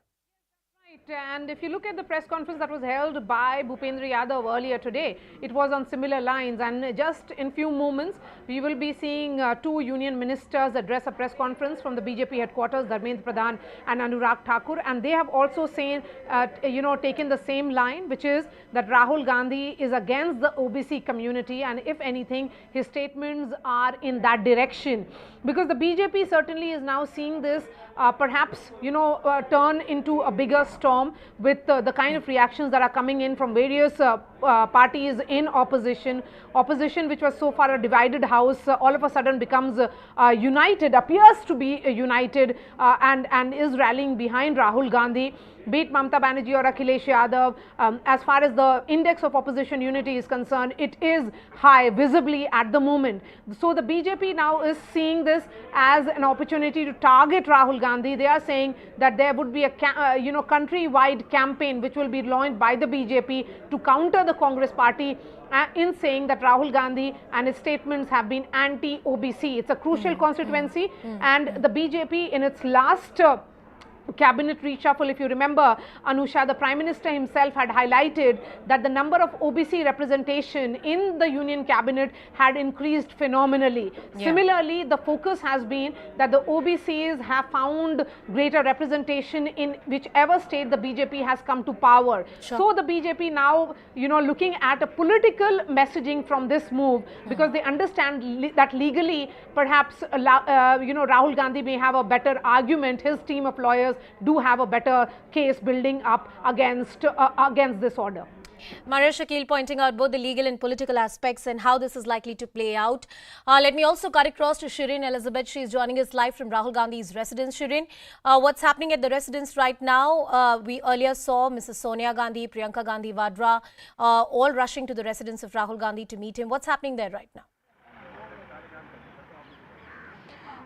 And if you look at the press conference that was held by Bhupendra Yadav earlier today, it was on similar lines, and just in few moments we will be seeing two union ministers address a press conference from the BJP headquarters, Dharmendra Pradhan and Anurag Thakur, and they have also saying, taken the same line, which is that Rahul Gandhi is against the OBC community, and if anything his statements are in that direction, because the BJP certainly is now seeing this perhaps turn into a bigger storm with the kind of reactions that are coming in from various parties in opposition which was so far a divided house, all of a sudden becomes united, appears to be united and is rallying behind Rahul Gandhi, be it Mamata Banerjee or Akhilesh Yadav. As far as the index of opposition unity is concerned, it is high visibly at the moment. So the BJP now is seeing this as an opportunity to target Rahul Gandhi. They are saying that there would be a countrywide campaign which will be launched by the BJP to counter the Congress party in saying that Rahul Gandhi and his statements have been anti-OBC. It's a crucial constituency, and the BJP in its last cabinet reshuffle, if you remember, Anusha, the Prime Minister himself had highlighted that the number of OBC representation in the union cabinet had increased phenomenally. Yeah. Similarly, the focus has been that the OBCs have found greater representation in whichever state the BJP has come to power. Sure. So the BJP now, looking at a political messaging from this move, because they understand that legally, perhaps, Rahul Gandhi may have a better argument. His team of lawyers do have a better case building up against this order. Maria Shakil pointing out both the legal and political aspects and how this is likely to play out. Let me also cut across to Shirin Elizabeth. She is joining us live from Rahul Gandhi's residence. Shirin, what's happening at the residence right now? We earlier saw Mrs. Sonia Gandhi, Priyanka Gandhi Vadra, all rushing to the residence of Rahul Gandhi to meet him. What's happening there right now?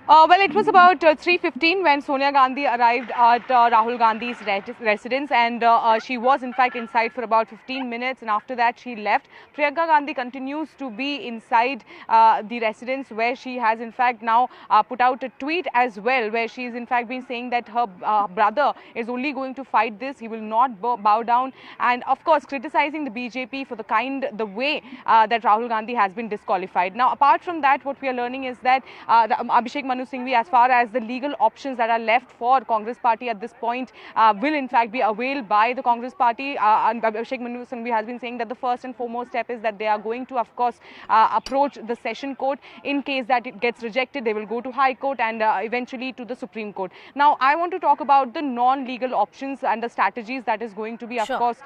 Well, it was about 3:15 when Sonia Gandhi arrived at Rahul Gandhi's residence, and she was in fact inside for about 15 minutes, and after that she left. Priyanka Gandhi continues to be inside the residence, where she has in fact now put out a tweet as well, where she is in fact been saying that her brother is only going to fight this, he will not bow down, and of course criticizing the BJP for the way that Rahul Gandhi has been disqualified. Now, apart from that, what we are learning is that Abhishek Manu Singhvi, as far as the legal options that are left for Congress party at this point, will in fact be availed by the Congress party. And Abhishek Manu Singhvi has been saying that the first and foremost step is that they are going to, of course, approach the session court. In case that it gets rejected, they will go to High Court and eventually to the Supreme Court. Now, I want to talk about the non-legal options and the strategies that is going to be, of course,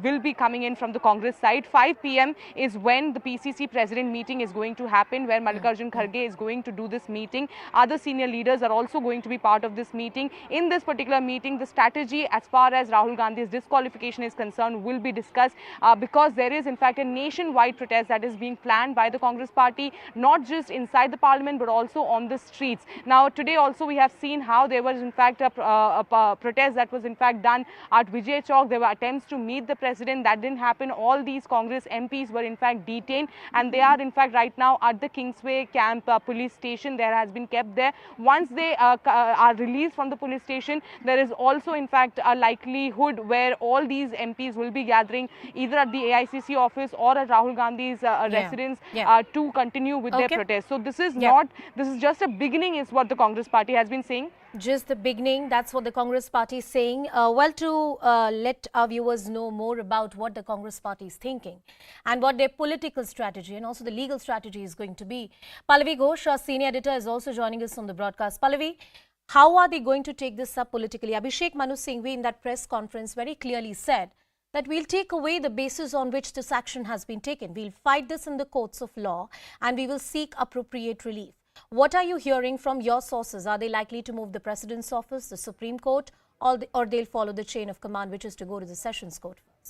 will be coming in from the Congress side. 5 p.m. is when the PCC president meeting is going to happen, where Mallikarjun Kharge is going to do this meeting. Other senior leaders are also going to be part of this meeting. In this particular meeting, the strategy as far as Rahul Gandhi's disqualification is concerned will be discussed, because there is in fact a nationwide protest that is being planned by the Congress party, not just inside the parliament but also on the streets. Now, today also we have seen how there was in fact a protest that was in fact done at Vijay Chowk. There were attempts to meet the president. That didn't happen. All these Congress MPs were in fact detained, and they are in fact right now at the Kingsway Camp police station. There has been kept there. Once they are released from the police station, there is also in fact a likelihood where all these MPs will be gathering either at the AICC office or at Rahul Gandhi's residence to continue with their protest. So this is this is just a beginning, is what the Congress party has been saying. Just the beginning, that's what the Congress party is saying. Well, to let our viewers know more about what the Congress party is thinking and what their political strategy and also the legal strategy is going to be, Pallavi Ghosh, our senior editor, is also joining us on the broadcast. Pallavi, how are they going to take this up politically? Abhishek Manu Singhvi in that press conference very clearly said that we'll take away the basis on which this action has been taken. We'll fight this in the courts of law and we will seek appropriate relief. What are you hearing from your sources? Are they likely to move the President's office, the Supreme Court, or they'll follow the chain of command, which is to go to the Sessions Court first?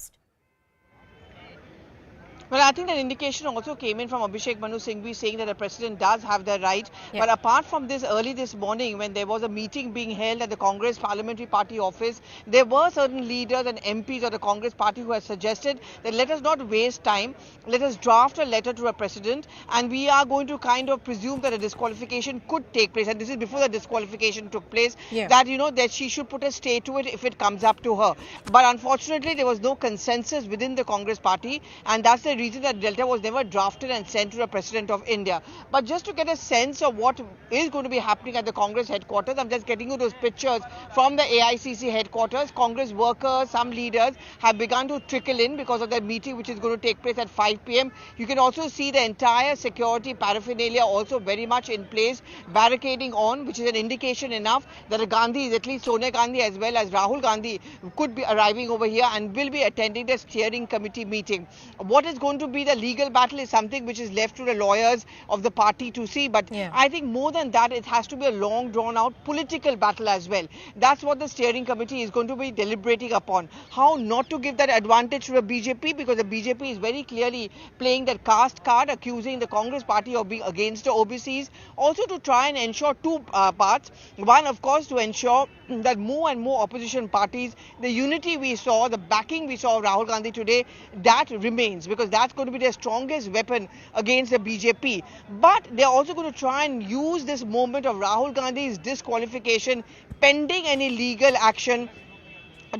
Well, I think that indication also came in from Abhishek Manu Singhvi saying that the president does have the right. But apart from this, early this morning, when there was a meeting being held at the Congress Parliamentary Party office, there were certain leaders and MPs of the Congress Party who had suggested that let us not waste time, let us draft a letter to a president, and we are going to kind of presume that a disqualification could take place. And this is before the disqualification took place, that, you know, that she should put a stay to it if it comes up to her. But unfortunately, there was no consensus within the Congress Party, and that's the reason that Delta was never drafted and sent to the President of India. But just to get a sense of what is going to be happening at the Congress headquarters, I'm just getting you those pictures from the AICC headquarters. Congress workers, some leaders have begun to trickle in because of that meeting which is going to take place at 5 p.m. You can also see the entire security paraphernalia also very much in place, barricading on, which is an indication enough that the Gandhis, at least Sonia Gandhi as well as Rahul Gandhi, could be arriving over here and will be attending the steering committee meeting. What is going to be the legal battle is something which is left to the lawyers of the party to see, but I think more than that, it has to be a long drawn out political battle as well. That's what the steering committee is going to be deliberating upon. How not to give that advantage to the BJP, because the BJP is very clearly playing that caste card, accusing the Congress party of being against the OBCs. Also to try and ensure two parts. One, of course, to ensure that more and more opposition parties, the unity we saw, the backing we saw of Rahul Gandhi today, that remains, because that's going to be their strongest weapon against the BJP. But they're also going to try and use this moment of Rahul Gandhi's disqualification pending any legal action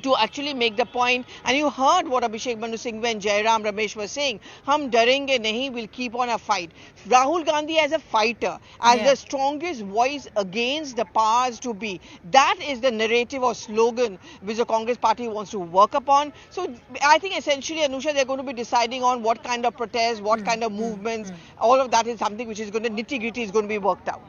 to actually make the point. And you heard what Abhishek Manu Singhvi and Jairam Ramesh were saying. Hum darenge nahi, will keep on a fight. Rahul Gandhi as a fighter, as the strongest voice against the powers to be. That is the narrative or slogan which the Congress party wants to work upon. So I think essentially, Anusha, they're going to be deciding on what kind of protests, what kind of movements. All of that is something which is going to, nitty-gritty is going to be worked out.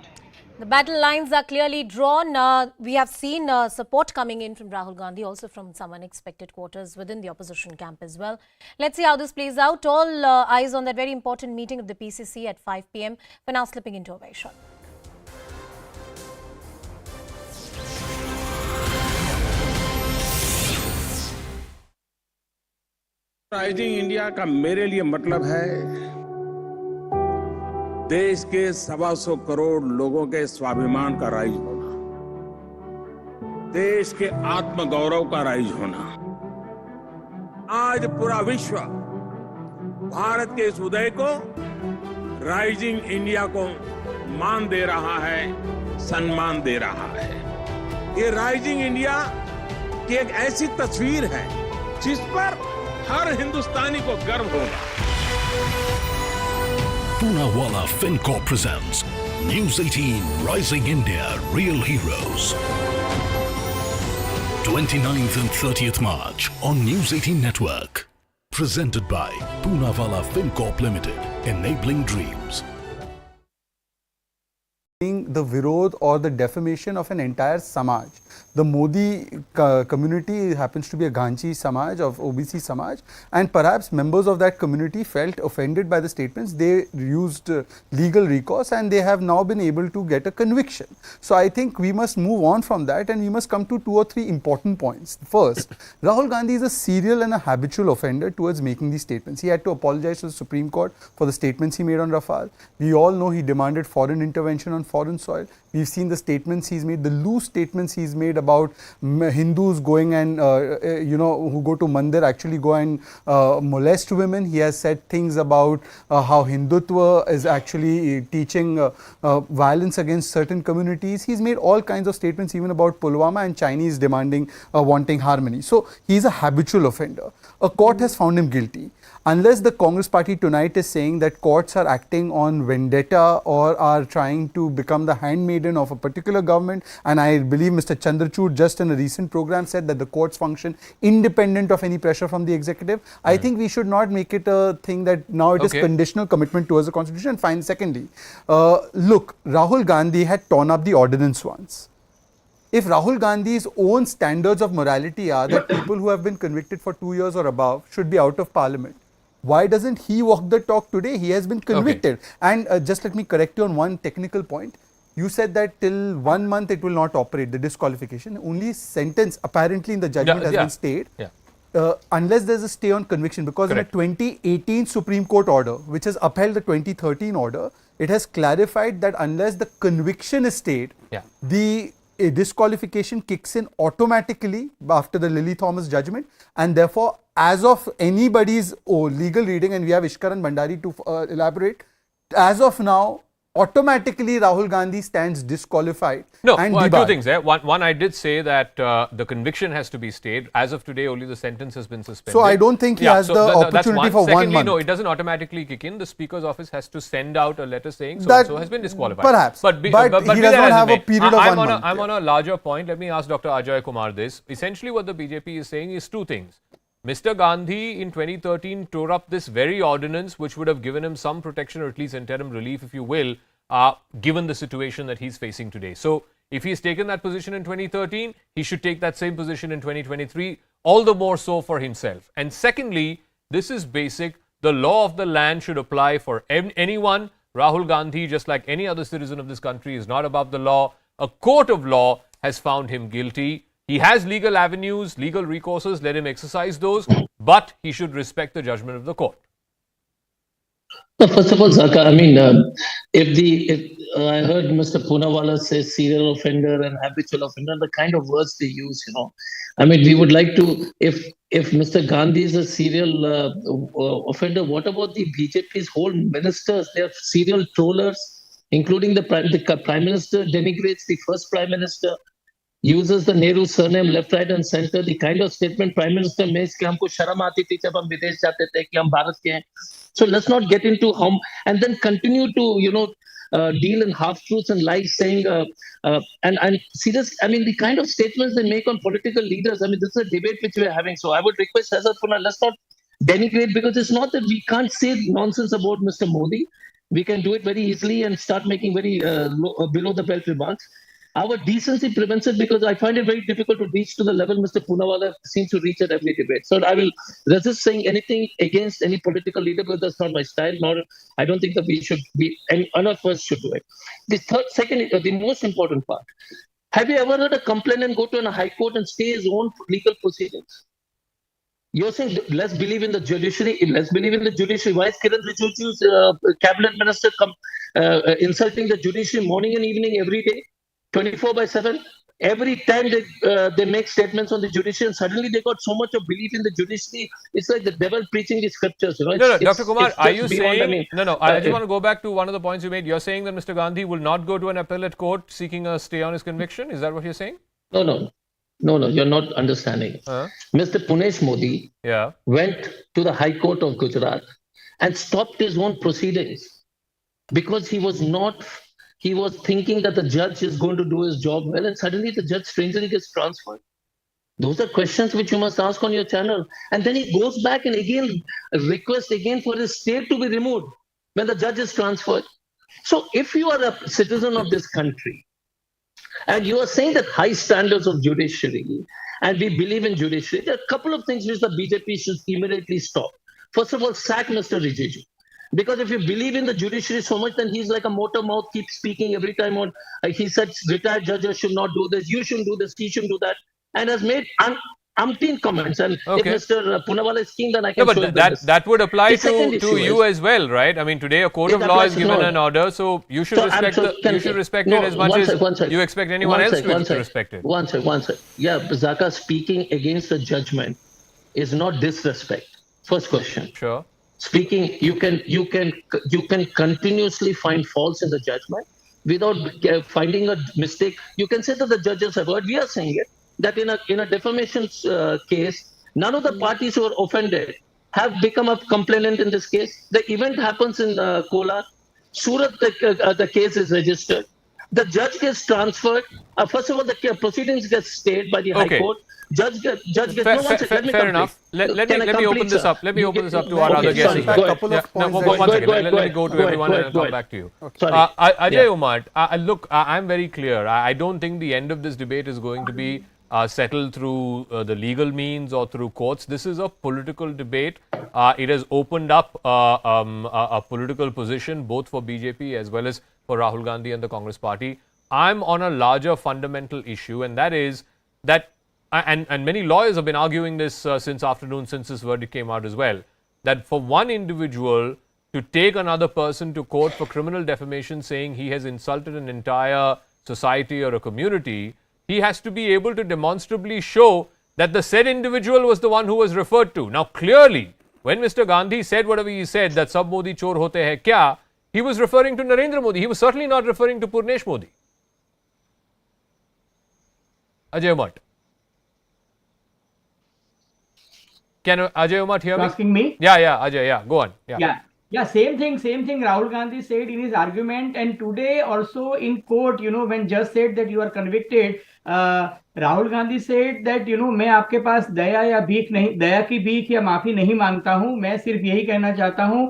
The battle lines are clearly drawn. We have seen support coming in from Rahul Gandhi, also from some unexpected quarters within the opposition camp as well. Let's see how this plays out. All eyes on that very important meeting of the PCC at 5 p.m. For now, slipping into a very short. Rising India का मेरे लिए मतलब है देश के 125 करोड़ लोगों के स्वाभिमान का राइज होना, देश के आत्मगौरव का राइज होना। आज पूरा विश्व भारत के इस उदय को, राइजिंग इंडिया को मान दे रहा है, सम्मान दे रहा है। ये राइजिंग इंडिया की एक ऐसी तस्वीर है जिस पर हर हिंदुस्तानी को गर्व होगा। Poonawalla FinCorp presents News 18 Rising India Real Heroes. 29th and 30th March on News 18 Network. Presented by Poonawalla FinCorp Limited, enabling dreams. The virod or the defamation of an entire Samaj. The Modi community happens to be a Ghanchi Samaj of OBC Samaj, and perhaps members of that community felt offended by the statements. They used legal recourse and they have now been able to get a conviction. So I think we must move on from that and we must come to 2 or 3 important points. First, Rahul Gandhi is a serial and a habitual offender towards making these statements. He had to apologize to the Supreme Court for the statements he made on Rafale. We all know he demanded foreign intervention on foreign soil. We've seen the statements he's made, the loose statements he's made about Hindus going and, who go to Mandir actually go and molest women. He has said things about how Hindutva is actually teaching violence against certain communities. He's made all kinds of statements even about Pulwama and Chinese demanding, wanting harmony. So he's a habitual offender. A court has found him guilty. Unless the Congress party tonight is saying that courts are acting on vendetta or are trying to become the handmaiden of a particular government, and I believe Mr. Chandrachud just in a recent program said that the courts function independent of any pressure from the executive, I think we should not make it a thing that now it is conditional commitment towards the constitution. And fine, secondly, look, Rahul Gandhi had torn up the ordinance once. If Rahul Gandhi's own standards of morality are that people who have been convicted for 2 years or above should be out of parliament, why doesn't he walk the talk today? He has been convicted. And just let me correct you on one technical point. You said that till 1 month it will not operate, the disqualification. Only sentence apparently in the judgment has been stayed. unless there's a stay on conviction, because Correct. in a 2018 Supreme Court order, which has upheld the 2013 order, it has clarified that unless the conviction is stayed, the disqualification kicks in automatically after the Lily Thomas judgment, and therefore, as of anybody's legal reading, and we have Ishkaran Bhandari to elaborate, as of now, automatically Rahul Gandhi stands disqualified. No, and two things there. One, I did say that the conviction has to be stayed. As of today, only the sentence has been suspended. So I don't think he has the opportunity for 1 Secondly, month. no, it doesn't automatically kick in. The Speaker's office has to send out a letter saying That so has been disqualified. perhaps, but be he that does as not it have a may, period of 1 month. I'm on a larger point. Let me ask Dr. Ajay Kumar this. Essentially, what the BJP is saying is two things. Mr. Gandhi in 2013 tore up this very ordinance which would have given him some protection or at least interim relief, if you will, given the situation that he's facing today. So, if he's taken that position in 2013, he should take that same position in 2023, all the more so for himself. And secondly, this is basic. The law of the land should apply for anyone. Rahul Gandhi, just like any other citizen of this country, is not above the law. A court of law has found him guilty. He has legal avenues, legal recourses. Let him exercise those, but he should respect the judgment of the court. No, first of all, Zaka, I mean, if I heard Mr. Poonawalla say serial offender and habitual offender, the kind of words they use, I mean, we would like to, if Mr. Gandhi is a serial offender, what about the BJP's whole ministers? They are serial trollers, including the Prime Minister denigrates the first Prime Minister, uses the Nehru surname left, right and center. The kind of statement Prime Minister makes कि हमको शर्म आती थी जब हम विदेश जाते थे कि हम भारत के हैं. So let's not get into how and then continue to deal in half truths and lies, saying and serious. I mean, the kind of statements they make on political leaders. I mean, this is a debate which we are having. So I would request Hazrat Puna, let's not denigrate, because it's not that we can't say nonsense about Mr. Modi. We can do it very easily and start making very below the belt remarks. Our decency prevents it, because I find it very difficult to reach to the level Mr. Poonawalla seems to reach at every debate. So I will resist saying anything against any political leader, because that's not my style. Nor I don't think that we should be, and none of us should do it. The most important part. Have you ever heard a complainant go to a high court and stay his own legal proceedings? You're saying let's believe in the judiciary. Let's believe in the judiciary. Why is Kiran Rijiju's cabinet minister insulting the judiciary morning and evening every day? 24/7. Every time they make statements on the judiciary, and suddenly they got so much of belief in the judiciary. It's like the devil preaching the scriptures. No, Dr. Kumar, are you saying? I just want to go back to one of the points you made. You're saying that Mr. Gandhi will not go to an appellate court seeking a stay on his conviction. Is that what you're saying? No. You're not understanding. Mr. Punesh Modi went to the High Court of Gujarat and stopped his own proceedings because he was thinking that the judge is going to do his job well, and suddenly the judge strangely gets transferred. Those are questions which you must ask on your channel. And then he goes back and again requests again for his stay to be removed when the judge is transferred. So if you are a citizen of this country and you are saying that high standards of judiciary and we believe in judiciary, there are a couple of things which the BJP should immediately stop. First of all, sack Mr. Rijiju. Because if you believe in the judiciary so much, then he's like a motor mouth, keeps speaking every time on. He said retired judges should not do this, you shouldn't do this, he shouldn't do that, and has made umpteen comments. And if Mr. Poonawalla is keen, then I can show you that would apply to you as well, right? I mean, today a court of law has given an order, so you should respect it as much as you expect anyone else to respect it. One sec. Yeah, Zaka, speaking against the judgment is not disrespect. First question. Sure. Speaking, you can continuously find faults in the judgment without finding a mistake. You can say that the judges have heard. We are saying it that in a defamation case, none of the parties who are offended have become a complainant in this case. The event happens in Kolar. Surat, the case is registered. The judge gets transferred. First of all, the proceedings get stayed by the High Court. Judge gets fair enough. Let me open this up. Let me open this up to our other guests. One second. Let me go to everyone and come back to you. Ajay Umar, look, I'm very clear. I don't think the end of this debate is going to be settled through the legal means or through courts. This is a political debate. It has opened up a political position both for BJP as well as for Rahul Gandhi and the Congress party. I'm on a larger fundamental issue, and that is that and many lawyers have been arguing this since afternoon, since this verdict came out as well, that for one individual to take another person to court for criminal defamation saying he has insulted an entire society or a community, he has to be able to demonstrably show that the said individual was the one who was referred to. Now, clearly, when Mr. Gandhi said whatever he said, that sab Modi chor hote hai kya, he was referring to Narendra Modi. He was certainly not referring to Purnesh Modi. Ajay Umat. Can Ajay Umat hear me? Asking me? Yeah, Ajay, yeah, go on. Yeah, same thing Rahul Gandhi said in his argument, and today also in court, when judge said that you are convicted, Rahul Gandhi said that, मैं आपके पास दया या भीख नहीं, दया की भीख या माफी नहीं मांगता हूं, मैं सिर्फ यही कहना चाहता हूं.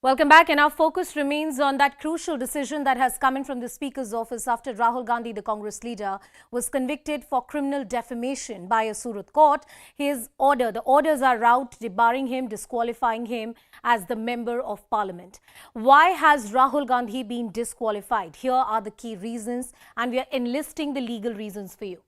Welcome back, and our focus remains on that crucial decision that has come in from the Speaker's office after Rahul Gandhi, the Congress leader, was convicted for criminal defamation by a Surat court. The orders are out, debarring him, disqualifying him as the Member of Parliament. Why has Rahul Gandhi been disqualified? Here are the key reasons, and we are enlisting the legal reasons for you.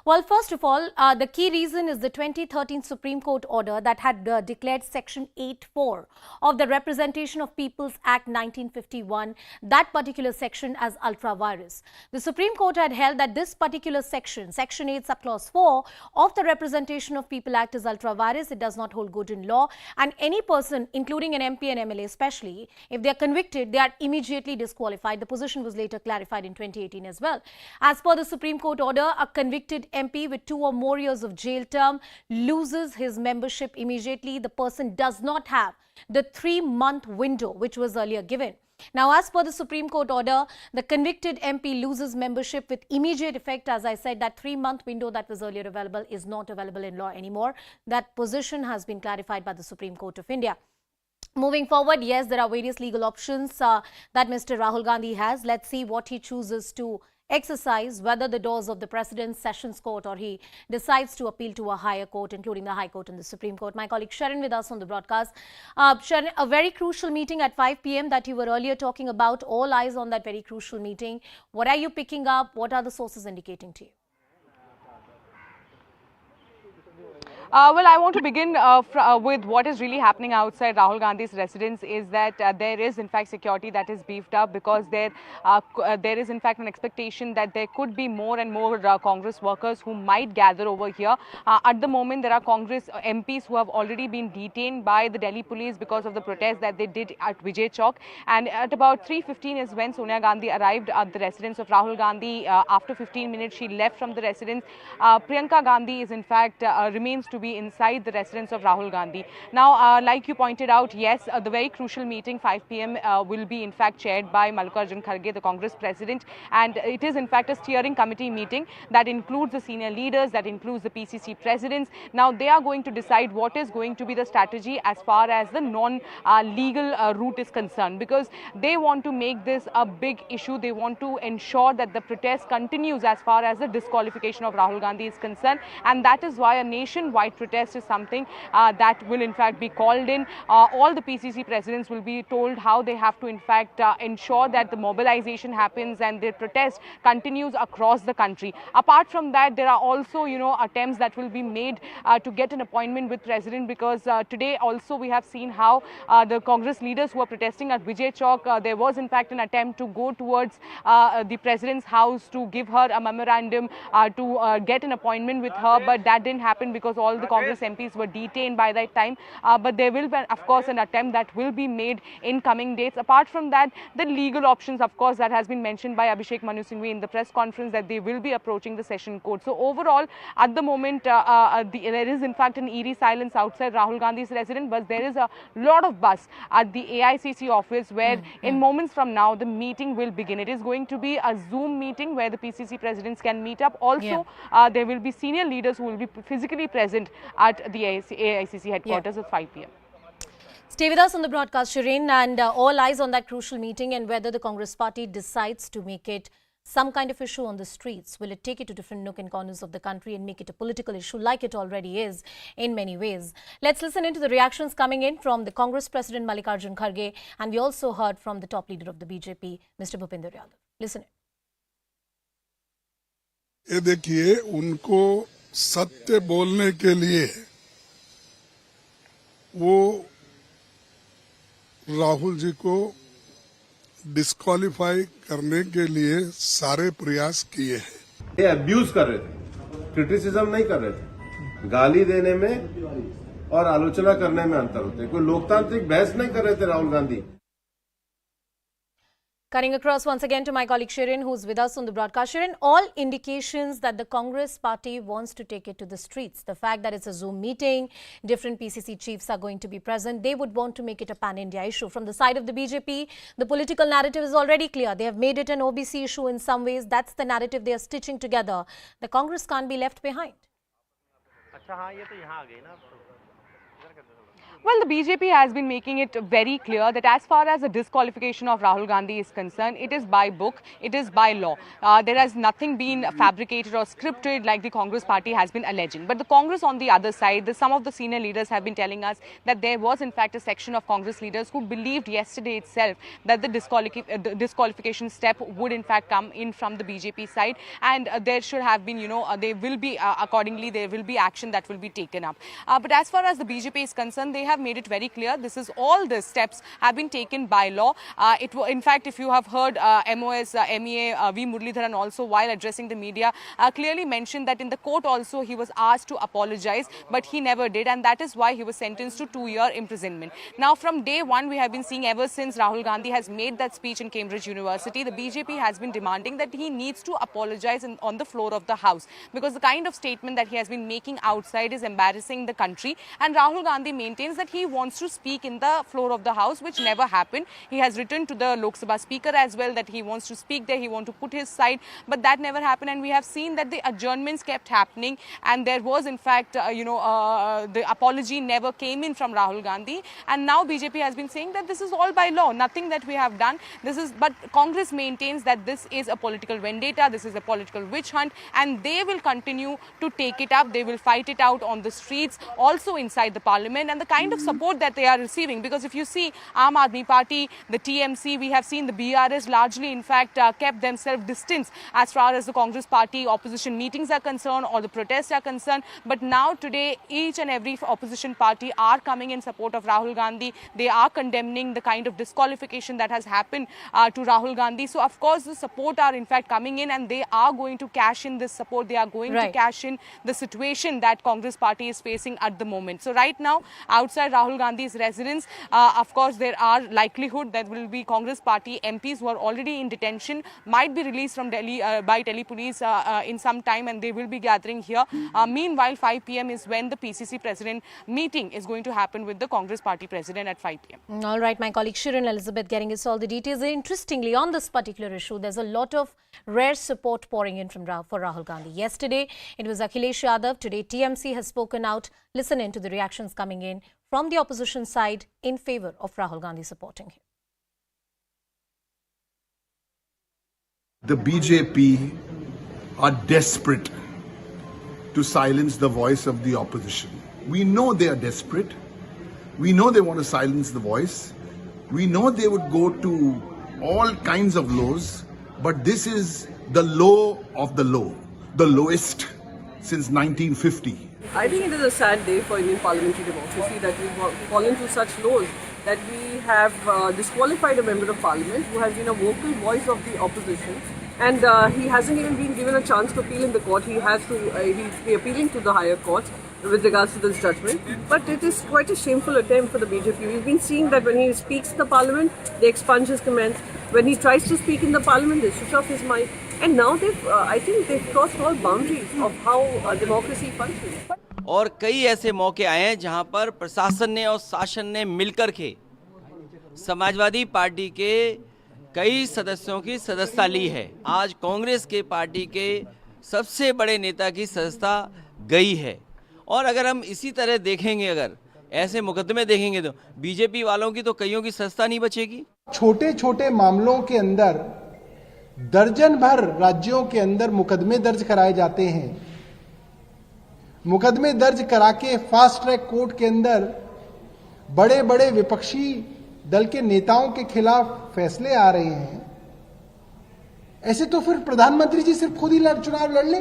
Well, first of all, the key reason is the 2013 Supreme Court order that had declared Section 8(4) of the Representation of Peoples Act 1951, that particular section, as ultra-virus. The Supreme Court had held that this particular section, Section 8 subclause 4 of the Representation of People Act, is ultra-virus. It does not hold good in law, and any person, including an MP and MLA especially, if they are convicted, they are immediately disqualified. The position was later clarified in 2018 as well. As per the Supreme Court order, a convicted MP with 2 or more years of jail term loses his membership immediately. The person does not have the 3-month window which was earlier given. Now, as per the Supreme Court order, the convicted MP loses membership with immediate effect. As I said, that 3-month window that was earlier available is not available in law anymore. That position has been clarified by the Supreme Court of India. Moving forward, yes, there are various legal options that Mr. Rahul Gandhi has. Let's see what he chooses to exercise, whether the doors of the President's Sessions Court or he decides to appeal to a higher court, including the High Court and the Supreme Court. My colleague Sharon with us on the broadcast. Sharon, a very crucial meeting at 5 p.m. that you were earlier talking about. All eyes on that very crucial meeting. What are you picking up? What are the sources indicating to you? Well, I want to begin with what is really happening outside Rahul Gandhi's residence is that there is in fact security that is beefed up because there is in fact an expectation that there could be more and more Congress workers who might gather over here. At the moment, there are Congress MPs who have already been detained by the Delhi police because of the protest that they did at Vijay Chowk. And at about 3:15 is when Sonia Gandhi arrived at the residence of Rahul Gandhi. After 15 minutes, she left from the residence. Priyanka Gandhi is in fact remains to be inside the residence of Rahul Gandhi. Now, like you pointed out, yes, the very crucial meeting 5 p.m. Will be in fact chaired by Mallikarjun Kharge, the Congress president, and it is in fact a steering committee meeting that includes the senior leaders, that includes the PCC presidents. Now, they are going to decide what is going to be the strategy as far as the non-legal route is concerned, because they want to make this a big issue. They want to ensure that the protest continues as far as the disqualification of Rahul Gandhi is concerned, and that is why a nationwide protest is something that will in fact be called in. All the PCC presidents will be told how they have to in fact ensure that the mobilization happens and the protest continues across the country. Apart from that, there are also attempts that will be made to get an appointment with president, because today also we have seen how the Congress leaders who are protesting at Vijay Chowk, there was in fact an attempt to go towards the president's house to give her a memorandum to get an appointment with her, but that didn't happen because all the Congress MPs were detained by that time. But there will be, of course, an attempt that will be made in coming days. Apart from that, the legal options, of course, that has been mentioned by Abhishek Manu Singhvi in the press conference, that they will be approaching the session court. So overall, at the moment, there is in fact an eerie silence outside Rahul Gandhi's residence, but there is a lot of buzz at the AICC office where in moments from now, the meeting will begin. It is going to be a Zoom meeting where the PCC presidents can meet up. Also, there will be senior leaders who will be physically present at the AICC headquarters at 5 p.m. Stay with us on the broadcast, Shireen, and all eyes on that crucial meeting and whether the Congress party decides to make it some kind of issue on the streets. Will it take it to different nook and corners of the country and make it a political issue like it already is in many ways? Let's listen into the reactions coming in from the Congress President Mallikarjun Kharge, and we also heard from the top leader of the BJP, Mr. Bhupinder Yadav. Listen. ये देखिए, उनको सत्य बोलने के लिए वो राहुल जी को disqualify करने के लिए सारे प्रयास किए हैं। ये अब्यूज कर रहे थे, क्रिटिसिज्म नहीं कर रहे थे। गाली देने में और आलोचना करने में अंतर होते हैं। कोई लोकतांत्रिक बहस नहीं कर रहे थे Rahul Gandhi. Cutting across once again to my colleague Shirin, who's with us on the broadcast. Shirin, all indications that the Congress party wants to take it to the streets. The fact that it's a Zoom meeting, different PCC chiefs are going to be present. They would want to make it a pan-India issue. From the side of the BJP, the political narrative is already clear. They have made it an OBC issue in some ways. That's the narrative they are stitching together. The Congress can't be left behind. Well, the BJP has been making it very clear that as far as the disqualification of Rahul Gandhi is concerned, it is by book, it is by law. There has nothing been fabricated or scripted like the Congress party has been alleging. But the Congress on the other side, some of the senior leaders have been telling us that there was in fact a section of Congress leaders who believed yesterday itself that the disqualification step would in fact come in from the BJP side, and there should have been, there will be accordingly, there will be action that will be taken up. But as far as the BJP is concerned, they have made it very clear. This is all the steps have been taken by law. In fact, if you have heard MOS MEA V Muralidharan also while addressing the media clearly mentioned that in the court also he was asked to apologize, but he never did, and that is why he was sentenced to 2-year imprisonment. Now from day one we have been seeing, ever since Rahul Gandhi has made that speech in Cambridge University, the BJP has been demanding that he needs to apologize on the floor of the House, because the kind of statement that he has been making outside is embarrassing the country, and Rahul Gandhi maintains that he wants to speak in the floor of the House, which never happened. He has written to the Lok Sabha speaker as well that he wants to speak there, he wants to put his side, but that never happened, and we have seen that the adjournments kept happening, and there was in fact the apology never came in from Rahul Gandhi, and now BJP has been saying that this is all by law, nothing that we have done. But Congress maintains that this is a political vendetta, this is a political witch hunt, and they will continue to take it up. They will fight it out on the streets, also inside the parliament, and the kind of support that they are receiving, because if you see Aam Aadmi Party, the TMC, we have seen the BRS largely in fact kept themselves distant as far as the Congress party opposition meetings are concerned or the protests are concerned. But now today each and every opposition party are coming in support of Rahul Gandhi. They are condemning the kind of disqualification that has happened to Rahul Gandhi. So of course the support are in fact coming in, and they are going to cash in this support. They are going to cash in the situation that Congress party is facing at the moment. So right now outside Rahul Gandhi's residence, of course there are likelihood that will be Congress party MPs who are already in detention might be released from Delhi by Delhi police in some time, and they will be gathering here. Meanwhile 5 p.m. is when the PCC president meeting is going to happen with the Congress party president at 5 p.m. All right, my colleague Shirin Elizabeth getting us all the details. Interestingly, on this particular issue, there's a lot of rare support pouring in for Rahul Gandhi. Yesterday it was Akhilesh Yadav. Today TMC has spoken out. Listen in to the reactions coming in from the opposition side in favor of Rahul Gandhi supporting him. The BJP are desperate to silence the voice of the opposition. We know they are desperate. We know they want to silence the voice. We know they would go to all kinds of lows, but this is the low of the low, the lowest since 1950. I think it is a sad day for Indian parliamentary democracy that we've fallen to such lows that we have disqualified a member of parliament who has been a vocal voice of the opposition, and he hasn't even been given a chance to appeal in the court. He has to he's appealing to the higher courts with regards to this judgment. But it is quite a shameful attempt for the BJP. We've been seeing that when he speaks in the parliament, they expunge his comments. When he tries to speak in the parliament, they switch off his mic. And now I think they've crossed all boundaries of how democracy functions. और कई ऐसे मौके आए हैं जहां पर प्रशासन ने और शासन ने मिलकर के समाजवादी पार्टी के कई सदस्यों की सदस्यता ली है। आज कांग्रेस के पार्टी के सबसे बड़े नेता की सदस्यता गई है, और अगर हम इसी तरह देखेंगे, अगर ऐसे मुकदमे देखेंगे तो बीजेपी वालों की तो कईयों की सदस्यता नहीं बचेगी। छोटे छोटे मामलों के अंदर दर्जन भर राज्यों के अंदर मुकदमे दर्ज कराए जाते हैं। मुकदमे दर्ज करा के फास्ट ट्रैक कोर्ट के अंदर बड़े बड़े विपक्षी दल के नेताओं के खिलाफ फैसले आ रहे हैं। ऐसे तो फिर प्रधानमंत्री जी सिर्फ खुद ही चुनाव लड़ ले।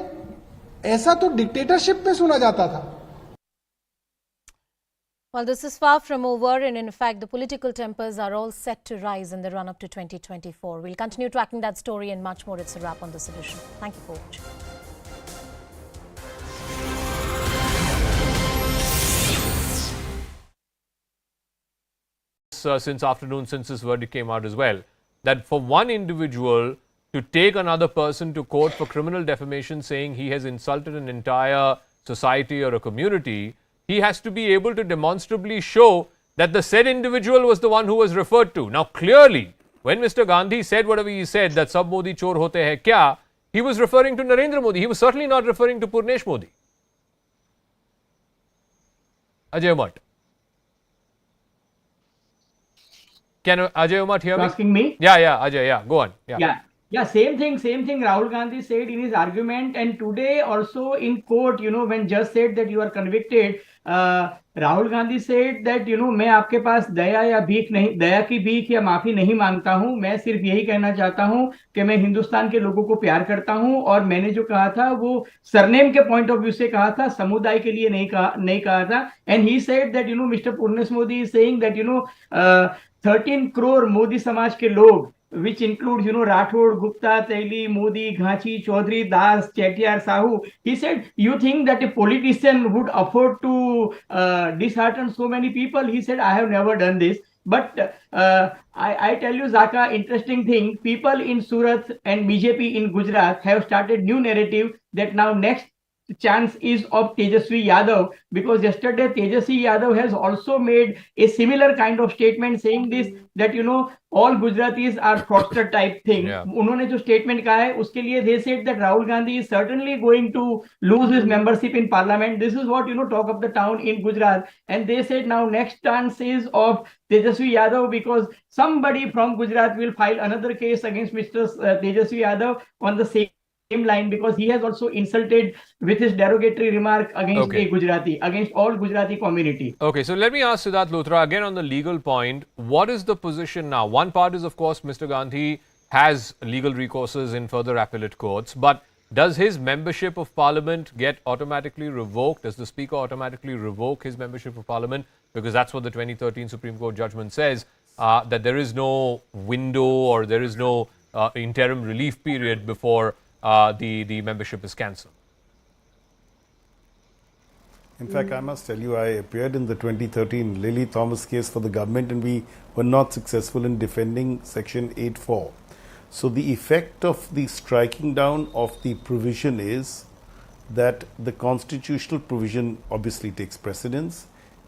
ऐसा तो डिक्टेटरशिप में सुना जाता था। Well, this is far from over, and in fact, the political tempers are all set to rise in the run-up to 2024. We'll continue tracking that story and much more. It's a wrap on this edition. Thank you for watching. Since afternoon, since this verdict came out as well, that for one individual to take another person to court for criminal defamation, saying he has insulted an entire society or a community, he has to be able to demonstrably show that the said individual was the one who was referred to. Now, clearly, when Mr. Gandhi said whatever he said, that sab Modi chor hote hai kya, he was referring to Narendra Modi. He was certainly not referring to Purnesh Modi. Ajay Umat. Can Ajay Umat hear me? Asking me? Yeah, Ajay, go on. Yeah, same thing Rahul Gandhi said in his argument, and today also in court, when judge said that you are convicted, Rahul Gandhi said that, मैं आपके पास दया या भीख नहीं, दया की भीख या माफी नहीं मांगता हूं, मैं सिर्फ यही कहना चाहता हूं कि मैं हिंदुस्तान के लोगों को प्यार करता हूं, और मैंने जो कहा था वो सरनेम के पॉइंट ऑफ व्यू से कहा था, समुदाय के लिए नहीं कहा था. And he said that mister Purnesh Modi is saying that 13 crore Modi समाज के लोग, which includes, Rathod, Gupta, Taili, Modi, Ghachi, Chaudhary, Das, Chettiar, Sahu. He said, you think that a politician would afford to dishearten so many people? He said, I have never done this. But I tell you, Zaka, interesting thing, people in Surat and BJP in Gujarat have started new narrative that now next chance is of Tejasvi Yadav, because yesterday Tejasvi Yadav has also made a similar kind of statement saying this, that all Gujaratis are fraudster type thing. उन्होंने जो statement कहा है उसके लिए they said that Rahul Gandhi is certainly going to lose his membership in parliament. This is what talk of the town in Gujarat, and they said now next chance is of Tejasvi Yadav, because somebody from Gujarat will file another case against Mr. Tejasvi Yadav on the same line, because he has also insulted with his derogatory remark against a Gujarati, against all Gujarati community. Okay, so let me ask Siddharth Luthra again on the legal point. What is the position now? One part is, of course, Mr. Gandhi has legal recourses in further appellate courts, but does his membership of parliament get automatically revoked? Does the speaker automatically revoke his membership of parliament? Because that's what the 2013 Supreme Court judgment says, that there is no window or there is no interim relief period before the membership is cancelled. In fact, I must tell you, I appeared in the 2013 Lily Thomas case for the government, and we were not successful in defending Section 8(4). So the effect of the striking down of the provision is that the constitutional provision obviously takes precedence,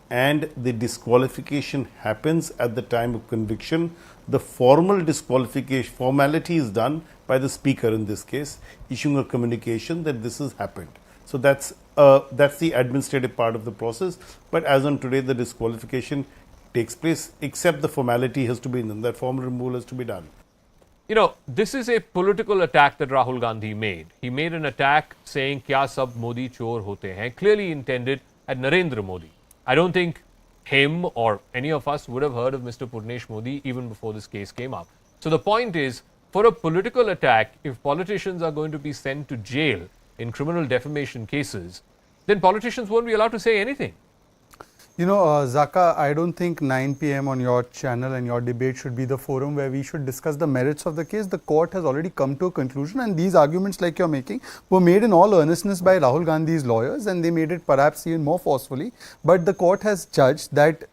and the disqualification happens at the time of conviction. The formal disqualification formality is done by the speaker in this case, issuing a communication that this has happened. So that's the administrative part of the process. But as on today, the disqualification takes place, except the formality has to be done. That formal removal has to be done. This is a political attack that Rahul Gandhi made. He made an attack saying, "Kya sab Modi chor hote hain," clearly intended at Narendra Modi. I don't think him or any of us would have heard of Mr. Purnesh Modi even before this case came up. So the point is, for a political attack, if politicians are going to be sent to jail in criminal defamation cases, then politicians won't be allowed to say anything. Zaka, I don't think 9 p.m. on your channel and your debate should be the forum where we should discuss the merits of the case. The court has already come to a conclusion, and these arguments like you're making were made in all earnestness by Rahul Gandhi's lawyers, and they made it perhaps even more forcefully. But the court has judged that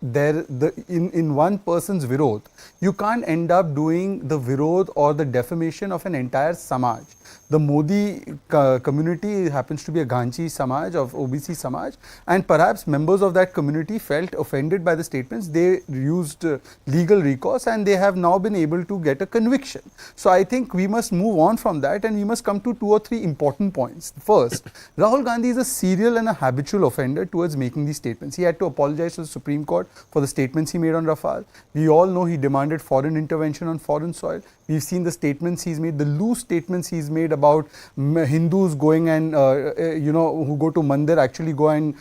in one person's virod, you can't end up doing the virod or the defamation of an entire samaj. The Modi community happens to be a Ghanchi Samaj, of OBC Samaj, and perhaps members of that community felt offended by the statements. They used legal recourse, and they have now been able to get a conviction. So I think we must move on from that, and we must come to 2 or 3 important points. First, Rahul Gandhi is a serial and a habitual offender towards making these statements. He had to apologize to the Supreme Court for the statements he made on Rafale. We all know he demanded foreign intervention on foreign soil. We've seen the statements he's made, the loose statements he's made about Hindus going and, who go to mandir actually go and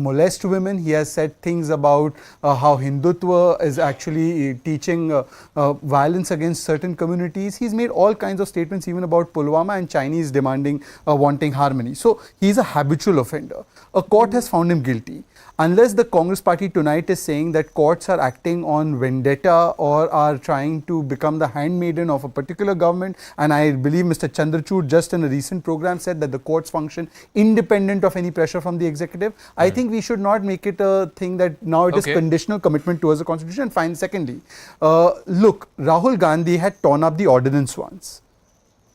molest women. He has said things about how Hindutva is actually teaching violence against certain communities. He's made all kinds of statements even about Pulwama and Chinese demanding, wanting harmony. So he's a habitual offender. A court has found him guilty. Unless the Congress party tonight is saying that courts are acting on vendetta or are trying to become the handmaiden of a particular government, and I believe Mr. Chandrachud just in a recent program said that the courts function independent of any pressure from the executive, I think we should not make it a thing that now it is conditional commitment towards the constitution. And fine, secondly, look, Rahul Gandhi had torn up the ordinance once.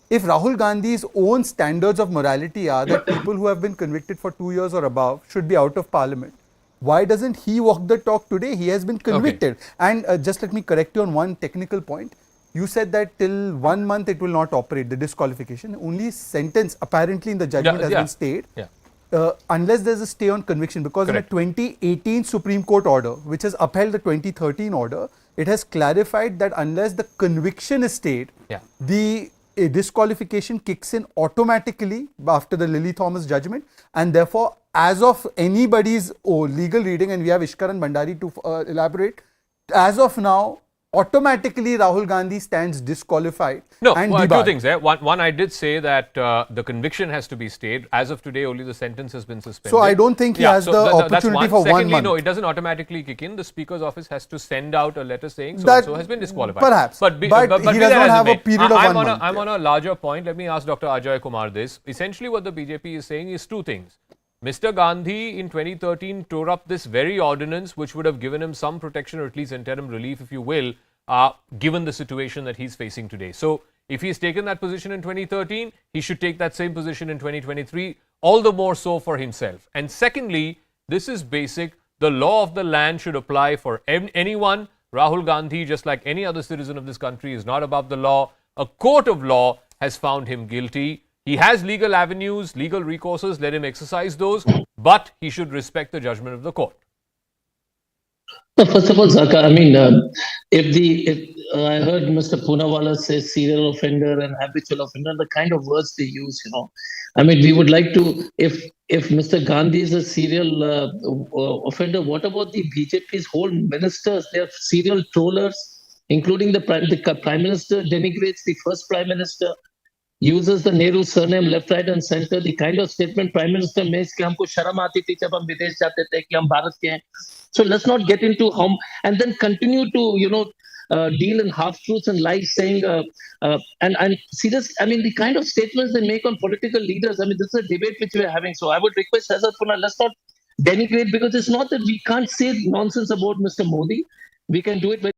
If Rahul Gandhi's own standards of morality are that people who have been convicted for 2 years or above should be out of parliament, why doesn't he walk the talk today? He has been convicted. And just let me correct you on one technical point. You said that till 1 month it will not operate, the disqualification. Only sentence apparently in the judgment has been stayed. Unless there is a stay on conviction, because in a 2018 Supreme Court order, which has upheld the 2013 order, it has clarified that unless the conviction is stayed, the disqualification kicks in automatically after the Lily Thomas judgment, and therefore as of anybody's legal reading, and we have Ishkaran Bhandari to elaborate, as of now automatically Rahul Gandhi stands disqualified. No, and two things there. One, I did say that the conviction has to be stayed. As of today, only the sentence has been suspended. So I don't think he has the opportunity for 1 month. No, it doesn't automatically kick in. The Speaker's office has to send out a letter saying so has been disqualified. Perhaps, but he does not have a period of 1 month. I'm on a larger point. Let me ask Dr. Ajay Kumar this. Essentially, what the BJP is saying is two things. Mr. Gandhi in 2013 tore up this very ordinance which would have given him some protection or at least interim relief, if you will, given the situation that he's facing today. So if he's taken that position in 2013, he should take that same position in 2023, all the more so for himself. And secondly, this is basic. The law of the land should apply for anyone. Rahul Gandhi, just like any other citizen of this country, is not above the law. A court of law has found him guilty. He has legal avenues, legal recourses, let him exercise those, but he should respect the judgment of the court. So first of all, Zaka, I mean, if I heard Mr. Poonawala say serial offender and habitual offender, the kind of words they use, I mean, we would like to, if Mr. Gandhi is a serial offender, what about the BJP's whole ministers? They are serial trollers, including the Prime Minister denigrates the first Prime Minister, uses the Nehru surname left, right and center. The kind of statement Prime Minister makes कि हमको शर्म आती थी जब हम विदेश जाते थे कि हम भारत के हैं. So let's not get into how and then continue to deal in half truths and lies, saying and see this. I mean, the kind of statements they make on political leaders. I mean, this is a debate which we are having. So I would request Azad Puna, let's not denigrate, because it's not that we can't say nonsense about Mr. Modi. We can do it very.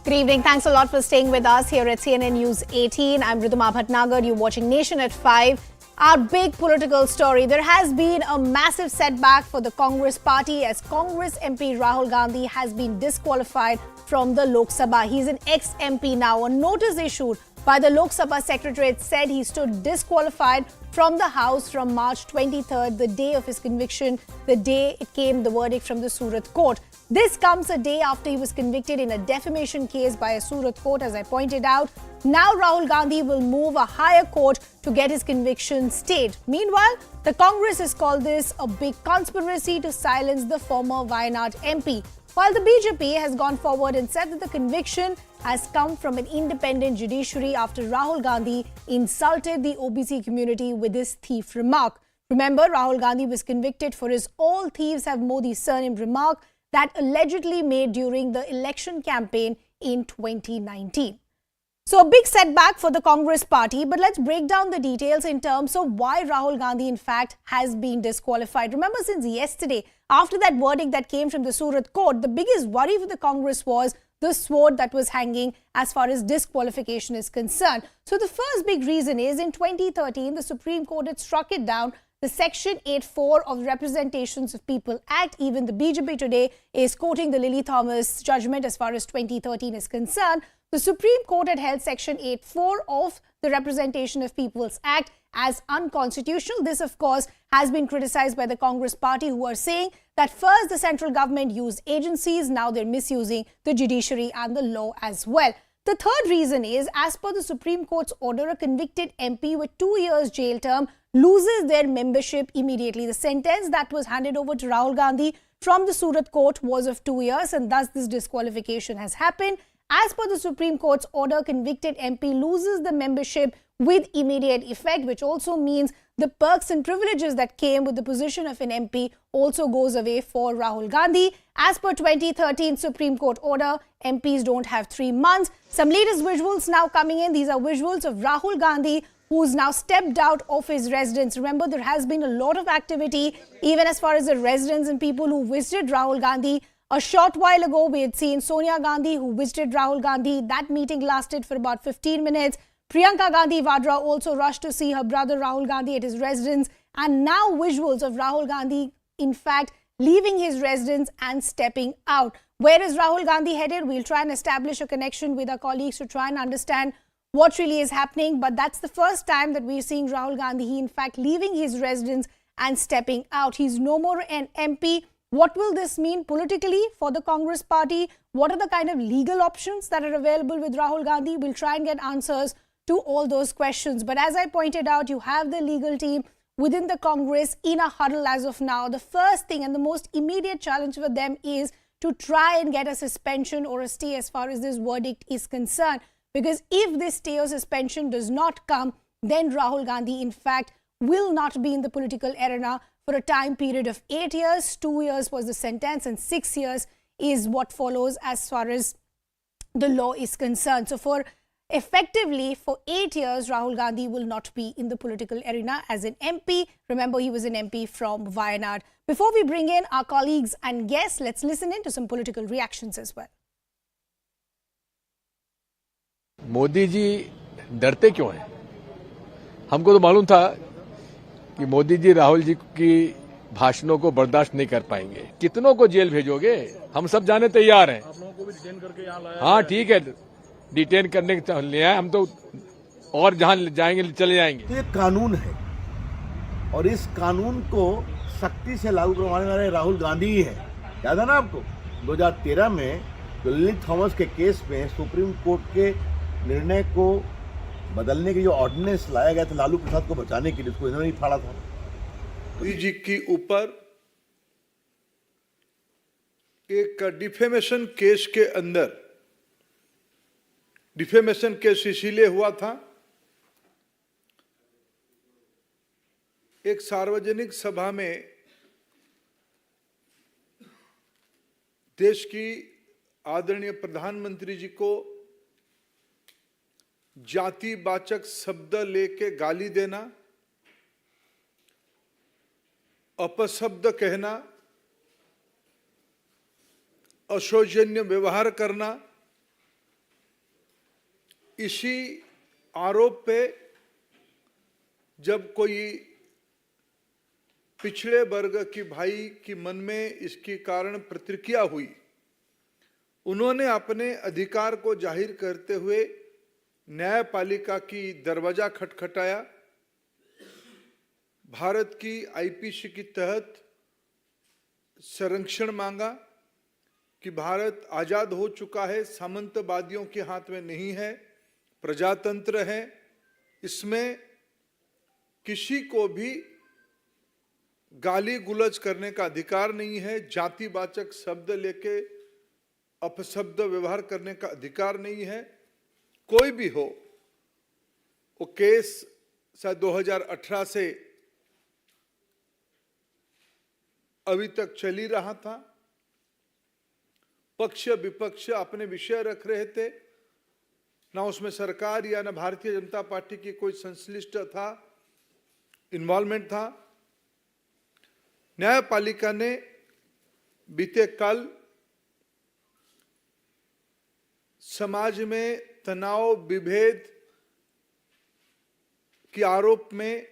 Good evening. Thanks a lot for staying with us here at CNN News 18. I'm Ridhima Bhatnagar. You're watching Nation at 5. Our big political story. There has been a massive setback for the Congress party as Congress MP Rahul Gandhi has been disqualified from the Lok Sabha. He's an ex-MP now. A notice issued by the Lok Sabha Secretariat said he stood disqualified from the House from March 23rd, the day of his conviction, the day it came the verdict from the Surat court. This comes a day after he was convicted in a defamation case by a Surat court, as I pointed out. Now Rahul Gandhi will move a higher court to get his conviction stayed. Meanwhile, the Congress has called this a big conspiracy to silence the former Wayanad MP, while the BJP has gone forward and said that the conviction has come from an independent judiciary after Rahul Gandhi insulted the OBC community with his thief remark. Remember, Rahul Gandhi was convicted for his "all thieves have Modi" surname remark that allegedly made during the election campaign in 2019. So a big setback for the Congress party, but let's break down the details in terms of why Rahul Gandhi in fact has been disqualified. Remember, since yesterday, after that verdict that came from the Surat court, the biggest worry for the Congress was the sword that was hanging as far as disqualification is concerned. So the first big reason is in 2013, the Supreme Court had struck it down. The Section 8(4) of the Representations of People Act, even the BJP today is quoting the Lily Thomas judgment as far as 2013 is concerned. The Supreme Court had held Section 8(4) of the Representation of People's Act as unconstitutional. This, of course, has been criticized by the Congress party, who are saying that first the central government used agencies, now they're misusing the judiciary and the law as well. The third reason is, as per the Supreme Court's order, a convicted MP with 2 years jail term loses their membership immediately. The sentence that was handed over to Rahul Gandhi from the Surat court was of 2 years, and thus this disqualification has happened. As per the Supreme Court's order, convicted MP loses the membership with immediate effect, which also means the perks and privileges that came with the position of an MP also goes away for Rahul Gandhi. As per 2013 Supreme Court order, MPs don't have 3 months. Some latest visuals now coming in. These are visuals of Rahul Gandhi, who's now stepped out of his residence. Remember, there has been a lot of activity, even as far as the residents and people who visited Rahul Gandhi. A short while ago, we had seen Sonia Gandhi, who visited Rahul Gandhi. That meeting lasted for about 15 minutes. Priyanka Gandhi Vadra also rushed to see her brother Rahul Gandhi at his residence. And now visuals of Rahul Gandhi, in fact, leaving his residence and stepping out. Where is Rahul Gandhi headed? We'll try and establish a connection with our colleagues to try and understand what really is happening. But that's the first time that we're seeing Rahul Gandhi, he in fact leaving his residence and stepping out. He's no more an MP. What will this mean politically for the Congress party? What are the kind of legal options that are available with Rahul Gandhi? We'll try and get answers to all those questions. But as I pointed out, you have the legal team within the Congress in a huddle as of now. The first thing and the most immediate challenge for them is to try and get a suspension or a stay as far as this verdict is concerned. Because if this stay or suspension does not come, then Rahul Gandhi, in fact, will not be in the political arena for a time period of 8 years. 2 years was the sentence and 6 years is what follows as far as the law is concerned. So for 8 years, Rahul Gandhi will not be in the political arena as an MP. Remember, he was an MP from Wayanad. Before we bring in our colleagues and guests, let's listen in to some political reactions as well. Modi ji डरते क्यों हैं? हमको तो मालूम था कि मोदी जी राहुल जी की भाषणों को बर्दाश्त नहीं कर पाएंगे. कितनों को जेल भेजोगे? हम सब जाने तैयार हैं. आप लोगों को भी डिटेन करके यहाँ लाया. हाँ, ठीक है, डिटेन करने के लिए आए. हम तो और जहाँ जाएंगे चले जाएंगे. तो ये कानून है और इस कानून को सख्ती से लागू करवाने वाले राहुल गांधी ही है. याद है ना आपको 2013 में लिली थॉमस के केस में सुप्रीम कोर्ट के निर्णय को बदलने के जो ऑर्डिनेंस लाया गया था लालू प्रसाद को बचाने के लिए, उसको इन्होंने ही फाड़ा था. जी के ऊपर एक डिफेमेशन केस के अंदर, डिफेमेशन केस इसीलिए हुआ था, एक सार्वजनिक सभा में देश की आदरणीय प्रधानमंत्री जी को जातिवाचक शब्द लेके गाली देना, अपशब्द कहना, अशोचनीय व्यवहार करना, इसी आरोप पे जब कोई पिछड़े वर्ग की भाई की मन में इसके कारण प्रतिक्रिया हुई, उन्होंने अपने अधिकार को जाहिर करते हुए न्यायपालिका की दरवाजा खटखटाया. भारत की आईपीसी के तहत संरक्षण मांगा कि भारत आजाद हो चुका है, सामंतवादियों के हाथ में नहीं है, प्रजातंत्र है, इसमें किसी को भी गाली गुलज करने का अधिकार नहीं है, जातिवाचक शब्द लेके अपशब्द व्यवहार करने का अधिकार नहीं है. कोई भी हो, वो केस शायद 2018 से अभी तक चल ही रहा था. पक्ष विपक्ष अपने विषय रख रहे थे, ना उसमें सरकार या ना भारतीय जनता पार्टी की कोई संश्लिष्ट था, इन्वॉल्वमेंट था. न्यायपालिका ने बीते कल समाज में तनाव विभेद के आरोप में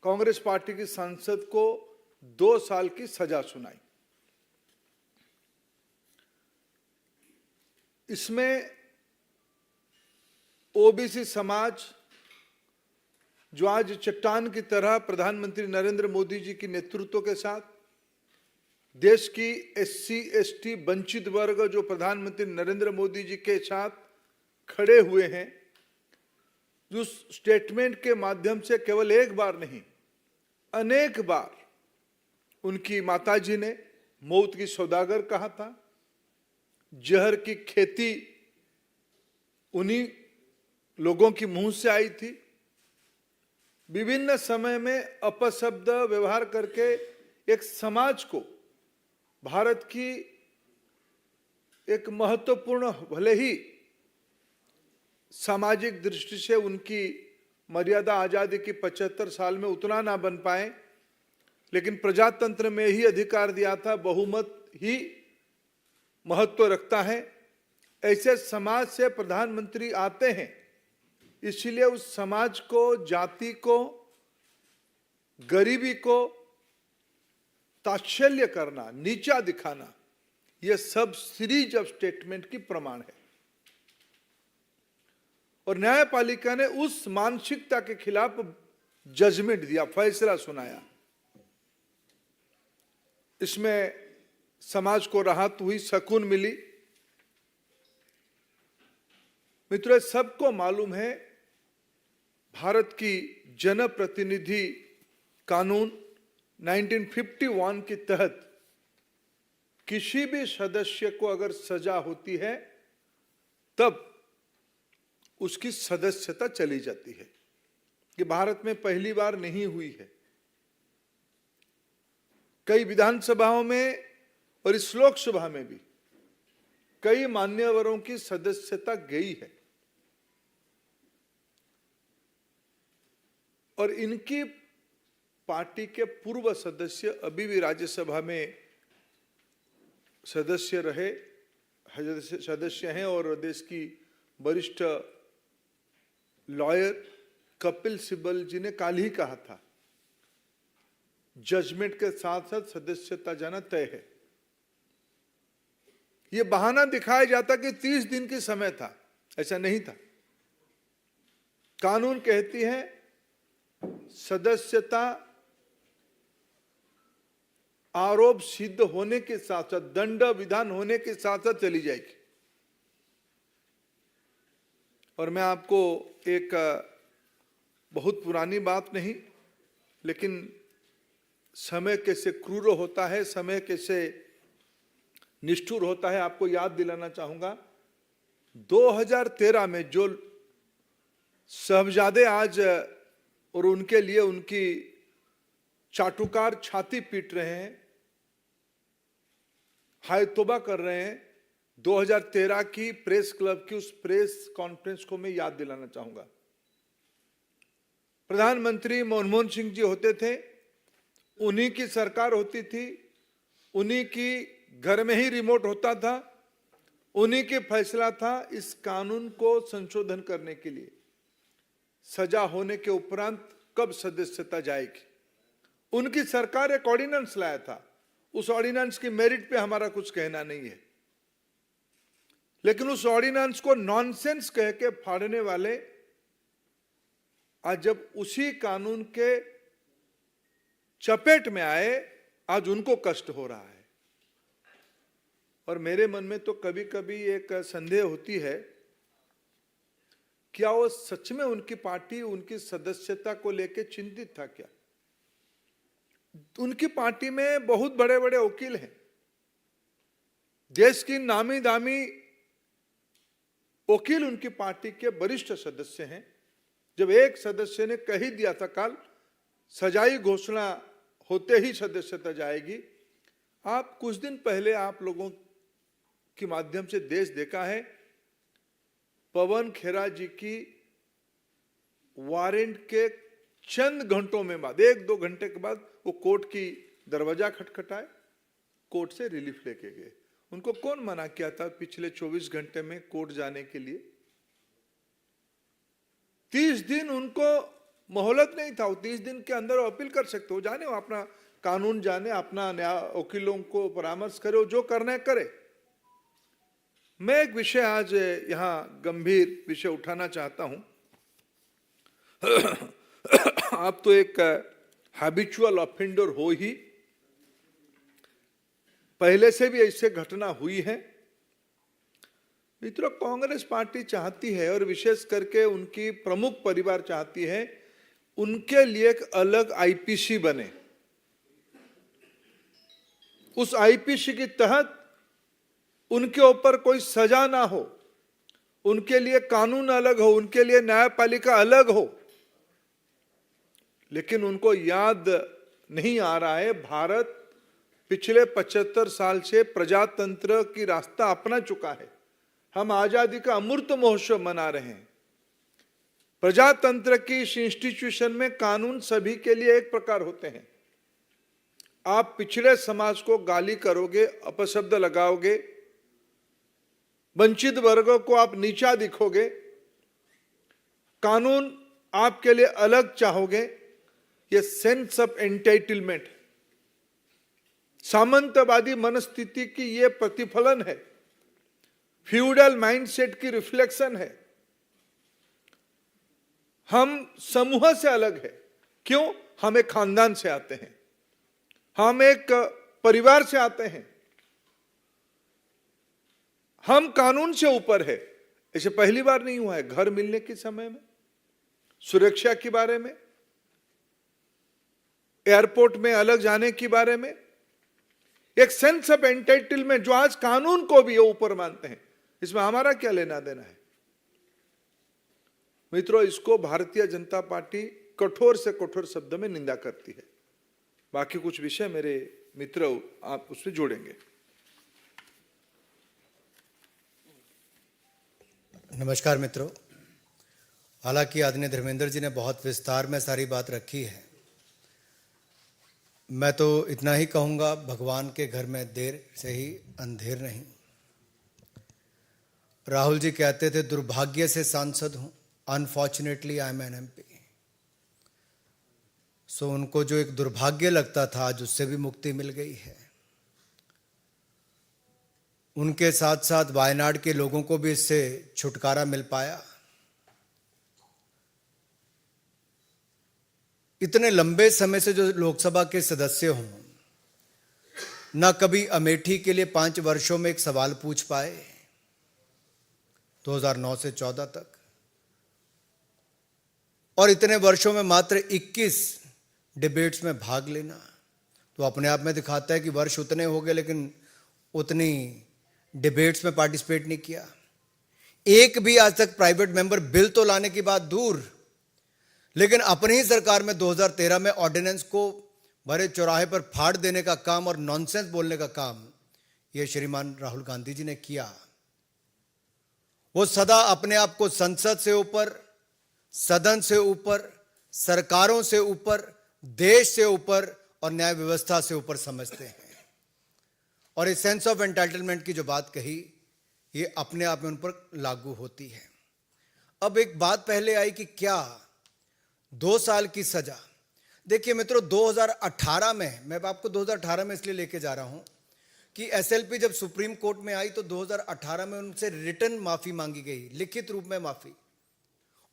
कांग्रेस पार्टी की सांसद को 2 साल की सजा सुनाई. इसमें ओबीसी समाज जो आज चट्टान की तरह प्रधानमंत्री नरेंद्र मोदी जी के नेतृत्व के साथ, देश की एससी एसटी वंचित वर्ग जो प्रधानमंत्री नरेंद्र मोदी जी के साथ खड़े हुए हैं, जो स्टेटमेंट के माध्यम से केवल एक बार नहीं अनेक बार उनकी माताजी ने मौत की सौदागर कहा था, जहर की खेती उन्हीं लोगों की मुंह से आई थी, विभिन्न समय में अपशब्द व्यवहार करके एक समाज को, भारत की एक महत्वपूर्ण, भले ही सामाजिक दृष्टि से उनकी मर्यादा आजादी की 75 साल में उतना ना बन पाए, लेकिन प्रजातंत्र में ही अधिकार दिया था, बहुमत ही महत्व रखता है। ऐसे समाज से प्रधानमंत्री आते हैं, इसलिए उस समाज को, जाति को, गरीबी को ताच्छल्य करना, नीचा दिखाना, यह सब सीरीज ऑफ स्टेटमेंट की प्रमाण है। और न्यायपालिका ने उस मानसिकता के खिलाफ जजमेंट दिया, फैसला सुनाया। इसमें समाज को राहत हुई, सुकून मिली। मित्रों, सबको मालूम है भारत की जनप्रतिनिधि कानून 1951 के तहत किसी भी सदस्य को अगर सजा होती है तब उसकी सदस्यता चली जाती है। ये भारत में पहली बार नहीं हुई है। कई विधानसभाओं में और इस लोकसभा में भी कई मान्यवरों की सदस्यता गई है और इनकी पार्टी के पूर्व सदस्य अभी भी राज्यसभा में सदस्य रहे, सदस्य हैं। और देश की वरिष्ठ लॉयर कपिल सिब्बल जी ने कल ही कहा था, जजमेंट के साथ साथ सदस्यता जाना तय है। यह बहाना दिखाया जाता कि 30 दिन की समय था, ऐसा नहीं था। कानून कहती है सदस्यता आरोप सिद्ध होने के साथ साथ, दंड विधान होने के साथ साथ चली जाएगी। और मैं आपको एक बहुत पुरानी बात नहीं, लेकिन समय कैसे क्रूर होता है, समय कैसे निष्ठुर होता है, आपको याद दिलाना चाहूंगा। 2013 में जो साहबजादे आज और उनके लिए उनकी चाटुकार छाती पीट रहे हैं, हाय तौबा कर रहे हैं, 2013 की प्रेस क्लब की उस प्रेस कॉन्फ्रेंस को मैं याद दिलाना चाहूंगा। प्रधानमंत्री मनमोहन सिंह जी होते थे, उन्हीं की सरकार होती थी, उन्हीं की घर में ही रिमोट होता था, उन्हीं के फैसला था इस कानून को संशोधन करने के लिए। सजा होने के उपरांत कब सदस्यता जाएगी, उनकी सरकार एक ऑर्डिनेंस लाया था। उस ऑर्डिनेंस की मेरिट पे हमारा कुछ कहना नहीं है, लेकिन उस ऑर्डिनेंस को नॉनसेंस कह के फाड़ने वाले आज जब उसी कानून के चपेट में आए, आज उनको कष्ट हो रहा है। और मेरे मन में तो कभी कभी एक संदेह होती है, क्या वो सच में उनकी पार्टी उनकी सदस्यता को लेकर चिंतित था क्या? उनकी पार्टी में बहुत बड़े बड़े वकील हैं, देश की नामी दामी वकील उनकी पार्टी के वरिष्ठ सदस्य हैं। जब एक सदस्य ने कह ही दिया था कल सजाई घोषणा होते ही सदस्यता जाएगी। आप कुछ दिन पहले आप लोगों के माध्यम से देश देखा है, पवन खेरा जी की वारंट के चंद घंटों में बाद, 1-2 घंटे के बाद वो कोर्ट की दरवाजा खटखटाए, कोर्ट से रिलीफ लेके गए। उनको कौन मना किया था पिछले 24 घंटे में कोर्ट जाने के लिए? 30 दिन उनको मोहलत नहीं था। 30 दिन के अंदर अपील कर सकते हो, जाने वो अपना कानून जाने, अपना न्याय वकीलों को परामर्श करे, जो करना है करे। मैं एक विषय आज यहाँ गंभीर विषय उठाना चाहता हूं। आप तो एक हैबिचुअल ऑफेंडर हो ही, पहले से भी ऐसे घटना हुई है। मित्रों, कांग्रेस पार्टी चाहती है और विशेष करके उनकी प्रमुख परिवार चाहती है उनके लिए एक अलग आईपीसी बने। उस आईपीसी के तहत उनके ऊपर कोई सजा ना हो, उनके लिए कानून अलग हो, उनके लिए न्यायपालिका अलग हो। लेकिन उनको याद नहीं आ रहा है भारत पिछले 75 साल से प्रजातंत्र की रास्ता अपना चुका है। हम आजादी का अमृत महोत्सव मना रहे हैं। प्रजातंत्र की इस इंस्टीट्यूशन में कानून सभी के लिए एक प्रकार होते हैं। आप पिछड़े समाज को गाली करोगे, अपशब्द लगाओगे, वंचित वर्गों को आप नीचा दिखोगे, कानून आपके लिए अलग चाहोगे, ये सेंस ऑफ एंटाइटलमेंट, सामंतवादी मनस्थिति की ये प्रतिफलन है, फ्यूडल माइंडसेट की रिफ्लेक्शन है। हम समूह से अलग है। क्यों? हम एक खानदान से आते हैं, हम एक परिवार से आते हैं, हम कानून से ऊपर है। ऐसे पहली बार नहीं हुआ है। घर मिलने के समय में, सुरक्षा के बारे में, एयरपोर्ट में अलग जाने के बारे में, एक सेंस ऑफ एंटाइटलमेंट जो आज कानून को भी ऊपर मानते हैं, इसमें हमारा क्या लेना देना है? मित्रों, इसको भारतीय जनता पार्टी कठोर से कठोर शब्द में निंदा करती है। बाकी कुछ विषय मेरे मित्र आप उसमें जोड़ेंगे। नमस्कार मित्रों, हालांकि आदरणीय धर्मेंद्र जी ने बहुत विस्तार में सारी बात रखी है। मैं तो इतना ही कहूँगा, भगवान के घर में देर से ही अंधेर नहीं। राहुल जी कहते थे दुर्भाग्य से सांसद हूँ, unfortunately I am an MP. So उनको जो एक दुर्भाग्य लगता था आज उससे भी मुक्ति मिल गई है। उनके साथ साथ वायनाड के लोगों को भी इससे छुटकारा मिल पाया। इतने लंबे समय से जो लोकसभा के सदस्य हों, ना कभी अमेठी के लिए 5 वर्षों में एक सवाल पूछ पाए 2009 से 14 तक, और इतने वर्षों में मात्र 21 डिबेट्स में भाग लेना तो अपने आप में दिखाता है कि वर्ष उतने हो गए लेकिन उतनी डिबेट्स में पार्टिसिपेट नहीं किया। एक भी आज तक प्राइवेट मेंबर बिल तो लाने की बात दूर, लेकिन अपनी ही सरकार में 2013 में ऑर्डिनेंस को भरे चौराहे पर फाड़ देने का काम और नॉनसेंस बोलने का काम ये श्रीमान राहुल गांधी जी ने किया। वो सदा अपने आप को संसद से ऊपर, सदन से ऊपर, सरकारों से ऊपर, देश से ऊपर और न्याय व्यवस्था से ऊपर समझते हैं। और इस सेंस ऑफ एंटाइटलमेंट की जो बात कही, ये अपने आप में उन पर लागू होती है। अब एक बात पहले आई कि क्या 2 साल की सजा। देखिए मित्रों, 2018 में, मैं आपको 2018 में इसलिए लेके जा रहा हूं कि एसएलपी जब सुप्रीम कोर्ट में आई तो 2018 में उनसे रिटर्न माफी मांगी गई, लिखित रूप में माफी,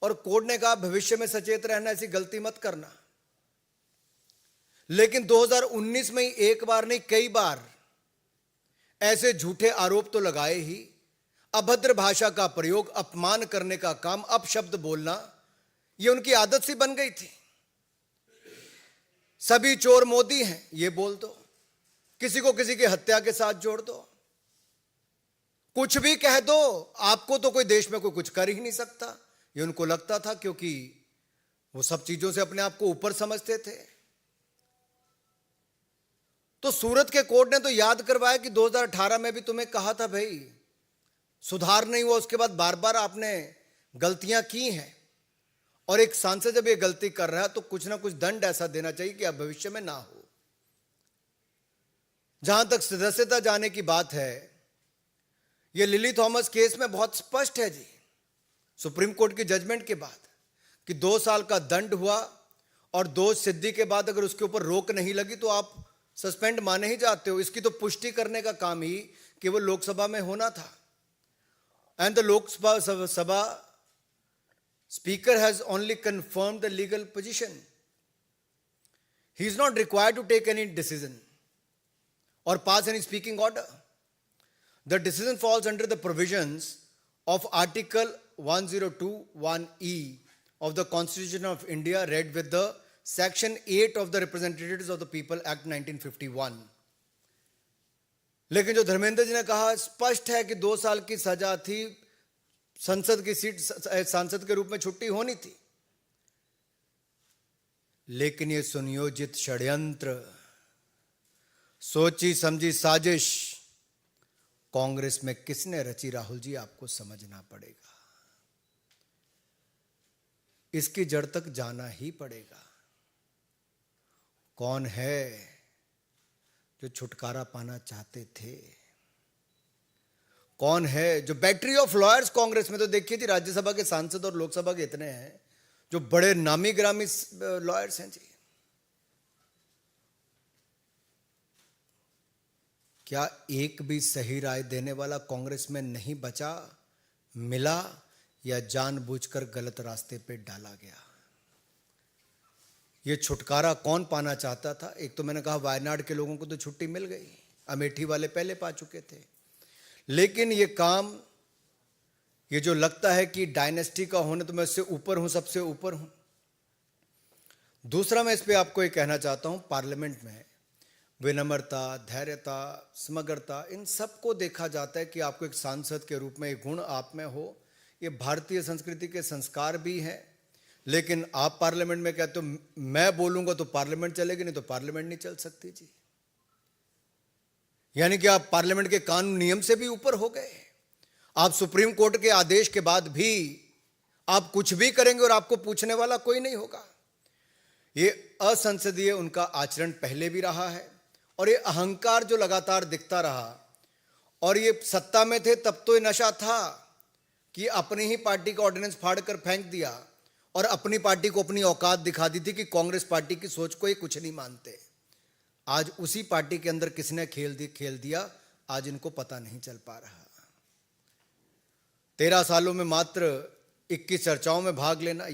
और कोर्ट ने कहा भविष्य में सचेत रहना, ऐसी गलती मत करना। लेकिन 2019 में एक बार नहीं कई बार ऐसे झूठे आरोप तो लगाए ही। अभद्र भाषा का प्रयोग, अपमान करने का काम, अपशब्द बोलना, ये उनकी आदत सी बन गई थी। सभी चोर मोदी हैं ये बोल दो, किसी को किसी की हत्या के साथ जोड़ दो, कुछ भी कह दो, आपको तो कोई देश में कोई कुछ कर ही नहीं सकता, ये उनको लगता था, क्योंकि वो सब चीजों से अपने आप को ऊपर समझते थे। तो सूरत के कोर्ट ने तो याद करवाया कि 2018 में भी तुम्हें कहा था भाई सुधार नहीं हुआ, उसके बाद बार बार आपने गलतियां की हैं, और एक सांसद जब ये गलती कर रहा है तो कुछ ना कुछ दंड ऐसा देना चाहिए कि अब भविष्य में ना हो। जहां तक सदस्यता जाने की बात है, ये लिली थॉमस केस में बहुत स्पष्ट है जी, सुप्रीम कोर्ट की जजमेंट के बाद, कि 2 साल का दंड हुआ और दोष सिद्धि के बाद अगर उसके ऊपर रोक नहीं लगी तो आप सस्पेंड माने ही जाते हो। इसकी तो पुष्टि करने का काम ही केवल लोकसभा में होना था। And the Lok Sabha Speaker has only confirmed the legal position. He is not required to take any decision or pass any speaking order. The decision falls under the provisions of Article 1021E of the Constitution of India, read with the Section 8 of the Representatives of the People Act 1951. लेकिन जो धर्मेंद्र जी ने कहा, स्पष्ट है कि 2 साल की सजा थी, संसद की सीट सांसद के रूप में छुट्टी होनी थी, लेकिन ये सुनियोजित षड्यंत्र, सोची समझी साजिश कांग्रेस में किसने रची, राहुल जी आपको समझना पड़ेगा। इसकी जड़ तक जाना ही पड़ेगा। कौन है जो छुटकारा पाना चाहते थे? कौन है जो बैटरी ऑफ लॉयर्स कांग्रेस में? तो देखिए जी, राज्यसभा के सांसद और लोकसभा के इतने हैं जो बड़े नामी ग्रामी लॉयर्स हैं जी। क्या एक भी सही राय देने वाला कांग्रेस में नहीं बचा, मिला, या जानबूझकर गलत रास्ते पे डाला गया? ये छुटकारा कौन पाना चाहता था? एक तो मैंने कहा वायनाड के लोगों को तो छुट्टी मिल गई, अमेठी वाले पहले पा चुके थे, लेकिन ये काम, ये जो लगता है कि डायनेस्टी का होने तो मैं इससे ऊपर हूं, सबसे ऊपर हूं। दूसरा, मैं इस पे आपको ये कहना चाहता हूं, पार्लियामेंट में विनम्रता, धैर्यता, समग्रता, इन सबको देखा जाता है कि आपको एक सांसद के रूप में ये गुण आप में हो। ये भारतीय संस्कृति के संस्कार भी हैं, लेकिन आप पार्लियामेंट में कहते हो मैं बोलूंगा तो पार्लियामेंट चलेगी, नहीं तो पार्लियामेंट नहीं चल सकती जी। यानी कि आप पार्लियामेंट के कानून नियम से भी ऊपर हो गए। आप सुप्रीम कोर्ट के आदेश के बाद भी आप कुछ भी करेंगे और आपको पूछने वाला कोई नहीं होगा। ये असंसदीय उनका आचरण पहले भी रहा है, और ये अहंकार जो लगातार दिखता रहा, और ये सत्ता में थे तब तो ये नशा था कि अपनी ही पार्टी का ऑर्डिनेंस फाड़ कर फेंक दिया और अपनी पार्टी को अपनी औकात दिखा दी थी कि कांग्रेस पार्टी की सोच को ये कुछ नहीं मानते। आज उसी पार्टी के अंदर किसने खेल दिया, आज इनको पता नहीं चल पा रहा। 13 सालों में मात्र 21 चर्चाओं में भाग लेना,